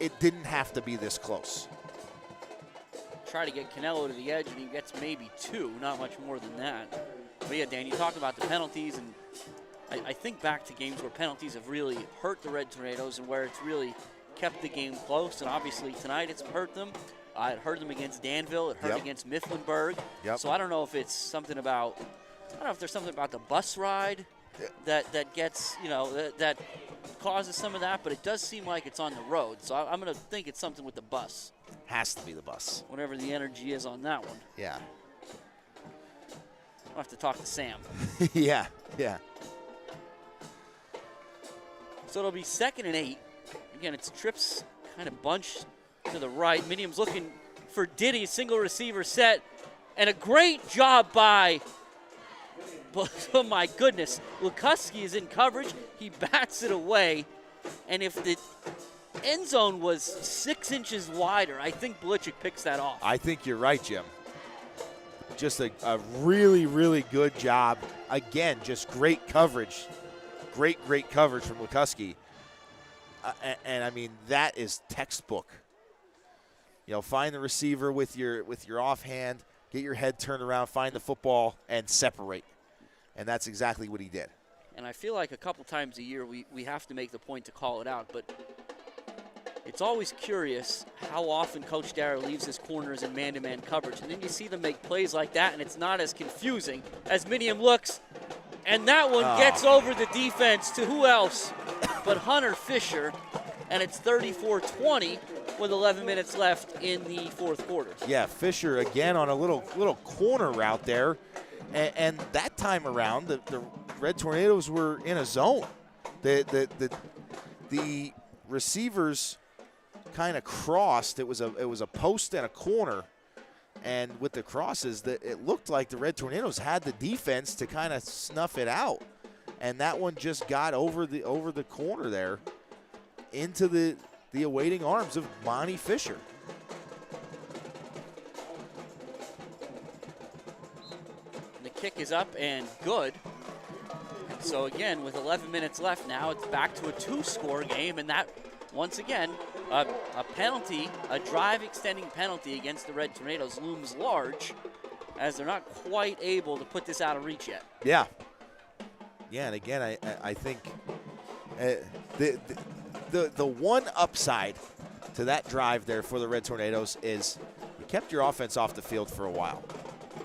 it didn't have to be this close. Try to get Canelo to the edge, and he gets maybe 2, not much more than that. But yeah, Dan, you talked about the penalties, and I think back to games where penalties have really hurt the Red Tornadoes and where it's really kept the game close. And obviously tonight it's hurt them. It hurt them against Danville. It hurt against Mifflinburg. So I don't know if it's something about, I don't know if there's something about the bus ride that gets, you know, that causes some of that. But it does seem like it's on the road. So I'm going to think it's something with the bus. Has to be the bus. Whatever the energy is on that one. Yeah. I'll have to talk to Sam. yeah. So it'll be 2nd and 8. Again, it's trips kind of bunched to the right. Minium's looking for Diddy, single receiver set. And a great job by, oh my goodness, Lukuski is in coverage. He bats it away. And if the end zone was 6 inches wider, I think Belichick picks that off. I think you're right, Jim. Just a really, really good job. Again, just great coverage. Great coverage from Lukuski. And I mean, that is textbook. You know, find the receiver with your offhand, get your head turned around, find the football, and separate. And that's exactly what he did. And I feel like a couple times a year we have to make the point to call it out, but it's always curious how often Coach Darrah leaves his corners in man-to-man coverage. And then you see them make plays like that, and it's not as confusing as Minium looks. And that one gets over the defense to who else but Hunter Fisher. And it's 34-20 with 11 minutes left in the fourth quarter. Yeah, Fisher again on a little corner route there. And that time around, the Red Tornadoes were in a zone. The receivers kind of crossed. It was a post and a corner, and with the crosses, it looked like the Red Tornadoes had the defense to kind of snuff it out, and that one just got over the corner there into the awaiting arms of Monty Fisher. The kick is up and good. So again, with 11 minutes left now, it's back to a 2-score game, and that, once again, a penalty, a drive-extending penalty against the Red Tornadoes looms large, as they're not quite able to put this out of reach yet. Yeah. Yeah, and again, I think the one upside to that drive there for the Red Tornadoes is you kept your offense off the field for a while.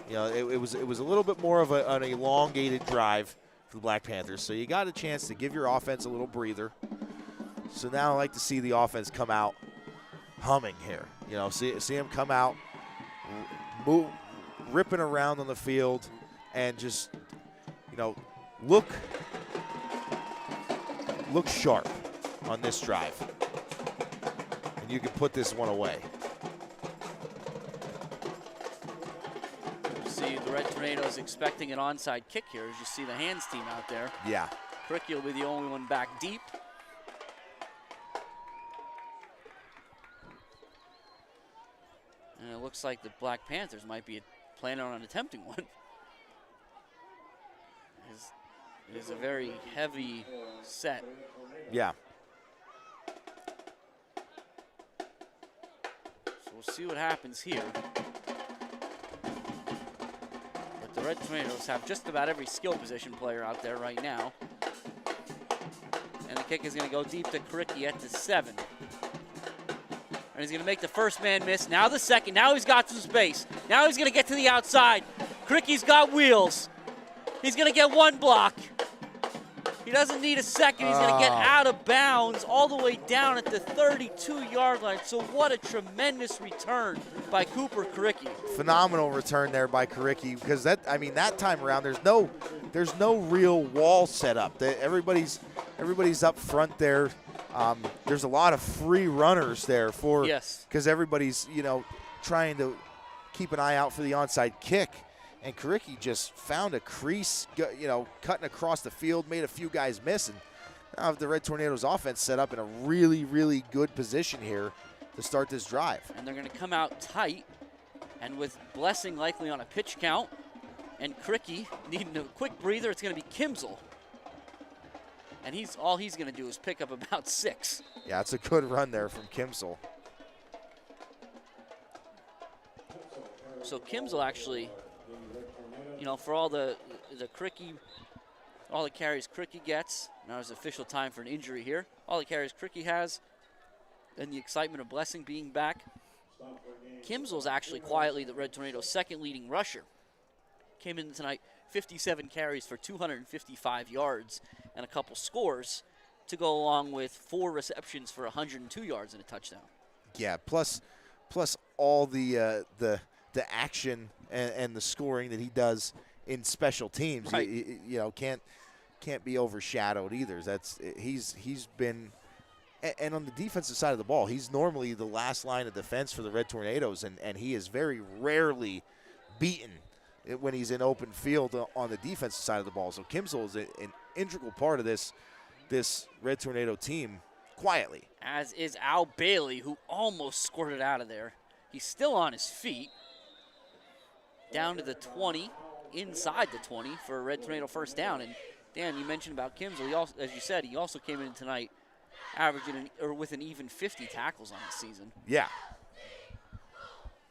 You know, it was a little bit more of an elongated drive for the Black Panthers, so you got a chance to give your offense a little breather. So now I like to see the offense come out humming here. You know, see them come out, ripping around on the field, and just, you know, look sharp on this drive. And you can put this one away. See the Red Tornadoes expecting an onside kick here, as you see the hands team out there. Yeah. Cricky will be the only one back deep. And it looks like the Black Panthers might be planning on attempting one. It is a very heavy set. Yeah. So we'll see what happens here. But the Red Tornadoes have just about every skill position player out there right now. And the kick is going to go deep to Cricky at the 7. And he's going to make the first man miss. Now the second. Now he's got some space. Now he's going to get to the outside. Cricky's got wheels. He's going to get one block. He doesn't need a second. He's going to get out of bounds all the way down at the 32-yard line. So what a tremendous return by Cooper Cricky. Phenomenal return there by Cricky, because that time around there's no real wall set up. Everybody's up front there. There's a lot of free runners there because everybody's, you know, trying to keep an eye out for the onside kick. And Cricky just found a crease, you know, cutting across the field, made a few guys miss. And now the Red Tornadoes offense set up in a really, really good position here to start this drive. And they're going to come out tight, and with Blessing likely on a pitch count, and Cricky needing a quick breather, it's going to be Kimsel. And all he's going to do is pick up about 6. Yeah, it's a good run there from Kimsel. So Kimsel actually, you know, for all the Cricky, all the carries Cricky gets, now it's official time for an injury here, all the carries Cricky has, and the excitement of Blessing being back, Kimsel's actually quietly the Red Tornadoes' second leading rusher. Came in tonight, 57 carries for 255 yards and a couple scores to go along with 4 receptions for 102 yards and a touchdown. Yeah, plus all the action and the scoring that he does in special teams, right. you know, can't be overshadowed either. He's been, and on the defensive side of the ball, he's normally the last line of defense for the Red Tornadoes, and he is very rarely beaten when he's in open field on the defensive side of the ball. So Kimsel is an integral part of this Red Tornado team quietly. As is Al Bailey, who almost squirted out of there. He's still on his feet. Down to the 20, inside the 20 for a Red Tornado first down. And Dan, you mentioned about Kimsel. He also, as you said, he also came in tonight averaging with an even 50 tackles on the season. Yeah.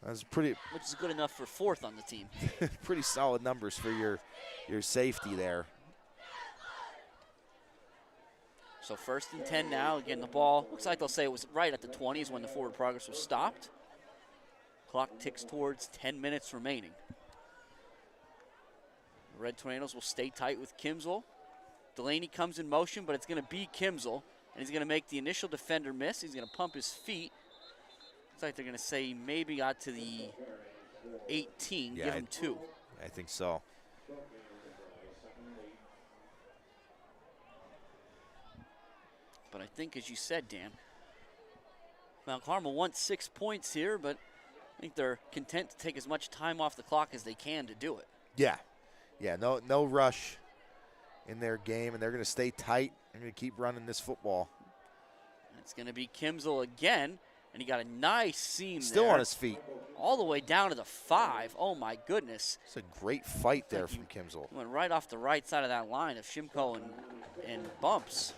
That's pretty. Which is good enough for 4th on the team. Pretty solid numbers for your safety there. So 1st and 10 now. Again, the ball looks like they'll say it was right at the 20s when the forward progress was stopped. Clock ticks towards 10 minutes remaining. The Red Tornadoes will stay tight with Kimsel. Delaney comes in motion, but it's going to be Kimsel, and he's going to make the initial defender miss. He's going to pump his feet. Looks like they're going to say he maybe got to the 18, give him 2. I think so. But I think, as you said, Dan, Mount Carmel wants 6 points here, but I think they're content to take as much time off the clock as they can to do it. Yeah. Yeah, no rush in their game, and they're going to stay tight. They're going to keep running this football. It's going to be Kimsel again, and he got a nice seam Still there. on his feet. All the way down to the 5. Oh, my goodness. It's a great fight there from Kimsel. Went right off the right side of that line of Shimko and Bumps.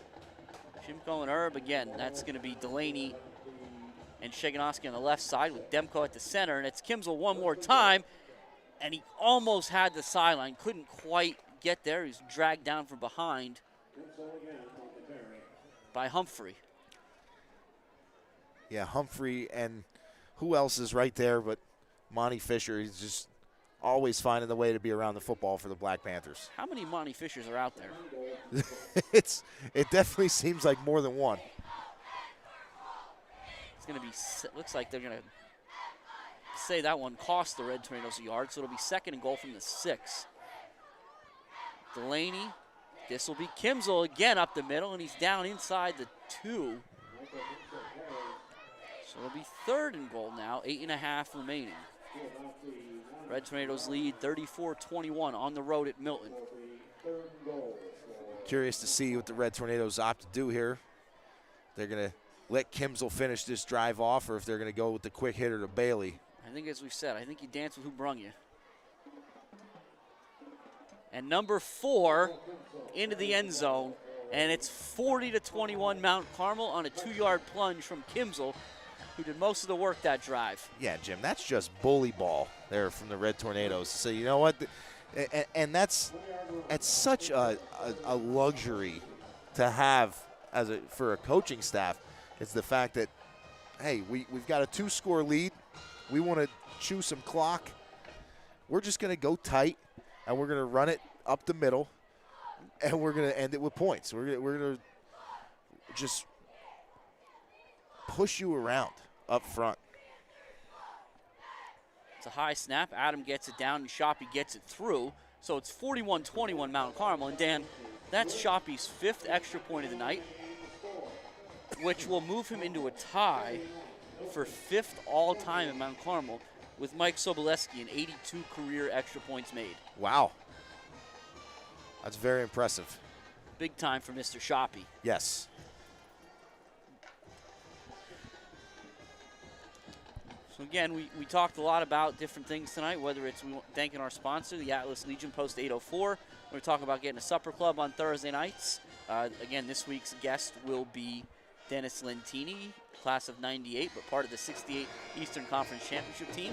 Shimko and Herb again. That's going to be Delaney and Sheganowski on the left side with Demko at the center. And it's Kimsel one more time. And he almost had the sideline. Couldn't quite get there. He was dragged down from behind by Humphrey. Yeah, Humphrey, and who else is right there but Monty Fisher. He's just always finding the way to be around the football for the Black Panthers. How many Monty Fishers are out there? It definitely seems like more than one. It's going to be, looks like they're going to say that one cost the Red Tornadoes a yard, so it'll be 2nd and goal from the 6. Delaney, this will be Kimsel again up the middle, and he's down inside the 2. So it'll be 3rd and goal now, 8.5 remaining. Red Tornadoes lead 34-21 on the road at Milton. Curious to see what the Red Tornadoes opt to do here. They're going to let Kimsel finish this drive off, or if they're going to go with the quick hitter to Bailey. I think, as we've said, I think you dance with who brung you. And number 4 into the end zone, and it's 40-21 Mount Carmel on a 2-yard plunge from Kimsel, who did most of the work that drive. Yeah, Jim, that's just bully ball there from the Red Tornadoes. So you know what? And that's such a luxury to have for a coaching staff. It's the fact that, hey, we've got a 2-score lead. We want to chew some clock. We're just going to go tight, and we're going to run it up the middle, and we're going to end it with points. We're going to just push you around up front. It's a high snap. Adam gets it down, and Shoppy gets it through. So it's 41-21 Mount Carmel. And, Dan, that's Shoppy's 5th extra point of the night, which will move him into a tie for 5th all-time in Mount Carmel with Mike Soboleski and 82 career extra points made. Wow. That's very impressive. Big time for Mr. Shoppy. Yes. So again, we talked a lot about different things tonight, whether it's thanking our sponsor, the Atlas Legion Post 804. We're going to talk about getting a supper club on Thursday nights. Again, this week's guest will be Dennis Lentini, class of 98, but part of the 68 Eastern Conference Championship team.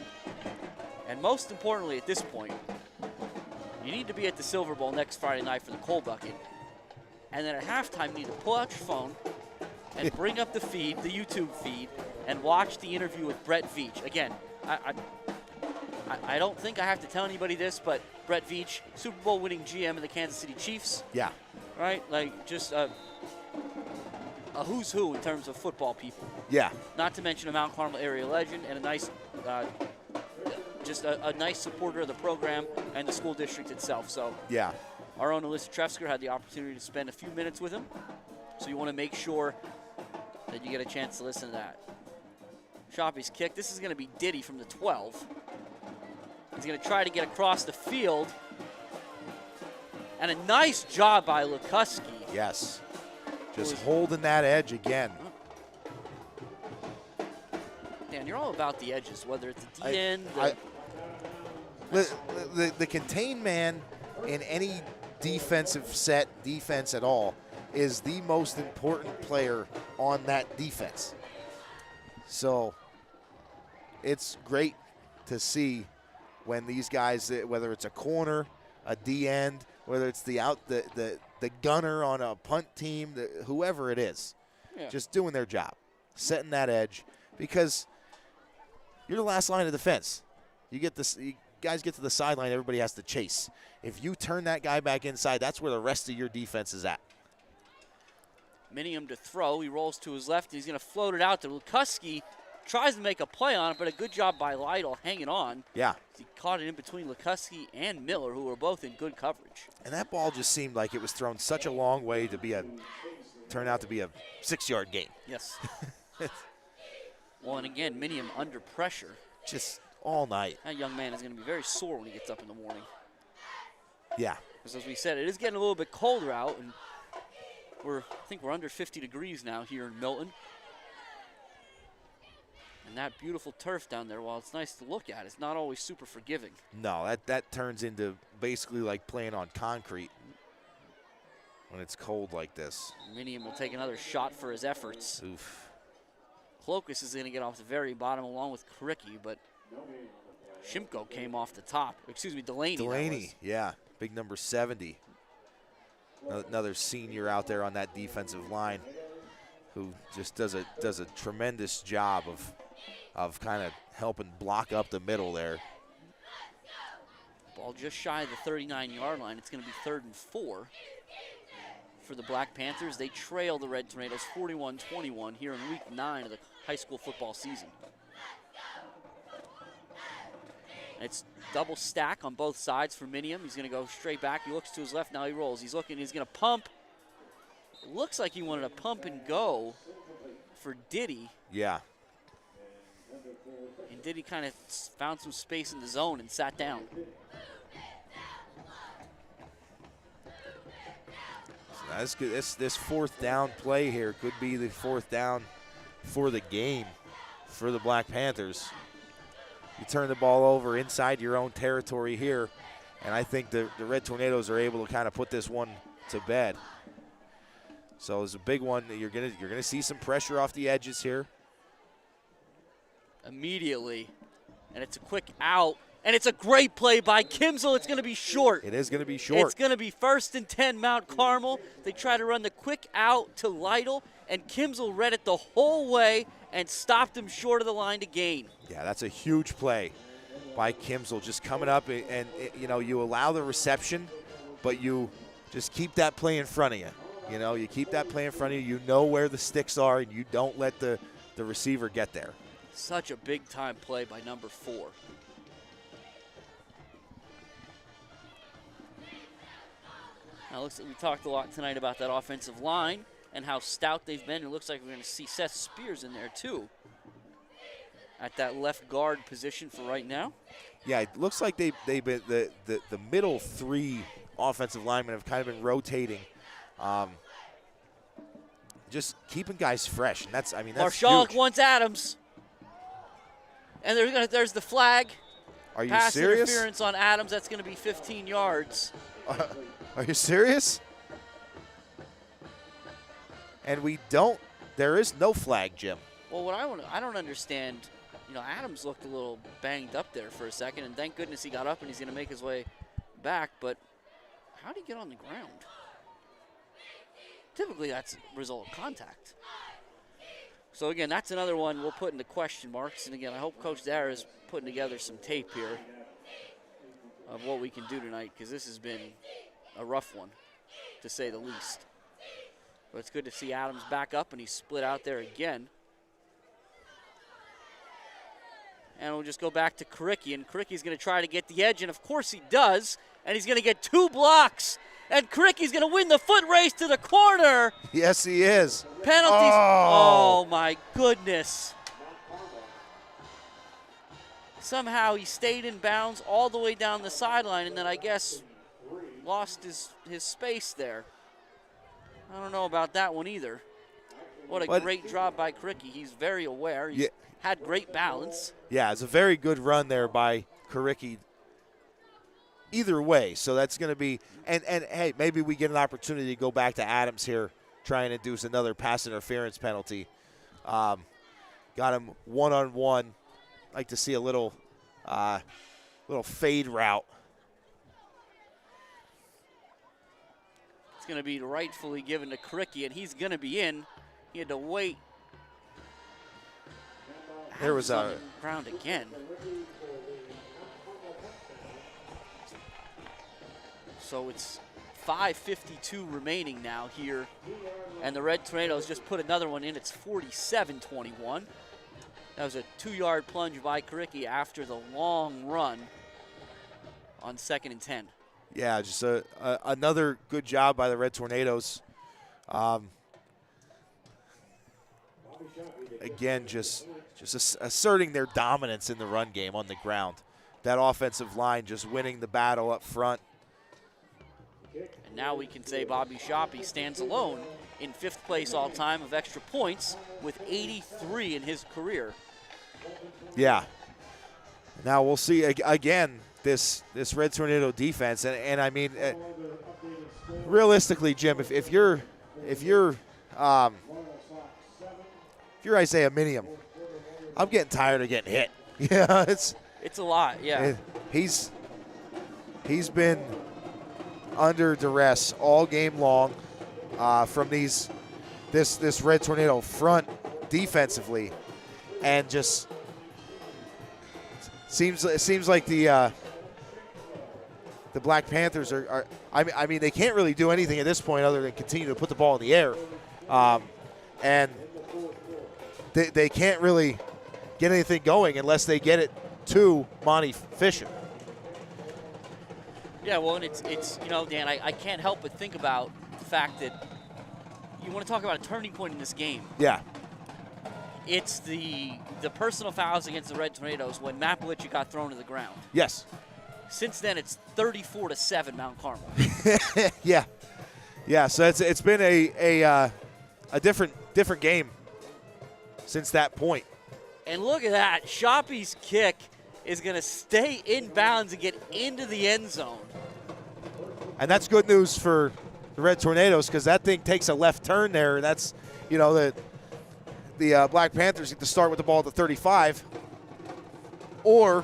And most importantly at this point, you need to be at the Silver Bowl next Friday night for the Coal Bucket. And then at halftime, you need to pull out your phone and bring up the feed, the YouTube feed, and watch the interview with Brett Veach. Again, I don't think I have to tell anybody this, but Brett Veach, Super Bowl winning GM of the Kansas City Chiefs. Yeah. Right? Like, just a who's who in terms of football people. Yeah. Not to mention a Mount Carmel area legend and a nice, just a nice supporter of the program and the school district itself. So yeah, our own Alyssa Trefsker had the opportunity to spend a few minutes with him. So you want to make sure that you get a chance to listen to that. Shoppy's kick. This is going to be Diddy from the 12. He's going to try to get across the field. And a nice job by Lukuski. Yes. Just holding that edge again. Dan, you're all about the edges, whether it's the D-end. The contain man in any defensive set, defense at all, is the most important player on that defense. So it's great to see when these guys, whether it's a corner, a D-end, whether it's the gunner on a punt team, whoever it is, just doing their job, setting that edge, because you're the last line of defense. You guys get to the sideline, everybody has to chase. If you turn that guy back inside, that's where the rest of your defense is at. Minium to throw. He rolls to his left. He's going to float it out to Lukuski. Tries to make a play on it, but a good job by Lytle hanging on. Yeah. He caught it in between Lukuski and Miller, who were both in good coverage. And that ball just seemed like it was thrown such a long way to be turn out to be a 6-yard gain. Yes. Well, and again, Minium under pressure. Just all night. That young man is going to be very sore when he gets up in the morning. Yeah. Because as we said, it is getting a little bit colder out, and I think we're under 50 degrees now here in Milton. And that beautiful turf down there, while it's nice to look at, it's not always super forgiving. No, that turns into basically like playing on concrete when it's cold like this. Minium will take another shot for his efforts. Oof. Clokus is going to get off the very bottom along with Kricki, but Shimko came off the top. Excuse me, Delaney. Delaney, yeah, big number 70. Another senior out there on that defensive line who just does a tremendous job of kind of helping block up the middle there. Ball just shy of the 39-yard line. It's going to be 3rd and 4 for the Black Panthers. They trail the Red Tornadoes 41-21 here in week 9 of the high school football season. It's double stack on both sides for Minium. He's going to go straight back. He looks to his left. Now he rolls. He's looking. He's going to pump. Looks like he wanted to pump and go for Diddy. Yeah. And Diddy kind of found some space in the zone and sat down. So that's good. This 4th down play here could be the 4th down for the game for the Black Panthers. You turn the ball over inside your own territory here, and I think the Red Tornadoes are able to kind of put this one to bed. So it's a big one. You're gonna see some pressure off the edges here. Immediately, and it's a quick out, and it's a great play by Kimsel. It's going to be short. It is going to be short. It's going to be 1st and 10 Mount Carmel. They try to run the quick out to Lytle, and Kimsel read it the whole way and stopped him short of the line to gain. Yeah, that's a huge play by Kimsel, just coming up and you allow the reception, but you just keep that play in front of you. You keep that play in front of you. You know where the sticks are, and you don't let the receiver get there. Such a big-time play by number 4. Now, looks like we talked a lot tonight about that offensive line and how stout they've been. It looks like we're going to see Seth Spears in there, too, at that left guard position for right now. Yeah, it looks like they've been the middle 3 offensive linemen have kind of been rotating, just keeping guys fresh, and that's Marshall huge. wants Adams. And there's the flag. Are you Pass serious? interference on Adams. That's going to be 15 yards. Are you serious? And there is no flag, Jim. Well, I don't understand. Adams looked a little banged up there for a second, and thank goodness he got up and he's going to make his way back. But how did he get on the ground? Typically, that's a result of contact. So, again, that's another one we'll put into question marks. And, again, I hope Coach Dara is putting together some tape here of what we can do tonight, because this has been a rough one, to say the least. But it's good to see Adams back up, and he's split out there again. And we'll just go back to Kricki, and Kricki's going to try to get the edge, and of course he does, and he's going to get 2 blocks. And Kricki's going to win the foot race to the corner. Yes, he is. Penalties. Oh, my goodness. Somehow he stayed in bounds all the way down the sideline, and then I guess lost his space there. I don't know about that one either. What a great drop by Kricki. He's very aware. He's had great balance. Yeah, it's a very good run there by Kricki either way. So that's going to be – and hey, maybe we get an opportunity to go back to Adams here, try and induce another pass interference penalty. Got him one-on-one. Like to see a little fade route. It's going to be rightfully given to Kricki, and he's going to be in. He had to wait. There was on the ground again. So it's 5:52 remaining now here, and the Red Tornadoes just put another one in. It's 47-21. That was a 2-yard plunge by Kricki after the long run on 2nd and 10. Yeah, just another good job by the Red Tornadoes. again, just asserting their dominance in the run game on the ground. That offensive line just winning the battle up front. And now we can say Bobby Shoppy stands alone in 5th place all-time of extra points with 83 in his career. Yeah. Now we'll see again this Red Tornado defense, and I mean, realistically, Jim, if you're Isaiah Minium, I'm getting tired of getting hit. Yeah, it's a lot. Yeah, he's been under duress all game long from this Red Tornado front defensively, and just seems like the Black Panthers are I mean they can't really do anything at this point other than continue to put the ball in the air, and they can't really get anything going unless they get it to Monty Fisher. Yeah, well, and it's you know, Dan, I can't help but think about the fact that you want to talk about a turning point in this game. Yeah. It's the personal fouls against the Red Tornadoes when Matt Belichick got thrown to the ground. Yes. Since then, it's 34-7 Mount Carmel. Yeah. Yeah, so it's been a different game since that point. And look at that. Shoppy's kick is going to stay in bounds and get into the end zone. And that's good news for the Red Tornadoes because that thing takes a left turn there. That's, you know, the Black Panthers get to start with the ball at the 35 or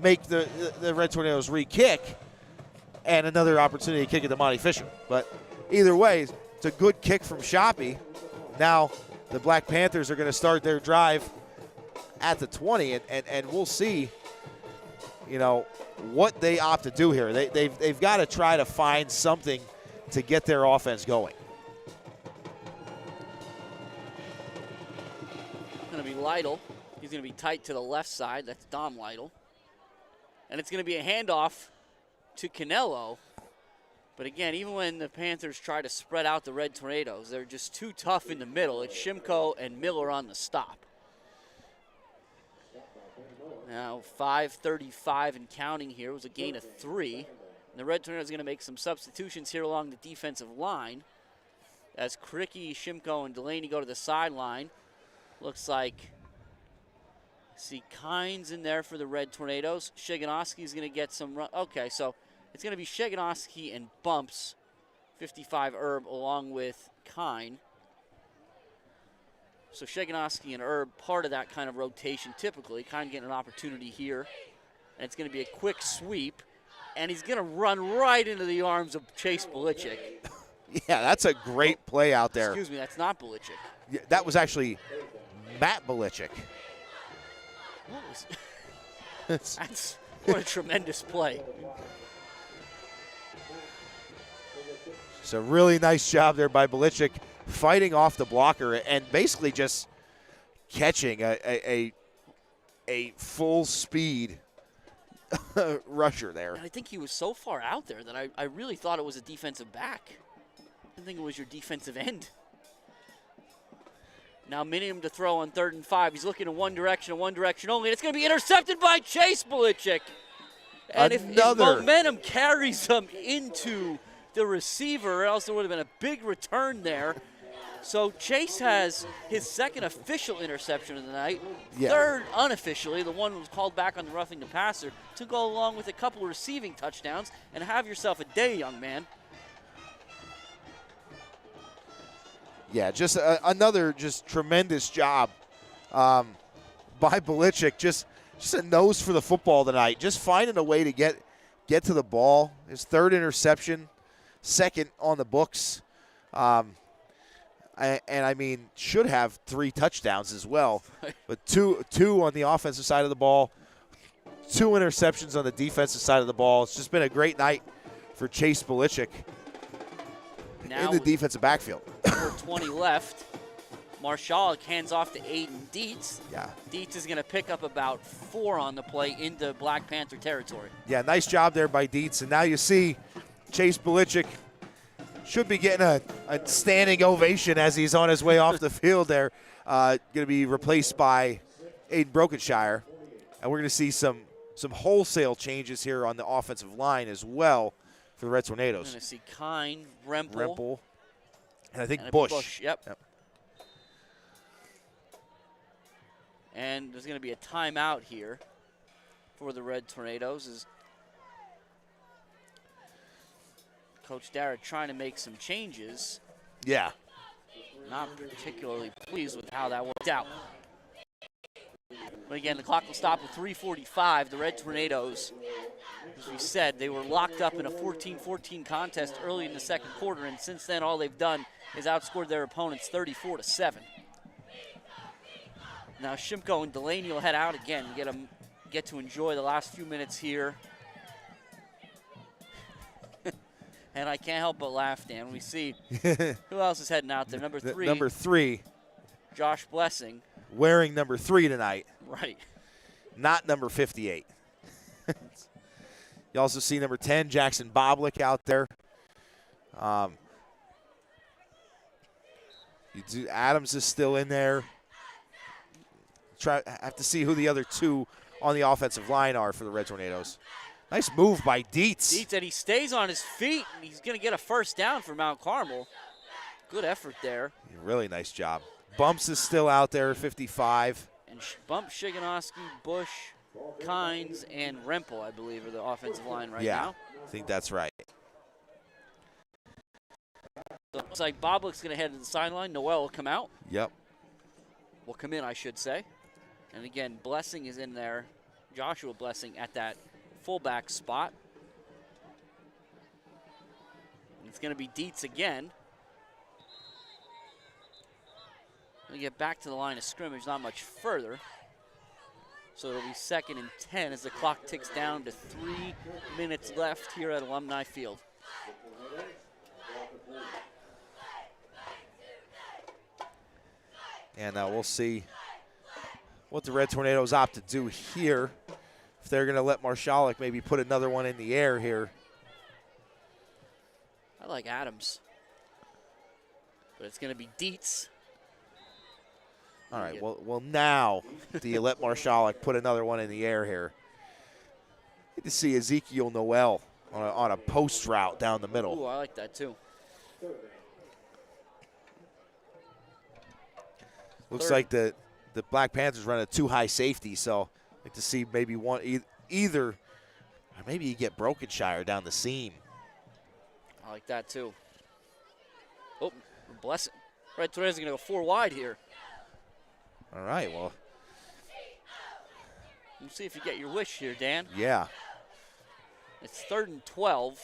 make the Red Tornadoes re-kick and another opportunity to kick it to Monty Fisher. But either way, it's a good kick from Shoppy. Now the Black Panthers are going to start their drive at the 20, and we'll see, you know, what they opt to do here. They've got to try to find something to get their offense going. Going to be Lytle. He's going to be tight to the left side. That's Dom Lytle. And it's going to be a handoff to Canelo. But again, even when the Panthers try to spread out the Red Tornadoes, they're just too tough in the middle. It's Shimko and Miller on the stop. Now 5:35 and counting here. It was a gain of 3. And the Red Tornadoes are going to make some substitutions here along the defensive line. As Kricky, Shimko, and Delaney go to the sideline. Looks like, see Kynes in there for the Red Tornadoes. Shiganowski's going to get some run. Okay, so it's going to be Shiganowski and Bumps, 55 Herb, along with Kine. So Shiganowski and Herb, part of that kind of rotation typically. Kine getting an opportunity here. And it's going to be a quick sweep. And he's going to run right into the arms of Chase Belichick. Yeah, that's a great play out there. Excuse me, that's not Belichick. Yeah, that was actually Matt Belichick. What was that's what a tremendous play. It's a really nice job there by Belichick, fighting off the blocker and basically just catching a full speed rusher there. And I think he was so far out there that I really thought it was a defensive back. I didn't think it was your defensive end. Now Minium to throw on 3rd and 5. He's looking in one direction only. And it's going to be intercepted by Chase Belichick. And if momentum carries him into the receiver, else there would have been a big return there. So Chase has his 2nd official interception of the night, 3rd unofficially, the one was called back on the roughing the passer, to go along with a couple of receiving touchdowns, and have yourself a day, young man. Yeah, just another just tremendous job by Belichick. Just a nose for the football tonight. Just finding a way to get to the ball. His 3rd interception, 2nd on the books. And I mean, should have 3 touchdowns as well. But two on the offensive side of the ball, 2 interceptions on the defensive side of the ball. It's just been a great night for Chase Belichick in the defensive backfield. 20 left. Marshall hands off to Aiden Dietz. Yeah. Dietz is going to pick up about 4 on the play into Black Panther territory. Yeah, nice job there by Dietz. And now you see Chase Belichick should be getting a standing ovation as he's on his way off the field there. Going to be replaced by Aiden Brokenshire. And we're going to see some wholesale changes here on the offensive line as well for the Red Tornadoes. We're going to see Kine, Rempel. And I think Bush. Bush. Yep. And there's going to be a timeout here for the Red Tornadoes as Coach Dara trying to make some changes. Yeah. Not particularly pleased with how that worked out. But again, the clock will stop at 3:45. The Red Tornadoes, as we said, they were locked up in a 14-14 contest early in the second quarter, and since then all they've done is outscored their opponents 34-7. Now Shimko and Delaney will head out again and get to enjoy the last few minutes here. And I can't help but laugh, Dan, when we see who else is heading out there. Number 3. Number 3. Josh Blessing. Wearing number 3 tonight. Right. Not number 58. You also see number 10, Jackson Boblik out there. Adams is still in there. Have to see who the other 2 on the offensive line are for the Red Tornadoes. Nice move by Dietz. Dietz, and he stays on his feet, and he's going to get a first down for Mount Carmel. Good effort there. Really nice job. Bumps is still out there, 55. And Bump, Shiganowski, Bush, Kynes, and Rempel, I believe, are the offensive line right now. Yeah, I think that's right. So it looks like Boblik's going to head to the sideline. Noel will come out. Yep. Will come in, I should say. And again, Blessing is in there. Joshua Blessing at that fullback spot. And it's going to be Dietz again. Going to get back to the line of scrimmage, not much further. So it'll be 2nd and 10 as the clock ticks down to 3 minutes left here at Alumni Field. And we'll see what the Red Tornadoes opt to do here. If they're going to let Marshalik maybe put another one in the air here. I like Adams. But it's going to be Dietz. All right, well now do you let Marshalik put another one in the air here? Good to see Ezekiel Noel on a post route down the middle. Ooh, I like that too. Looks like the Black Panthers run a too high safety, so I'd like to see maybe one either, or maybe you get Brokenshire down the seam. I like that too. Oh, bless it. Red Tornadoes are going to go 4 wide here. All right, well. We'll see if you get your wish here, Dan. Yeah. It's 3rd and 12,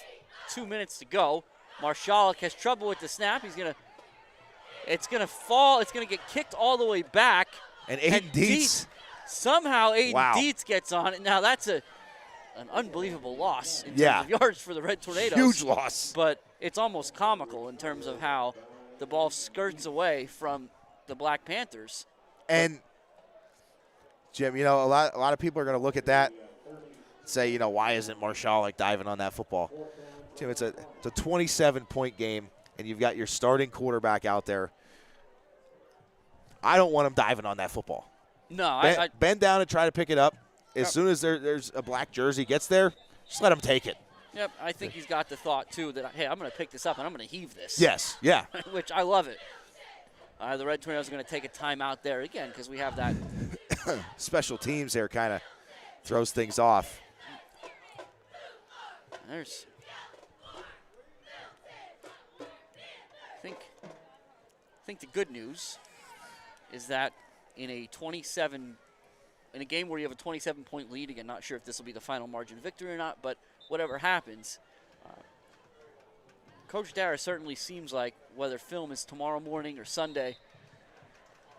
2 minutes to go. Marshalik has trouble with the snap. It's going to fall. It's going to get kicked all the way back. And Aiden Dietz. Somehow Aiden Dietz gets on it. Now that's an unbelievable loss in terms of yards for the Red Tornadoes. Huge loss. But it's almost comical in terms of how the ball skirts away from the Black Panthers. And, Jim, a lot of people are going to look at that and say, why isn't Marshalik diving on that football? Jim, it's a 27-point game, and you've got your starting quarterback out there. I don't want him diving on that football. No, bend down and try to pick it up. As soon as there's a black jersey gets there, just let him take it. Yep, I think he's got the thought, too, that, hey, I'm going to pick this up and I'm going to heave this. Yes, yeah. Which I love it. The Red Tornadoes are going to take a timeout there again because we have that. Special teams there kind of throws things off. I think the good news is that in a game where you have a 27-point lead, again, not sure if this will be the final margin victory or not, but whatever happens, Coach Dara certainly seems like whether film is tomorrow morning or Sunday,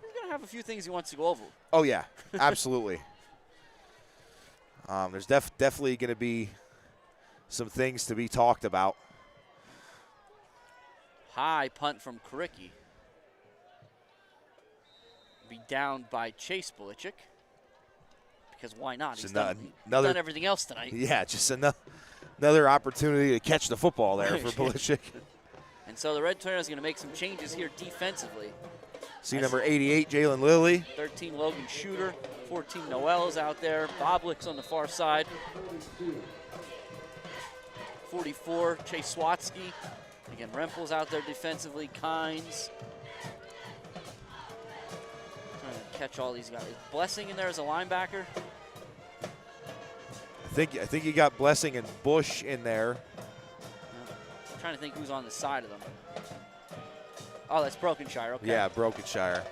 he's going to have a few things he wants to go over. Oh, yeah, absolutely. There's definitely going to be some things to be talked about. High punt from Karicki. Be down by Chase Belichick. Because why not? He's done everything else tonight. Yeah, just another opportunity to catch the football there for Belichick. And so the Red Tornadoes going to make some changes here defensively. See number 88, Jalen Lilly. 13, Logan Shooter. 14, Noel is out there. Boblick's on the far side. 44, Chase Swatsky. Again, Rempel's out there defensively. Kynes. Trying to catch all these guys. Blessing in there as a linebacker. I think you got Blessing and Bush in there. I'm trying to think who's on the side of them. Oh, that's Brokenshire. Okay. Yeah, Brokenshire.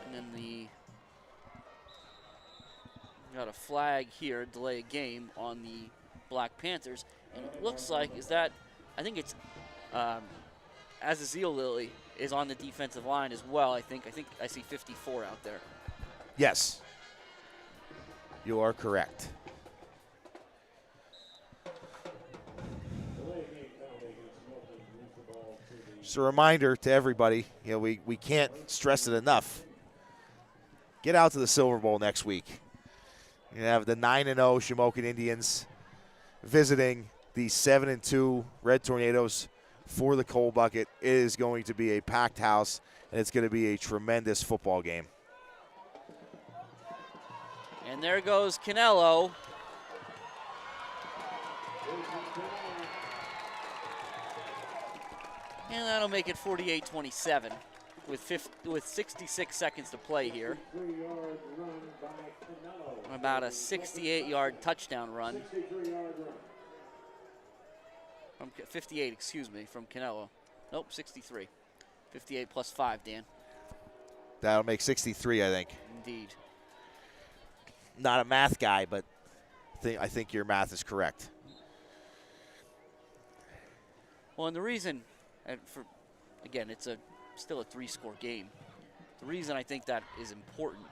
And then got a flag here, delay a game on the Black Panthers. And it looks like I think it's Azazel Lilly is on the defensive line as well. I think I see 54 out there. Yes, you are correct. Just a reminder to everybody, we can't stress it enough. Get out to the Silver Bowl next week. You have the 9-0 Shamokin Indians visiting the 7-2 Red Tornadoes for the Coal Bucket. It is going to be a packed house, and it's going to be a tremendous football game. And there goes Canelo. And that'll make it 48-27 with 66 seconds to play here. About a 68-yard touchdown run. 58, excuse me, from Canelo. Nope, 63. 58 plus 5, Dan. That'll make 63, I think. Indeed. Not a math guy, but I think your math is correct. Well, and the reason, again, it's still a 3-score game. The reason I think that is important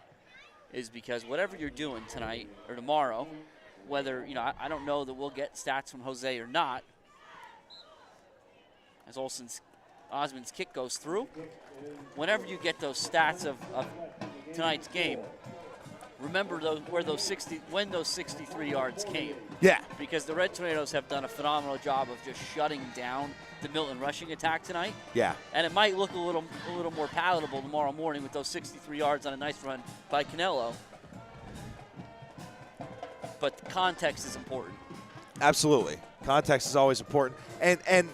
is because whatever you're doing tonight or tomorrow, whether, I don't know that we'll get stats from Jose or not, as Osmond's kick goes through, whenever you get those stats of tonight's game, remember when those 63 yards came. Yeah. Because the Red Tornadoes have done a phenomenal job of just shutting down the Milton rushing attack tonight. Yeah. And it might look a little more palatable tomorrow morning with those 63 yards on a nice run by Canelo. But the context is important. Absolutely. Context is always important. And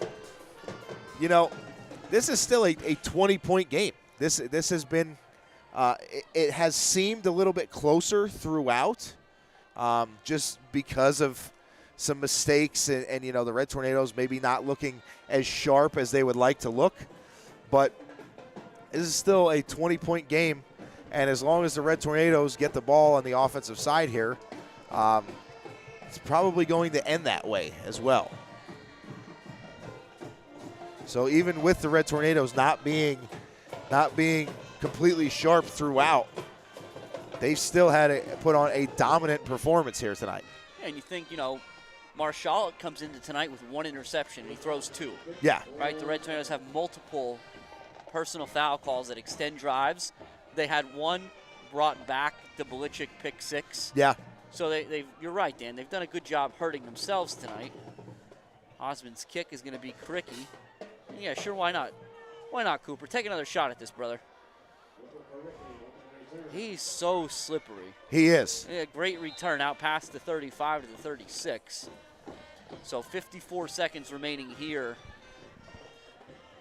this is still a 20-point game. This has been it has seemed a little bit closer throughout, just because of some mistakes and the Red Tornadoes maybe not looking as sharp as they would like to look. But this is still a 20-point game, and as long as the Red Tornadoes get the ball on the offensive side here, it's probably going to end that way as well. So even with the Red Tornadoes not being completely sharp throughout, they've still had to put on a dominant performance here tonight. And you think, Marshall comes into tonight with 1 interception, and he throws 2. Yeah. Right? The Red Tornadoes have multiple personal foul calls that extend drives. They had one brought back, the Belichick pick 6. Yeah. So you're right, Dan. They've done a good job hurting themselves tonight. Osmond's kick is going to be Cricky. Yeah, sure, why not? Why not, Cooper? Take another shot at this, brother. He's so slippery. He is. Yeah, great return out past the 35 to the 36. So 54 seconds remaining here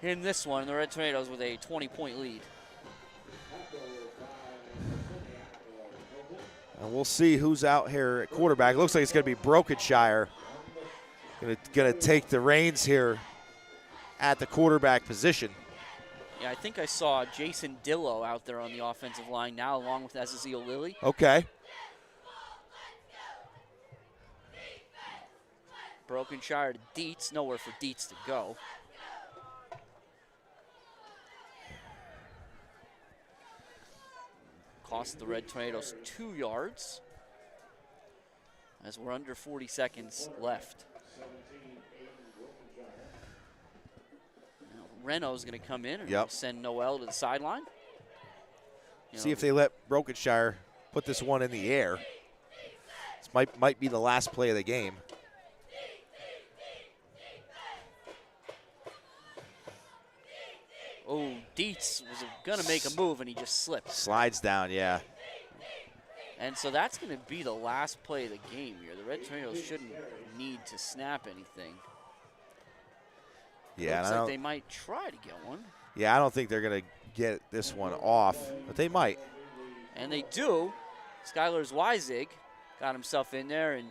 in this one. The Red Tornadoes with a 20-point lead. And we'll see who's out here at quarterback. It looks like it's going to be Brokenshire. Going to take the reins here at the quarterback position. Yeah, I think I saw Jason Dillo out there on the offensive line now, along with Azazel Lilly. Okay. Brokenshire to Dietz. Nowhere for Dietz to go. Cost the Red Tornadoes 2 yards as we're under 40 seconds left. Renault's going to come in and send Noel to the sideline. See if they let Brokenshire put this one in the air. This might be the last play of the game. Oh, Dietz was going to make a move, and he just slipped. Slides down, yeah. And so that's going to be the last play of the game here. The Red Tornadoes shouldn't need to snap anything. Yeah, Looks like they might try to get one. Yeah, I don't think they're going to get this one off, but they might. And they do. Skylar Zweizig got himself in there, and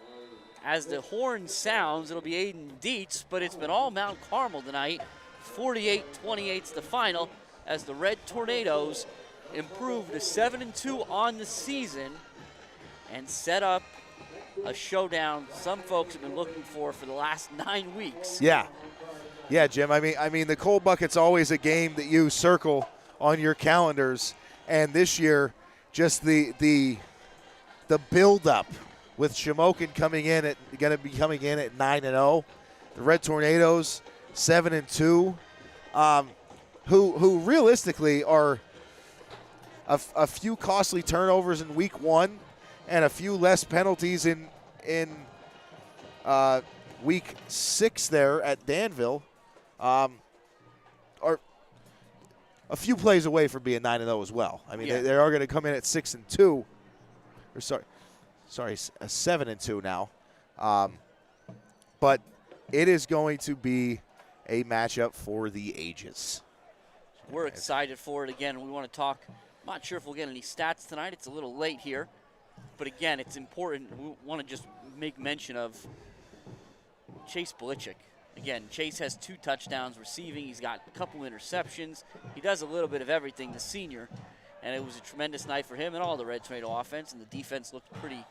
as the horn sounds, it'll be Aiden Dietz, but it's been all Mount Carmel tonight. 48-28's the final as the Red Tornadoes improve to 7-2 on the season and set up a showdown some folks have been looking for the last 9 weeks. Yeah. Yeah, Jim. I mean, the Cold Bucket's always a game that you circle on your calendars, and this year, just the build-up with Shamokin going to be coming in at 9-0, the Red Tornadoes 7-2, who realistically are a few costly turnovers in week 1 and a few less penalties in week 6 there at Danville. Are a few plays away from being 9-0 as well. I mean, they are going to come in at 6-2. Or sorry, 7-2 now. But it is going to be a matchup for the ages. We're excited for it again. We want to talk. I'm not sure if we'll get any stats tonight. It's a little late here. But again, it's important. We want to just make mention of Chase Belichick. Again, Chase has 2 touchdowns receiving. He's got a couple interceptions. He does a little bit of everything, the senior. And it was a tremendous night for him and all the Red Tornado offense. And the defense looked pretty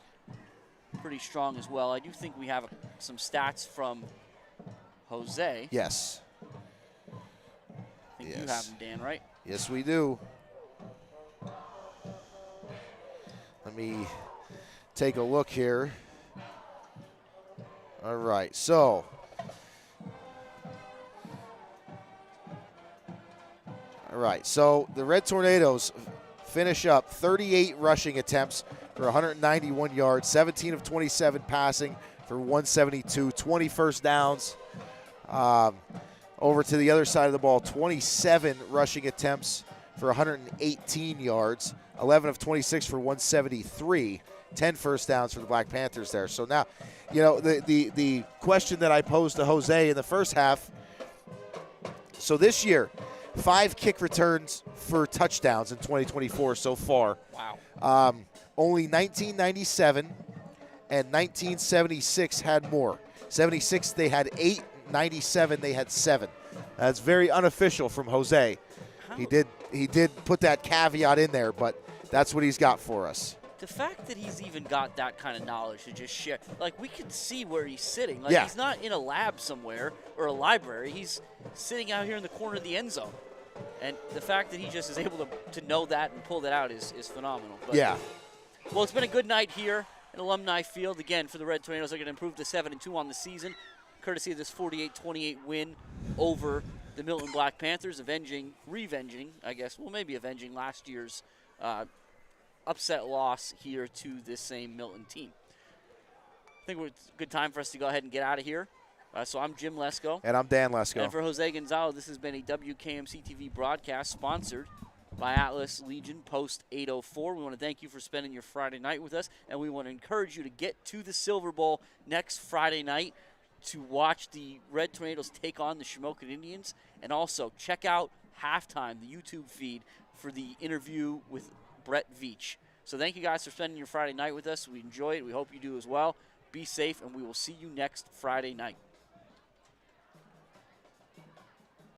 strong as well. I do think we have some stats from Jose. Yes. I think you have them, Dan, right? Yes, we do. Let me take a look here. All right, so the Red Tornadoes finish up 38 rushing attempts for 191 yards, 17 of 27 passing for 172, 20 first downs. Over to the other side of the ball, 27 rushing attempts for 118 yards, 11 of 26 for 173, 10 first downs for the Black Panthers there. So now, the question that I posed to Jose in the first half, so this year, 5 kick returns for touchdowns in 2024 so far. Wow. Only 1997 and 1976 had more. 76 they had 8, 97 they had 7. That's very unofficial from Jose. He did put that caveat in there, but that's what he's got for us. The fact that he's even got that kind of knowledge to just share, like we can see where he's sitting. Like he's not in a lab somewhere or a library. He's sitting out here in the corner of the end zone. And the fact that he just is able to know that and pull that out is phenomenal. But, well, it's been a good night here at Alumni Field. Again, for the Red Tornadoes, they're going to improve to 7-2 on the season, courtesy of this 48-28 win over the Milton Black Panthers, revenging, I guess, well, maybe avenging last year's upset loss here to this same Milton team. I think it's a good time for us to go ahead and get out of here. So I'm Jim Lesko. And I'm Dan Lesko. And for Jose Gonzalez, this has been a WKMC TV broadcast sponsored by Atlas Legion Post 804. We want to thank you for spending your Friday night with us, and we want to encourage you to get to the Silver Bowl next Friday night to watch the Red Tornadoes take on the Shamokin Indians, and also check out Halftime, the YouTube feed, for the interview with Brett Veach. So thank you guys for spending your Friday night with us. We enjoy it. We hope you do as well. Be safe, and we will see you next Friday night.